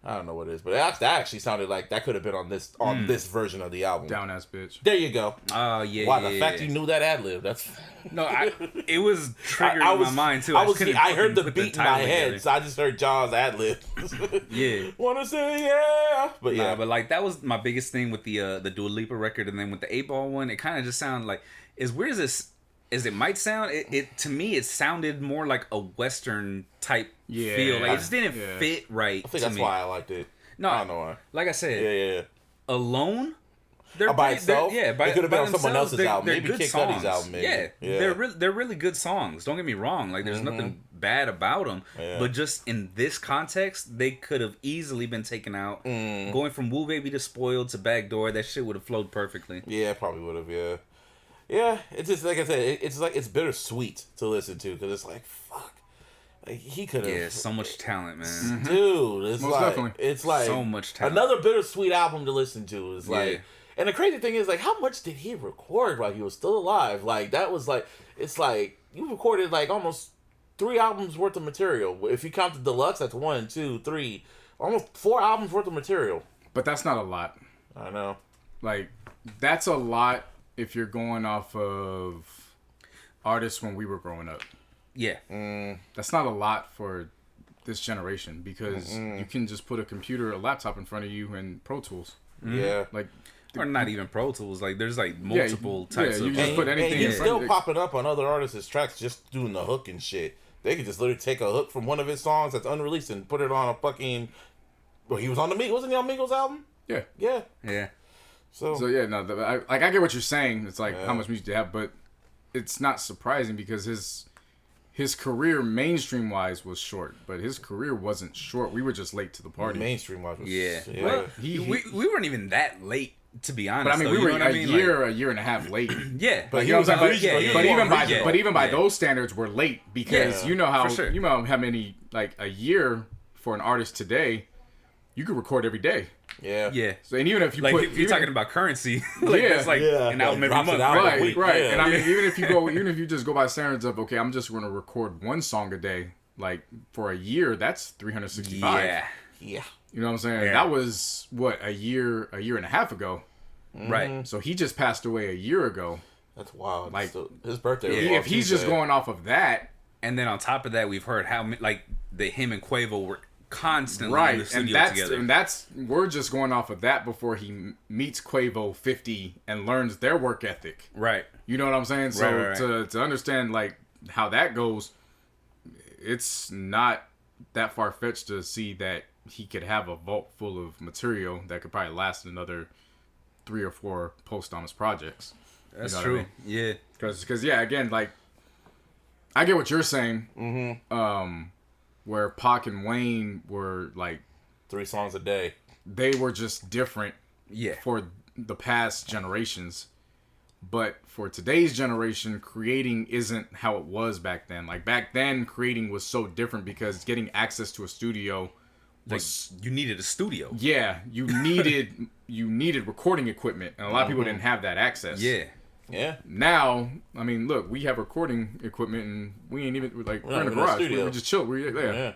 I don't know what it is, but that actually sounded like that could have been on this version of the album. Down ass bitch. There you go. Oh yeah. Wow, the fact you knew that ad lib, that's no. It was triggered in my mind too. I heard the beat in my head, so I just heard Jaws ad lib. Yeah. Wanna say yeah, but yeah, but like that was my biggest thing with the Dua Lipa record, and then with the 8 Ball one, it kind of just sounded like as weird as it might sound. It to me it sounded more like a Western type feel. Like it just didn't fit right. I think that's why I liked it. No, I don't know why. Like I said, yeah. Alone, they're by itself. It could have been on someone else's album. They're Maybe good Kid songs. Cudi's album. Maybe. Yeah, they're really good songs. Don't get me wrong. Like there's nothing bad about them. Yeah. But just in this context, they could have easily been taken out. Going from Woo Baby to Spoiled to Backdoor, that shit would have flowed perfectly. Yeah, probably would have. Yeah. Yeah, it's just like I said. It's like it's bittersweet to listen to because it's like fuck, like he could have. Yeah, so much talent, man. Dude, it's Most like definitely. it's like So much talent. Another bittersweet album to listen to is like, and the crazy thing is like, how much did he record while he was still alive? Like that was like, it's like you recorded like almost 3 albums worth of material. If you count the deluxe, that's 1, 2, 3, almost 4 albums worth of material. But that's not a lot. I know. Like that's a lot. If you're going off of artists when we were growing up. Yeah. That's not a lot for this generation because you can just put a laptop in front of you and Pro Tools. Yeah. Like, or not even Pro Tools. Like there's like multiple types you of. just put anything and he's in front still of it. popping up on other artists' tracks just doing the hook and shit. They could just literally take a hook from one of his songs that's unreleased and put it on a fucking. Well, he was on wasn't he on Migos album? Yeah. Yeah. Yeah. So yeah, no, I get what you're saying. It's like how much music do you have, but it's not surprising because his career mainstream wise was short, but his career wasn't short. We were just late to the party. Mainstream wise, Yeah. Well, we weren't even that late, to be honest. But I mean, though, we you were know what a year and a half late. Yeah, But You know what I'm saying? But even by Yeah. those standards, we're late because you know how for sure. you know how many like a year for an artist today, you could record every day. Yeah. Yeah. So and even if you Like put if you're even, talking about currency, like Yeah. it's like an album every Drops it month. out. right, week, right. yeah. And I mean, even if you just go by standards of okay, I'm just going to record 1 song a day, like for a year, that's 365. Yeah. Yeah. You know what I'm saying? Yeah. That was what a year and a half ago. Right. So he just passed away a year ago. That's wild. Like, So, his birthday. Yeah. was If he's just going off of that, And then on top of that, we've heard how like him and Quavo were constantly in the right? studio together. And that's we're just going off of that before he meets Quavo 50 and learns their work ethic. Right. You know what I'm saying? So Right. to understand like how that goes, it's not that far fetched to see that he could have a vault full of material that could probably last another 3 or 4 posthumous projects. That's You know true. what I Yeah. Because yeah, again, like I get what you're saying. where Pac and Wayne were like 3 songs a day. They were just different Yeah. for the past generations. But for today's generation, creating isn't how it was back then. Like back then, creating was so different because getting access to a studio was You needed a studio. you needed recording equipment, and a lot of people didn't have that access. Yeah. Yeah. Now, I mean, look, we have recording equipment, and we ain't even like we're in the in the garage. studio. We just chill. We're there. Yeah.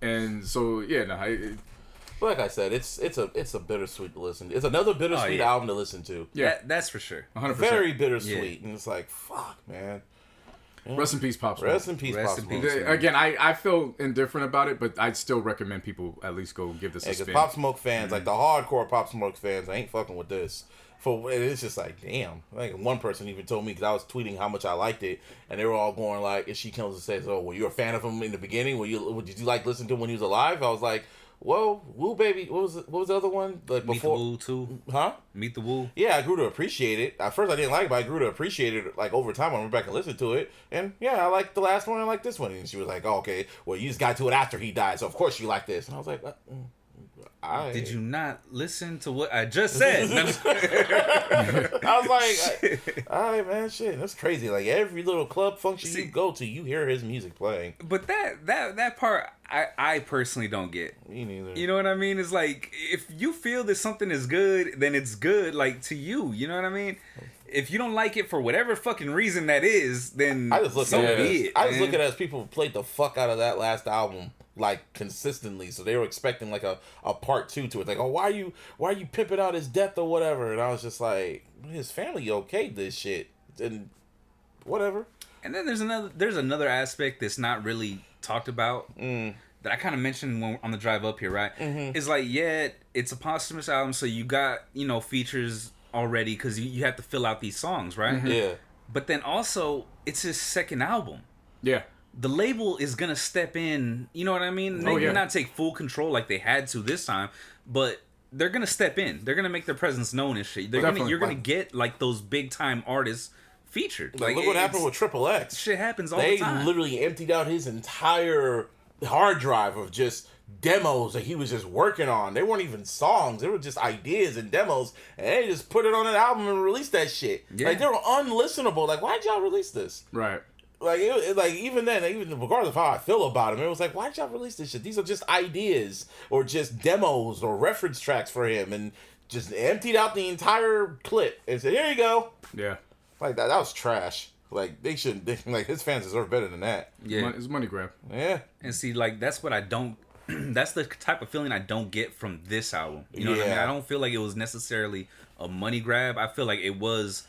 And so But like I said, it's a bittersweet to listen to. It's another bittersweet album to listen to. Yeah. That's for sure. 100%. Very bittersweet. And it's like, fuck, man. Rest in peace, Pop Smoke. Rest in peace, Rest Pop in Smoke. peace. Again, I feel indifferent about it, but I'd still recommend people at least go give this a Because spin. Pop Smoke fans, like the hardcore Pop Smoke fans, ain't fucking with this. It's just like, damn. Like one person even told me, because I was tweeting how much I liked it, and they were all going like, if she comes and says, "Oh, were you a fan of him in the beginning? Did you like listen to him when he was alive?" I was like, "Whoa, Woo Baby." What was the other one? Like Meet before, the Woo too. huh? Meet the Woo. Yeah, I grew to appreciate it. At first, I didn't like it, but I grew to appreciate it like over time. I went back and listened to it, and yeah, I liked the last one. I liked this one, and she was like, "Oh, okay, well, you just got to it after he died, so of course you like this." And I was like, Did you not listen to what I just said? I was like, all right, man, shit, that's crazy. Like every little club function you go to, you hear his music playing. But that part, I personally don't get. Me neither. You know what I mean? It's like, if you feel that something is good, then it's good, like, to you. You know what I mean? If you don't like it for whatever fucking reason that is, then I just look so at be it. it. I just man. look at it as people played the fuck out of that last album like consistently, so they were expecting like a part 2 to it. Like, oh, why are you pimping out his death or whatever? And I was just like, his family okayed this shit and whatever. And then there's another aspect that's not really talked about that I kind of mentioned on the drive up here, right? It's like, yeah, it's a posthumous album, so you got, features already because you have to fill out these songs, right? Yeah. But then also, it's his second album. Yeah. The label is gonna step in, you know what I mean? They may not take full control like they had to this time, but they're gonna step in. They're gonna make their presence known and shit. You're gonna get like those big time artists featured. Like look what happened with Triple X. Shit happens all the time. They literally emptied out his entire hard drive of just demos that he was just working on. They weren't even songs. They were just ideas and demos, and they just put it on an album and released that shit. Yeah. Like they were unlistenable. Like, why'd y'all release this? Right. Like, even then, even regardless of how I feel about him, it was like, why'd y'all release this shit? These are just ideas or just demos or reference tracks for him, and just emptied out the entire clip and said, here you go. Yeah. Like, that was trash. Like, like, his fans deserve better than that. Yeah. It's a money grab. Yeah. And see, like, that's what I don't... that's the type of feeling I don't get from this album. You know what I mean? Yeah. I don't feel like it was necessarily a money grab. I feel like it was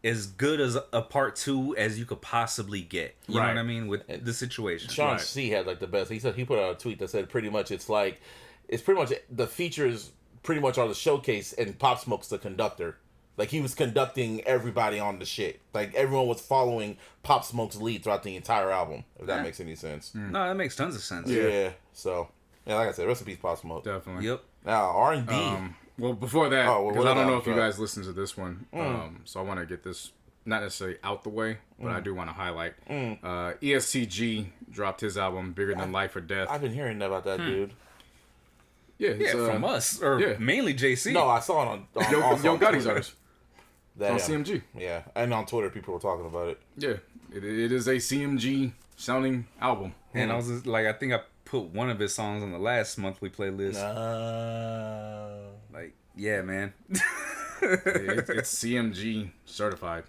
as good as a part 2 as you could possibly get. You know what I mean? With the situation. Sean C had like the best. He put out a tweet that said pretty much it's pretty much the features pretty much are the showcase and Pop Smoke's the conductor. Like he was conducting everybody on the shit. Like everyone was following Pop Smoke's lead throughout the entire album. If that makes any sense. No, that makes tons of sense. Yeah. So yeah, like I said, rest in peace, Pop Smoke. Definitely. Yep. Now R&B. Well, before that, Oh, well, because what I don't know about if you that? guys listened to this one, so I want to get this not necessarily out the way, but I do want to highlight. EST Gee dropped his album "Bigger Than Life or Death." I've been hearing about that dude. Yeah, it's, From us. Or yeah. mainly JC. No, I saw it on Yo Gotti's Twitter. artist That, on CMG. Yeah, and on Twitter, people were talking about it. Yeah, it is a CMG sounding album. And I was just, like, I think I put one of his songs on the last monthly playlist. Like, yeah, man. It's CMG certified.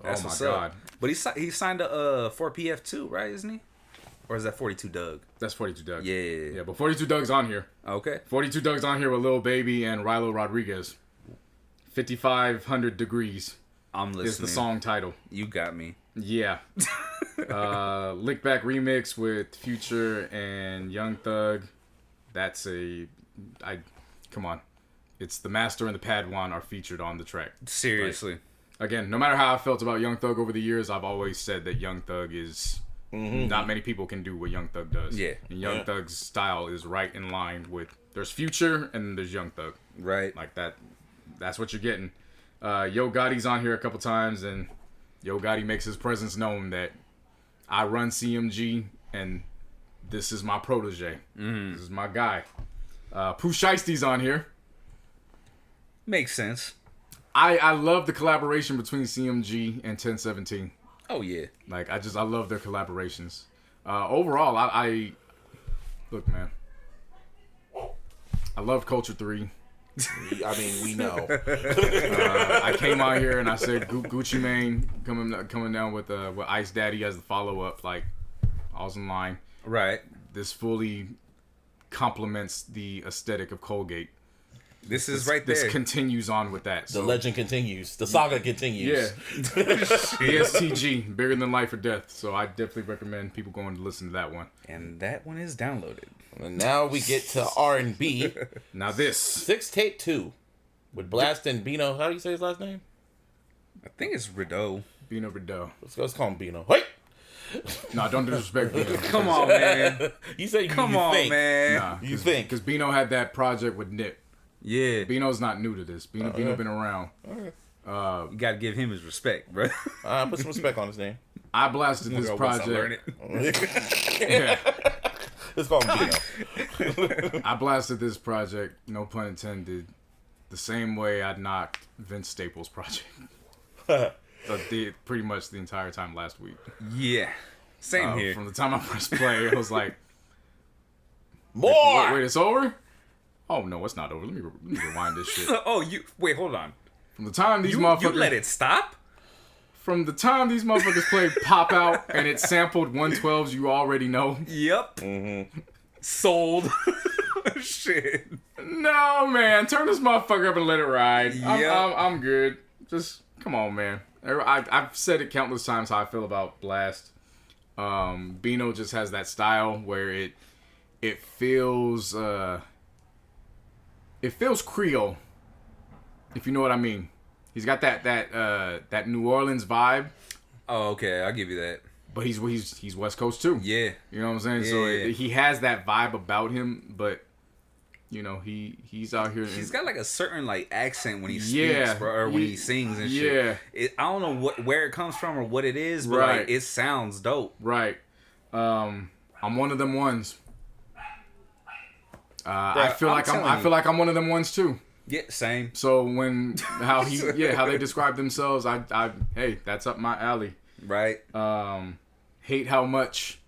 That's oh my what's god, up. But he signed a 4PF too, right? Isn't he? Or is that 42 Doug? that's 42 Doug. Yeah. But 42 Doug's on here. Okay. 42 Doug's on here with Lil Baby and Rilo Rodriguez. 5500 Degrees I'm listening. is the song title. You got me. Yeah. Lick Back remix with Future and Young Thug. That's come on. It's the Master and the Padawan are featured on the track. Seriously. Again, no matter how I felt about Young Thug over the years, I've always said that Young Thug is not many people can do what Young Thug does. Yeah. And Young Thug's style is right in line with there's Future and there's Young Thug. Right. Like that's what you're getting. Yo Gotti's on here a couple times, and Yo Gotti makes his presence known that I run CMG, and this is my protege. This is my guy. Pooh Shiesty's on here. Makes sense. I love the collaboration between CMG and 1017. Oh yeah. Like I love their collaborations. Overall, I look, man. I love Culture 3. I mean, we know. I came out here and I said Gucci Mane coming down with Ice Daddy as the follow up. Like I was in line. Right. This fully complements the aesthetic of Colgate. This is right there. This continues on with that. The legend continues. The saga continues. Yeah. EST Gee, Bigger Than Life or Death. So I definitely recommend people going to listen to that one. And that one is downloaded. And now we get to R&B. Now this. 6 Tape 2 with Blxst and Bino. How do you say his last name? I think it's Rideaux. Bino Rideaux. Let's call him Bino. Hey! No, don't disrespect Bino. Come on, man. You say Come you on, think. man. Nah, You think. Because Bino had that project with Nip. Yeah. Bino's not new to this. Bino been around. You gotta give him his respect, bro. Put some respect on his name. I blasted this project. Yeah. Let's call him Bino. I blasted this project, no pun intended, the same way I knocked Vince Staples' project. Pretty much the entire time last week. Yeah. Same here. From the time I pressed play, I was like, More! wait, it's over? Oh, no, it's not over. Let me rewind this shit. Wait, hold on. From the time these You motherfuckers... let it stop? From the time these motherfuckers played Pop Out and it sampled 112s you already know. Yep. Sold. Shit. No, man. Turn this motherfucker up and let it ride. Yep. I'm good. Just, come on, man. I've said it countless times how I feel about Blxst. Bino just has that style where it feels Creole, if you know what I mean. He's got that New Orleans vibe. Oh, okay. I'll give you that. But he's West Coast too. Yeah. You know what I'm saying? Yeah, So yeah. he has that vibe about him, but you know, he's out here. He's got like a certain like accent when he speaks, Yeah. bro, or when he sings and Yeah. shit. I don't know where it comes from or what it is, but Right. like, it sounds dope. Right. I'm one of them ones. I feel like I'm one of them ones too. Yeah, same. So how they describe themselves, hey, that's up my alley. Right. Hate how much.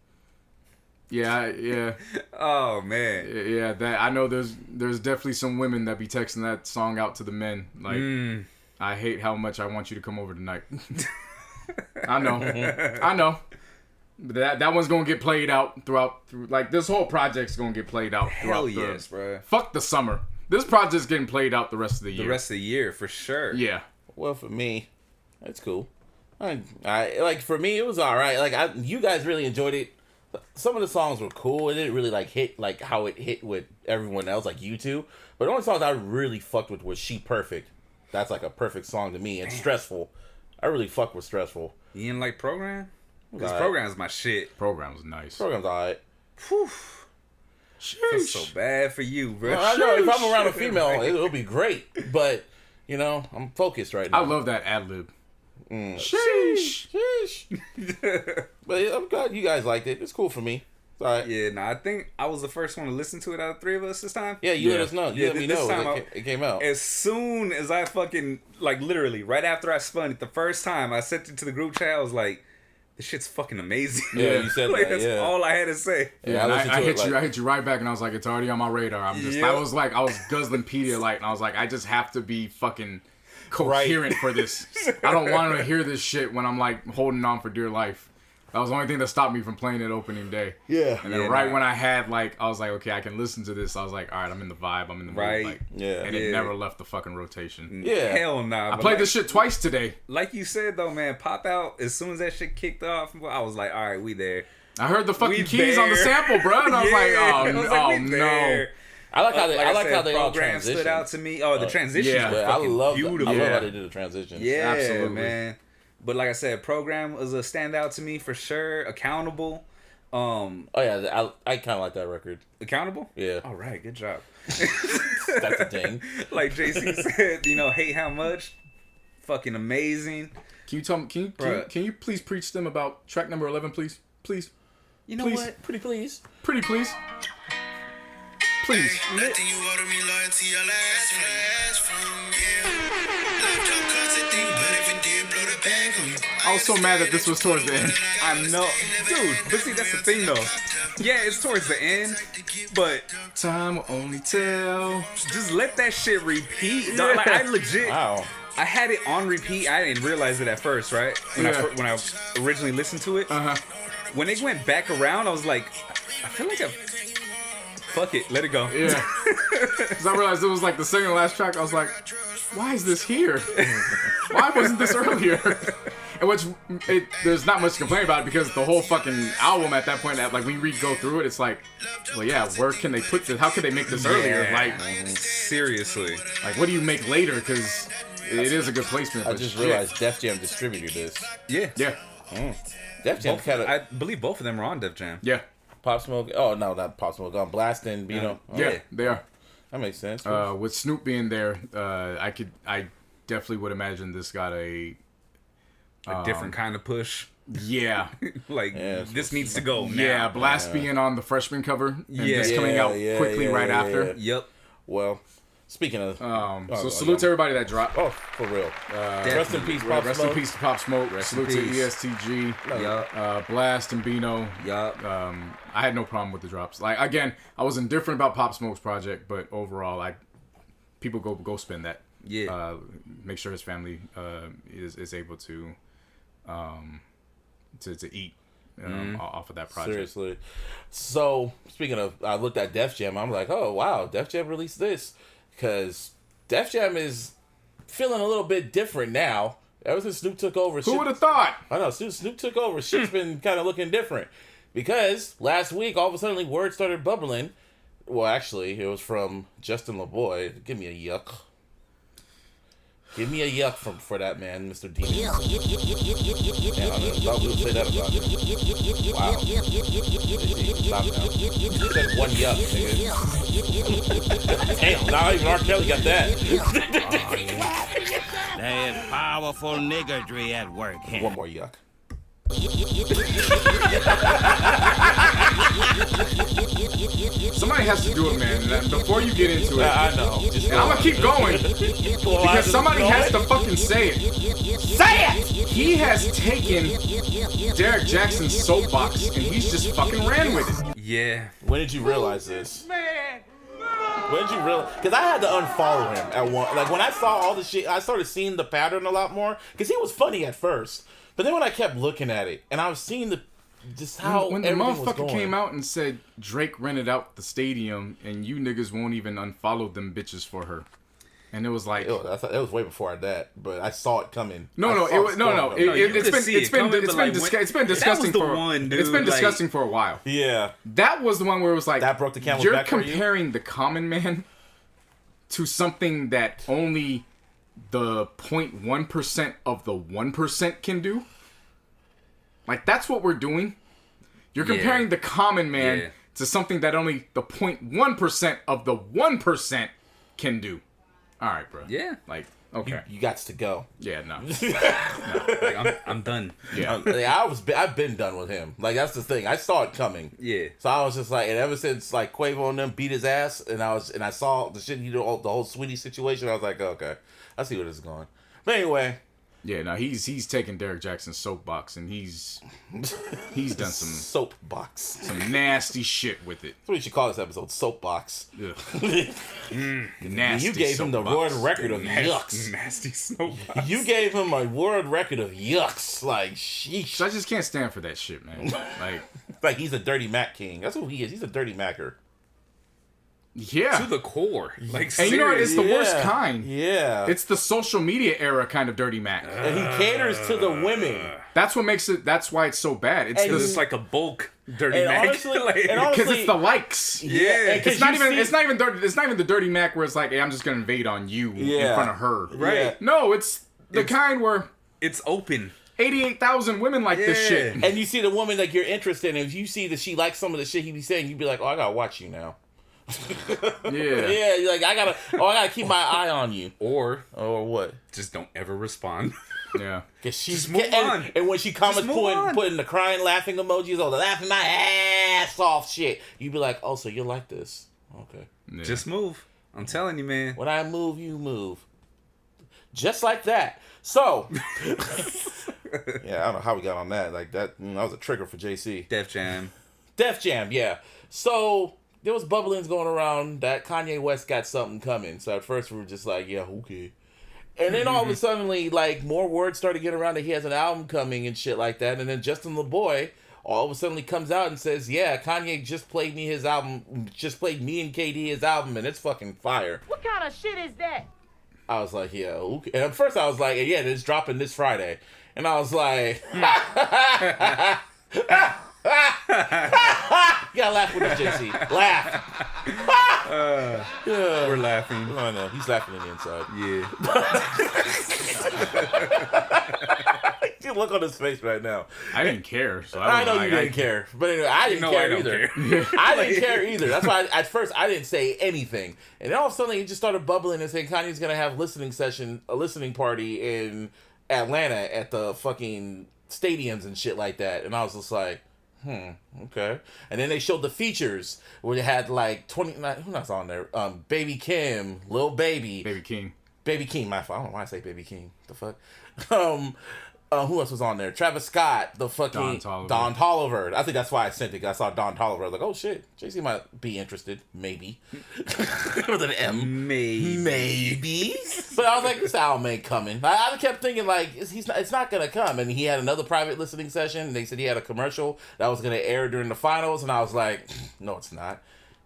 Yeah. Oh man. Yeah, that I know there's definitely some women that be texting that song out to the men. Like, I hate how much I want you to come over tonight. I know. But that one's gonna get played out through like this whole project's gonna get played out throughout. Hell yes, bro. Fuck the summer. This project's getting played out the rest of the year. The rest of the year for sure. Yeah. Well, for me, that's cool. I like, for me, it was all right. Like, you guys really enjoyed it. Some of the songs were cool. It didn't really like hit like how it hit with everyone else, like you two. But the only songs I really fucked with was "She Perfect." That's like a perfect song to me. And "Stressful." I really fucked with "Stressful." You didn't like Program? Because Alright. Program's my shit. Program was nice. Program's alright. Whew. Sheesh. That's so bad for you, bro. Well, I know if I'm around a female, it'll be great. But you know, I'm focused right now. I love that ad lib. Sheesh. But yeah, I'm glad you guys liked it. It's cool for me. It's alright. Yeah, I think I was the first one to listen to it out of three of us this time. Yeah, you Yeah. let us know. You Yeah, let me this know time when it came out. As soon as I fucking, like, literally, right after I spun it, the first time I sent it to the group chat, I was like, this shit's fucking amazing. Yeah, you said like, that, that's yeah. all I had to say. Yeah, I and listened I to hit it, you. like- I hit you right back, and I was like, it's already on my radar. I Yep. was guzzling Pedialyte, and I was like, I just have to be fucking coherent for this. I don't want to hear this shit when I'm like holding on for dear life. That was the only thing that stopped me from playing it opening day. Yeah. And then Yeah, when I had I was like, okay, I can listen to this. I was like, all right, I'm in the vibe. I'm in the mood. Right. Like, Yeah. And Yeah. it never left the fucking rotation. Yeah. Hell nah. I but played like, this shit twice today. like you said, though, man, Pop Out, as soon as that shit kicked off, I was like, all right, we there. I heard the fucking We keys on the there. sample, bro, and I was like, Yeah. oh, I was like, we no. there. I like how they. I like said, how they all Program transition. stood out to me. Oh, the transitions yeah. were Yeah, I fucking love. beautiful. I love Yeah. how they did the transitions. Yeah, Absolutely. man. But like I said, Program was a standout to me for sure. Accountable. Oh yeah, I kind of like that record. Accountable? Yeah. All right, good job. That's a thing. Like JC said, hate how much. Fucking amazing. Can you tell me? Can you Bruh. please preach them about track number 11, please? Please. You know Please. what? Pretty please. Pretty please. Please. Nothing you order me loyalty, your last from left your concept thing, but if it did blow the bag on you. I was so mad that this was towards the end. I know, dude. But see, that's the thing, though. Yeah, it's towards the end, but Time will only tell. just let that shit repeat. Dog. Like, I legit, Wow. I had it on repeat. I didn't realize it at first, right? When Yeah. I originally listened to it. When it went back around, I was like, I feel like fuck it, let it go. Yeah. Because I realized it was like the second to last track. I was like, why is this here? Why wasn't this earlier? And there's not much to complain about because the whole fucking album at that point, like we go through it, it's like, well, yeah, where can they put this? How could they make this earlier? Yeah. Like, Seriously. like, what do you make later? Because it is a good placement. I but just shit. realized Def Jam distributed this. Yeah. Yeah. Def Jam kind of I believe both of them were on Def Jam. Yeah. Pop Smoke. Oh no, not Pop Smoke. Blxst and Bino. Oh, Yeah. They are. that makes sense. With Snoop being there, I definitely would imagine this got a Different kind of push. yeah. Like, Yeah, this needs to go now. Yeah, Blxst being on the freshman cover and Yeah. this coming out quickly right after. Yep. Well, speaking of, So salute to everybody that dropped. oh, for real. Rest in peace, Pop Rest Smoke. in peace to Pop Smoke. Salute to peace. EST Gee, Yup. Blxst and Bino. Yup. I had no problem with the drops. Like again, I was indifferent about Pop Smoke's project, but overall, people go spend that. Yeah. Make sure his family is able to eat off of that project. Seriously. So, speaking of, I looked at Def Jam. I'm like, oh, wow, Def Jam released this. Because Def Jam is feeling a little bit different now. Ever since Snoop took over. Who would have thought? I know, Snoop took over. Shit's been kind of looking different. Because last week, all of a sudden, word started bubbling. Well, actually, it was from Justin LeBoy. Give me a yuck. Give me a yuck for that man, Mr. Demon. Yeah, I thought we would say that about him. Wow. Stop now. You said one yuck, nigga. Damn, not even R. Kelly got that. There's powerful niggardry at work here. One more yuck. Somebody has to do it, man. And before you get into it, I know. Just and I'm gonna keep going because somebody has to fucking say it. say it. He has taken Derek Jackson's soapbox and he's just fucking ran with it. Yeah. When did you realize this? When did you realize? Because I had to unfollow him at one. Like when I saw all the shit, I started seeing the pattern a lot more. Because he was funny at first, but then when I kept looking at it and I was seeing just how When the everything was motherfucker going. came out and said Drake rented out the stadium and you niggas won't even unfollow them bitches for her, and it was like, I thought it was way before that, but I saw it coming. no, I no, saw it was no, no. coming. It's been disgusting the for one, dude, it's been disgusting for a while. Yeah, That was the one where it was like That broke the camel's you're back for you? comparing the common man to something that only the 0.1% of the 1% can do. Like that's what we're doing. You're comparing the common man to something that only the 0.1% of the 1% can do. All right, bro. Yeah. Like, okay. you got to go. Yeah, no. Like, I'm done. Yeah. I've been done with him. Like that's the thing. I saw it coming. Yeah. So I was just like, and ever since like Quavo and them beat his ass, and I saw the shit he did, the whole Sweetie situation. I was like, okay, I see where this is going. But anyway, Yeah, no, he's taken Derek Jackson's soapbox and he's done soapbox. some nasty shit with it. That's what you should call this episode, soapbox. Ugh. The nasty You gave him the soapbox. world record of yucks. Nasty snowbox. You gave him a world record of yucks. Like, sheesh. So I just can't stand for that shit, man. Like he's a dirty Mac king. That's who he is. He's a dirty Macker. Yeah. To the core. Like, And you know what? It's the worst Yeah. kind. Yeah. It's the social media era kind of dirty Mac. And he caters to the women. That's what makes it. That's why it's so bad. It's And Because the it's like a bulk dirty And Mac. honestly, Like, and honestly- because it's the likes. Yeah. and 'cause It's not you even. see- It's not even dirty. It's not even the dirty Mac where it's like, hey, I'm just gonna invade on you in Yeah. front of her. Right. Yeah. No, it's the kind where it's open. 88,000 women like this Yeah. shit. And you see the woman like you're interested in. If you see that she likes some of the shit he be saying, you'd be like, oh, I gotta watch you now. Yeah. Yeah, you're like I gotta keep my eye on you. Or Or what? just don't ever respond. Yeah. Cause she's Just move on. And when she comments move on. putting the crying laughing emojis or the laughing my ass off shit, you'd be like, oh, so you like this? Okay. Yeah. Just move. I'm telling you, man. When I move, you move. Just like that. So, yeah, I don't know how we got on that. Like that was a trigger for JC. Def Jam. Def Jam, yeah. So there was bubblings going around that Kanye West got something coming. So at first we were just like, yeah, okay. And then all of a sudden, like more words started getting around that he has an album coming and shit like that. And then Justin LeBoy all of a sudden comes out and says, yeah, Kanye just played me his album, just played me and KD his album, and it's fucking fire. What kind of shit is that? I was like, yeah, okay. And at first I was like, yeah, it's dropping this Friday. And I was like, you gotta laugh with us, JC. Laugh. We're laughing. I know. He's laughing on the inside. Yeah. You look on his face right now. I didn't care. So I know you didn't care. But anyway, I didn't care either. I didn't care either. That's why at first I didn't say anything. And then all of a sudden he just started bubbling and saying Kanye's going to have a listening party in Atlanta at the fucking stadiums and shit like that. And I was just like, okay. And then they showed the features where they had like 29, who else on there? Baby Kim, Lil Baby. Baby King. Baby King, my fault. I don't know why I say Baby King. The fuck? Who else was on there? Travis Scott, the fucking Don Toliver. I think that's why I sent it. I saw Don Toliver. I was like, oh shit, JC might be interested, maybe. With an M, maybe. But I was like, this album ain't coming. I kept thinking like, it's not gonna come. And he had another private listening session. And they said he had a commercial that was gonna air during the finals, and I was like, no, it's not.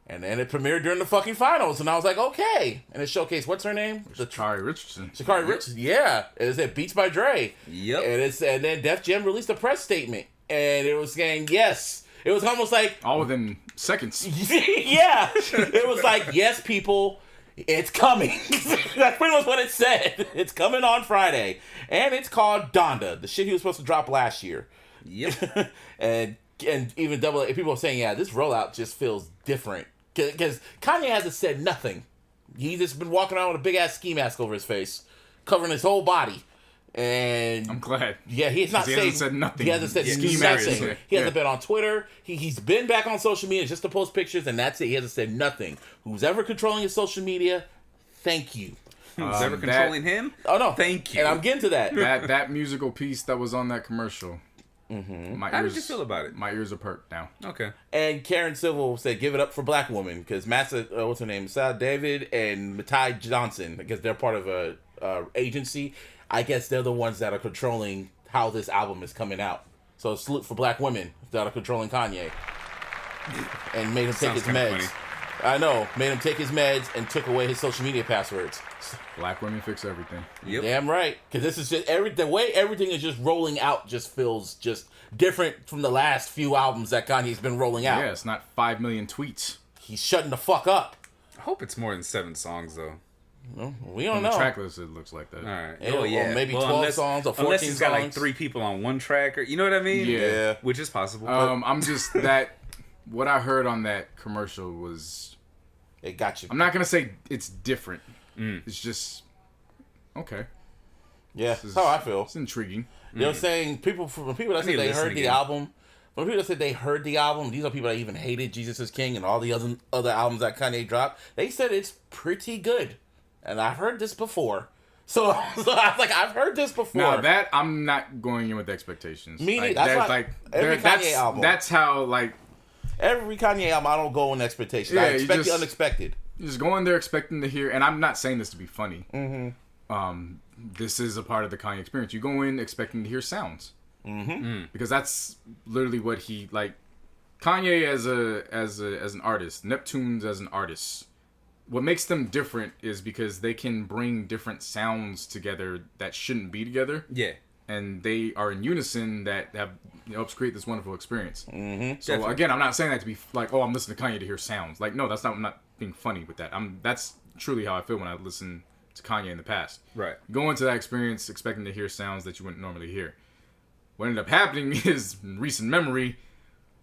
And then it premiered during the fucking finals, and I was like, okay. And it showcased, what's her name? Sha'Carri Richardson. Sha'Carri Richardson, yeah. It said Beats by Dre. Yep. And then Def Jam released a press statement, and it was saying, yes. It was almost like... all within seconds. Yeah. It was like, yes, people, it's coming. That's pretty much what it said. It's coming on Friday. And it's called Donda, the shit he was supposed to drop last year. Yep. and even double people are saying, yeah, this rollout just feels different. Because Kanye hasn't said nothing. He's just been walking around with a big ass ski mask over his face, covering his whole body. And I'm glad. Yeah, he's not saying. He hasn't said nothing. He hasn't said nothing. He hasn't been on Twitter. He's been back on social media just to post pictures, and that's it. He hasn't said nothing. Who's ever controlling his social media, thank you. Who's ever controlling him? Oh no, thank you. And I'm getting to that. That musical piece that was on that commercial. Mm-hmm. How did you feel about it? My ears are perked now. Okay. And Karen Civil said, "Give it up for Black Woman," because what's her name, Sal David and Matai Johnson, because they're part of a agency. I guess they're the ones that are controlling how this album is coming out. So salute for Black women that are controlling Kanye, and made him take his meds. Funny. I know, made him take his meds and took away his social media passwords. Black women fix everything. Yep. Damn right, because this is just the way everything is just rolling out. Just feels just different from the last few albums that Kanye's been rolling out. Yeah, it's not 5 million tweets. He's shutting the fuck up. I hope it's more than 7 songs though. No, we don't On know. the track list, it looks like that. All right. Or maybe 12 songs or 14 unless he's got like songs. 3 people on one track, or you know what I mean? Yeah. Which is possible. I'm just that. What I heard on that commercial was. It got you. I'm not gonna say it's different. It's just okay. Yeah, that's how I feel. It's intriguing. You know what I'm saying? People that said they heard the album. From people that said they heard the album, these are people that even hated Jesus is King and all the other albums that Kanye dropped. They said it's pretty good. And I've heard this before. So I was like, I've heard this before. Now that I'm not going in with expectations. Me neither. Like, Every Kanye album. That's how like every Kanye album, I don't go in expectations. Yeah, I expect the unexpected. You just go in there expecting to hear, and I'm not saying this to be funny. Mm-hmm. This is a part of the Kanye experience. You go in expecting to hear sounds. Mm-hmm. Because that's literally what he like. Kanye as an artist, Neptunes as an artist. What makes them different is because they can bring different sounds together that shouldn't be together. Yeah. And they are in unison that helps create this wonderful experience. Mm-hmm. So again, I'm not saying that to be like, oh, I'm listening to Kanye to hear sounds. Like, no, that's not. I'm not being funny with that. That's truly how I feel when I listen to Kanye in the past. Right. Go into that experience expecting to hear sounds that you wouldn't normally hear. What ended up happening is, in recent memory,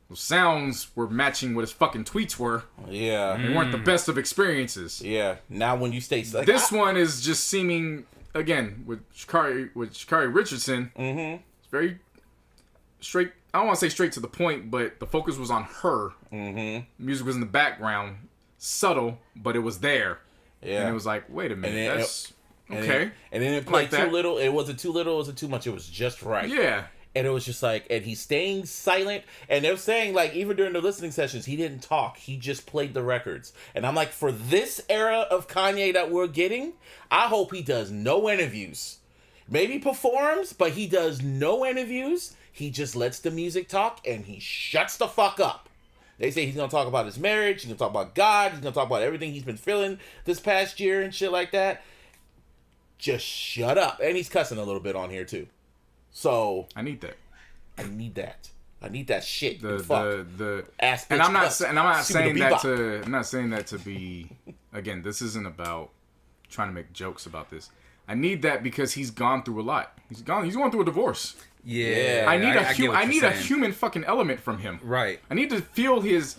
those sounds were matching what his fucking tweets were. Yeah. They weren't the best of experiences. Yeah. Now when you state like this one is just seeming again with Sha'Carri Richardson, it's very straight. I don't want to say straight to the point, but the focus was on her. Music was in the background, subtle, but it was there. Yeah, and it was like, wait a minute, that's okay. And then it played too little. It wasn't too little. It wasn't too much. It was just right. Yeah. And it was just like, and he's staying silent. And they're saying, like, even during the listening sessions, he didn't talk. He just played the records. And I'm like, for this era of Kanye that we're getting, I hope he does no interviews. Maybe performs, but he does no interviews. He just lets the music talk, and he shuts the fuck up. They say he's going to talk about his marriage. He's going to talk about God. He's going to talk about everything he's been feeling this past year and shit like that. Just shut up. And he's cussing a little bit on here, too. So I need that. I need that shit. The ass bitch. And I'm not saying that to be. Again, this isn't about trying to make jokes about this. I need that because he's gone through a lot. He's going through a divorce. Yeah. I need a human fucking element from him. Right. I need to feel his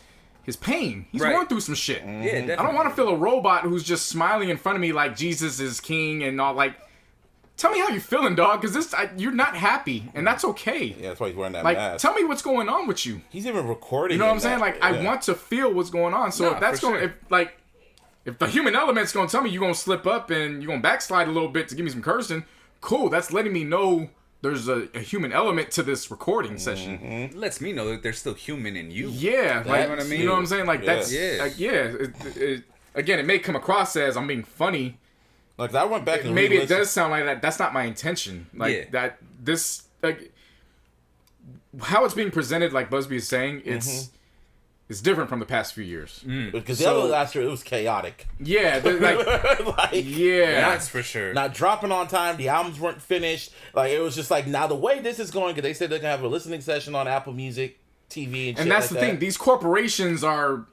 pain. He's going through some shit. Yeah, definitely. I don't want to feel a robot who's just smiling in front of me like Jesus is king and all. Like, tell me how you're feeling, dog, because you're not happy, and that's okay. Yeah, that's why he's wearing that like, mask. Tell me what's going on with you. He's even recording. You know what I'm saying? Like, I want to feel what's going on. So if that's going, if the human element's gonna tell me you're gonna slip up and you're gonna backslide a little bit to give me some cursing, cool. That's letting me know there's a human element to this recording session. It lets me know that there's still human in you. Yeah, like, you know what I mean? You know what I'm saying? Like that's again, it may come across as I'm being funny. Like I went back and maybe it does sound like that. That's not my intention. Like that. This how it's being presented, like Busby is saying, it's different from the past few years. Because the other last year it was chaotic. Yeah, that's for sure. Not dropping on time. The albums weren't finished. Like it was just like now the way this is going. Because they said they're gonna have a listening session on Apple Music, TV, and shit that's like the thing. These corporations are.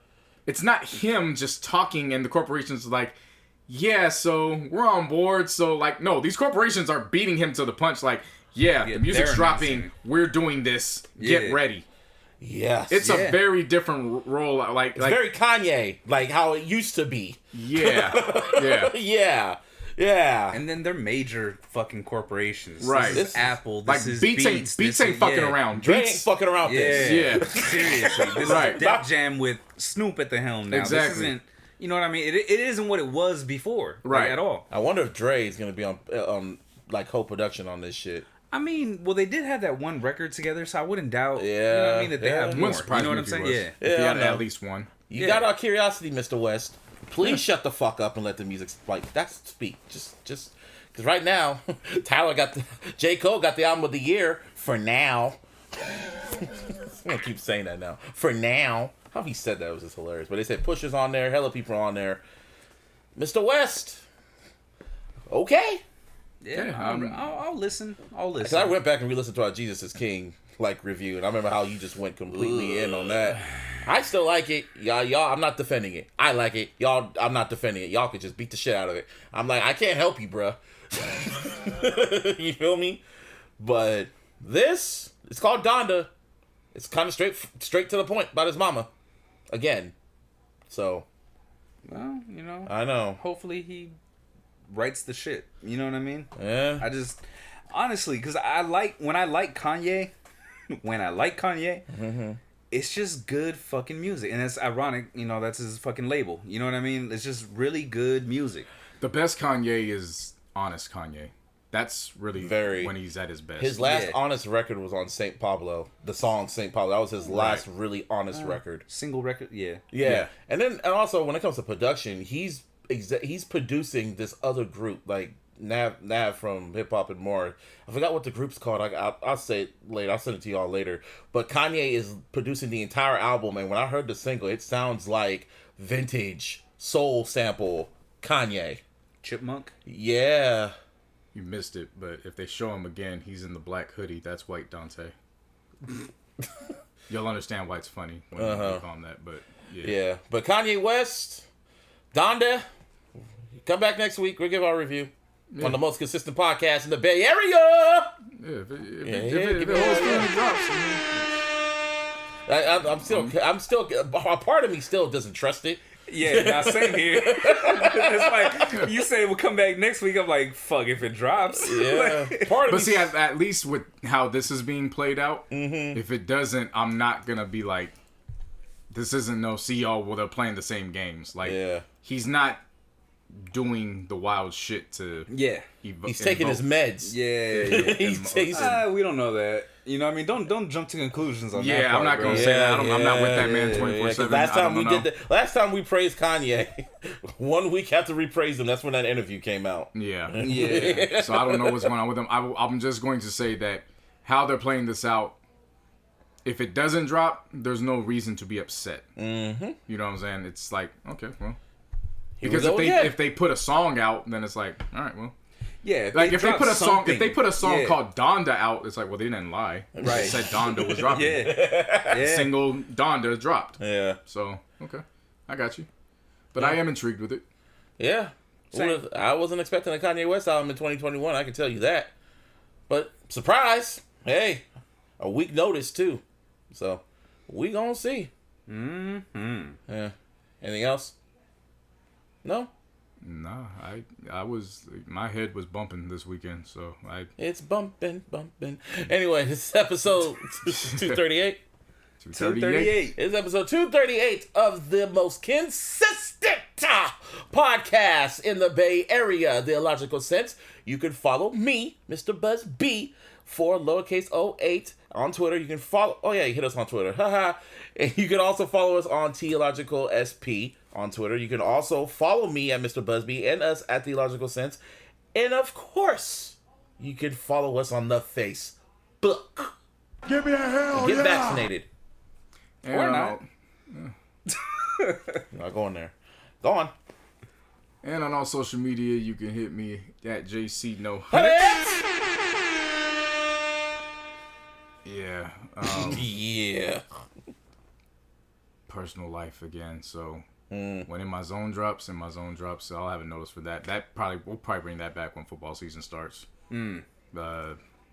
It's not him just talking, and the corporations are like, yeah, so we're on board. So like, no, these corporations are beating him to the punch. Like, the music's dropping. We're doing this. Get ready. Yes, it's a very different role. Like very Kanye, like how it used to be. Yeah. And then they're major fucking corporations. Right. This is Apple. This is Beats ain't fucking around. Dre ain't fucking around. Yeah. Seriously, this is Def Jam with Snoop at the helm now. Exactly. This isn't. You know what I mean? It isn't what it was before. Right. At all. I wonder if Dre is gonna be on like co-production on this shit. I mean, well, they did have that one record together, so I wouldn't doubt. You know what I mean? That they have more. You know what I'm saying? Yeah. If he had at least one. You got our curiosity, Mr. West. Please shut the fuck up and let the music speak. Just because right now, J. Cole got the album of the year for now. I'm gonna keep saying that now. For now, how he said that was just hilarious. But they said Pusha's on there, hella people are on there. Mr. West, okay. Yeah, I'll listen. Cause I went back and re-listened to our Jesus is King review, and I remember how you just went completely in on that. I still like it, y'all. I'm not defending it. I like it, y'all. I'm not defending it. Y'all could just beat the shit out of it. I'm like, I can't help you, bruh. You feel me? But this, it's called Donda. It's kind of straight to the point about his mama, again. So, well, I know. Hopefully he writes the shit. You know what I mean? Yeah. I just honestly, because when I like Kanye, it's just good fucking music, and it's ironic. That's his fucking label. You know what I mean? It's just really good music. The best Kanye is honest Kanye. That's really when he's at his best. His last honest record was on St. Pablo. The song St. Pablo. That was his last really honest record. Single record, yeah. And also when it comes to production, he's producing this other group like Nav from Hip Hop and More. I forgot what the group's called. I'll say it later. I'll send it to y'all later. But Kanye is producing the entire album, and when I heard the single, it sounds like vintage soul sample Kanye. Chipmunk? Yeah. You missed it, but if they show him again, he's in the black hoodie. That's White Dante. You'll understand why it's funny when you call him that, but yeah. But Kanye West, Donda, come back next week. We'll give our review on the most consistent podcast in the Bay Area. Yeah, if it holds through and drops. I'm still. A part of me still doesn't trust it. Yeah, now same here. It's like you say we'll come back next week. I'm like, fuck if it drops. Yeah. Part of But me- see, at least with how this is being played out, if it doesn't, I'm not gonna be like, this isn't no see y'all. Well, they're playing the same games. Like, Yeah. he's not doing the wild shit to. Yeah. He's taking his meds. Yeah. He's taking. We don't know that. You know what I mean? Don't jump to conclusions on that. Yeah, part, I'm not bro. gonna say that. I'm not with that man 24/7. Last time we praised Kanye, 1 week after we praised him, that's when that interview came out. Yeah. Yeah. So I don't know what's going on with him. I'm just going to say that how they're playing this out, if it doesn't drop, there's no reason to be upset. Mm-hmm. You know what I'm saying? It's like, okay, well. Because if they put a song out, then it's like, all right, well. Yeah, Like if they put a song, yeah. called Donda out, it's like, well, they didn't lie. Right. They said Donda was dropping. Yeah. Single Donda dropped. Yeah. So okay, I got you. But I am intrigued with it. Yeah. Same. I wasn't expecting a Kanye West album in 2021, I can tell you that. But surprise, hey, a week notice too. So we gonna see. Mm-hmm. Yeah. Anything else? No? Nah, I was, my head was bumping this weekend, so It's bumping. Anyway, this is episode 238. 238. It's episode 238 of the most consistent podcast in the Bay Area, the illogical sense. You can follow me, Mr. Buzz B, for lowercase 08 on Twitter. You can follow, you hit us on Twitter. Haha. And you can also follow us on iLLogical SP on Twitter. You can also follow me at Mr. Busby and us at The Illogical Sense. And of course, you can follow us on the Facebook. Give me a hell Get vaccinated. And Or not. Not going there. Go on. And on all social media, you can hit me at JCNo. Yeah. Yeah. Personal life again. So when In My Zone drops, so I'll have a notice for that. We'll probably bring that back when football season starts. When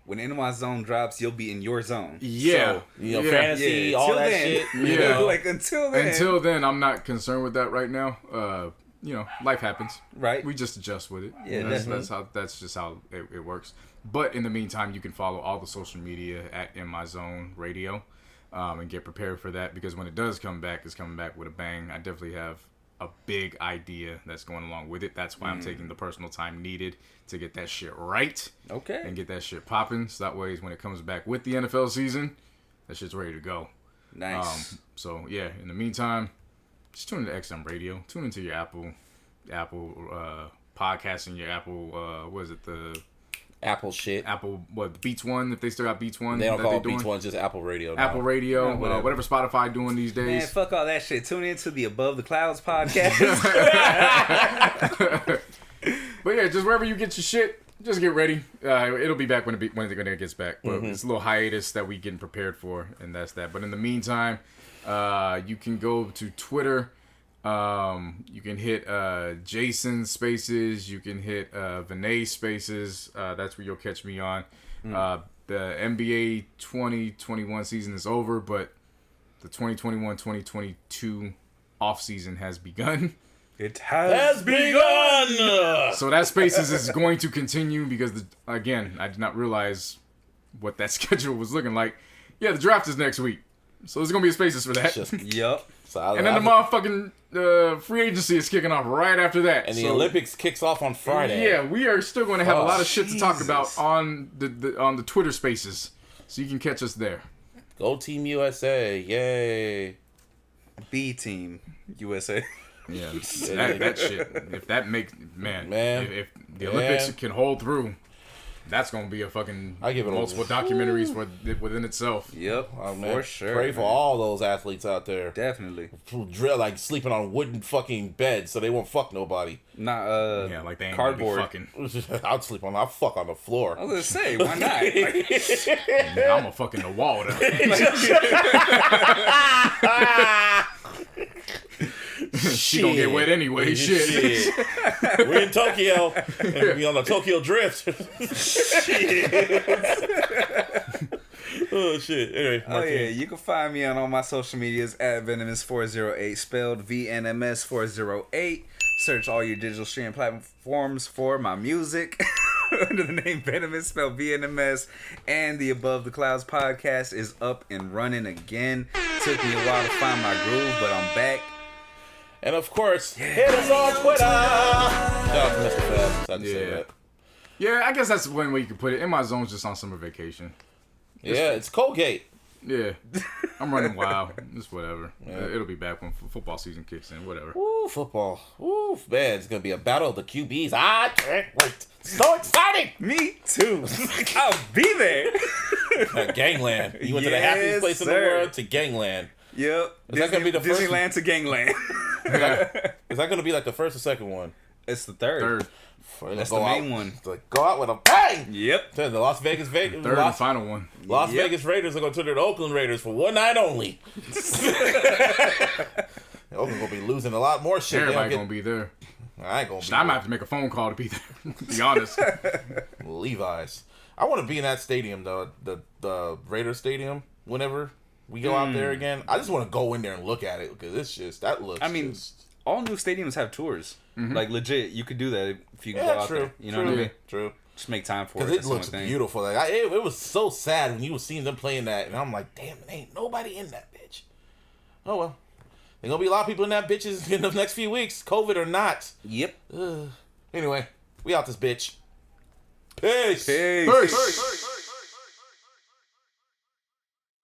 In My Zone drops, you'll be in your zone. Yeah. So, fantasy, all till that then. shit. Yeah. Like until then. Until then, I'm not concerned with that right now. Life happens. Right. We just adjust with it. Yeah, that's just how it works. But in the meantime, you can follow all the social media at In My Zone Radio, and get prepared for that, because when it does come back, it's coming back with a bang. I definitely have a big idea that's going along with it. That's why I'm taking the personal time needed to get that shit right. Okay. And get that shit popping. So that way, when it comes back with the NFL season, that shit's ready to go. Nice. So yeah, in the meantime, just tune into XM Radio. Tune into your Apple podcasting, your Apple, the Apple shit. Apple, Beats One, if they still got Beats One. They don't that call it doing. Beats One, just Apple Radio now. Apple Radio, Yeah, whatever Spotify doing these days. Man, fuck all that shit. Tune into the Above the Clouds podcast. But yeah, just wherever you get your shit, just get ready. It'll be back when it gets back. But it's a little hiatus that we getting prepared for, and that's that. But in the meantime, you can go to Twitter. You can hit Jason Spaces. You can hit Vinay Spaces. That's where you'll catch me on. The NBA 2021 season is over, but the 2021-2022 off season has begun. It has begun. So that Spaces is going to continue because, again, I did not realize what that schedule was looking like. Yeah, the draft is next week. So there's going to be a Spaces for that. Yup. And then the motherfucking free agency is kicking off right after that. And the Olympics kicks off on Friday. Yeah, we are still going to have a lot of shit to talk about on the Twitter Spaces. So you can catch us there. Go Team USA. Yay. B Team USA. Yeah, that shit. If that makes... Man. If the Olympics can hold through... That's gonna be a fucking multiple documentaries within itself. Yep, for sure. Pray for all those athletes out there. Definitely. Drill like sleeping on wooden fucking beds so they won't fuck nobody. Not like they ain't cardboard. Fucking. I'll fuck on the floor. I was gonna say, why not? I'm gonna fuck in the wall though. She gonna get wet anyway. Shit. We're in Tokyo. And we on the Tokyo Drift. Oh shit. Anyway, Oh yeah, you can find me on all my social medias at Venomous408, spelled VNMS408. Search all your digital streaming platforms for my music under the name Venomous, spelled VNMS. And the Above the Clouds podcast is up and running again. Took me a while to find my groove, but I'm back. And of course, hit us on Twitter. Shout out to Mr. Fab. Sad to say that. Yeah, I guess that's one way you can put it. In my zone's just on summer vacation. Yeah, it's Colgate. Yeah, I'm running wild. It's whatever. It'll be back when football season kicks in. Whatever. Woo, football. Woo, man, it's gonna be a battle of the QBs. I can't wait. So exciting. Me too. I'll be there. Gangland. You went to the happiest place in the world to Gangland. Yep. Is that gonna be the first? Disneyland to Gangland. Is that gonna be like the first or second one? It's the third. That's the main one. Like, go out with a bang. Yep. The Las Vegas Third and final one. Las Vegas Raiders are going to turn to the Oakland Raiders for one night only. Oakland going to be losing a lot more shit. Everybody going to be there. I ain't going to be I might have to make a phone call to be there, to be honest. Levi's. I want to be in that stadium, though. The Raiders Stadium, whenever we go out there again. I just want to go in there and look at it because it's just, that looks all new stadiums have tours. Like, legit, you could do that if you can go out there. You know what I mean? True. Just make time for it. Because it looks beautiful. Like it was so sad when you were seeing them playing that, and I'm like, damn, there ain't nobody in that bitch. Oh well, there's gonna be a lot of people in that bitches in the next few weeks, COVID or not. Yep. Anyway, we out this bitch. Peace. Peace.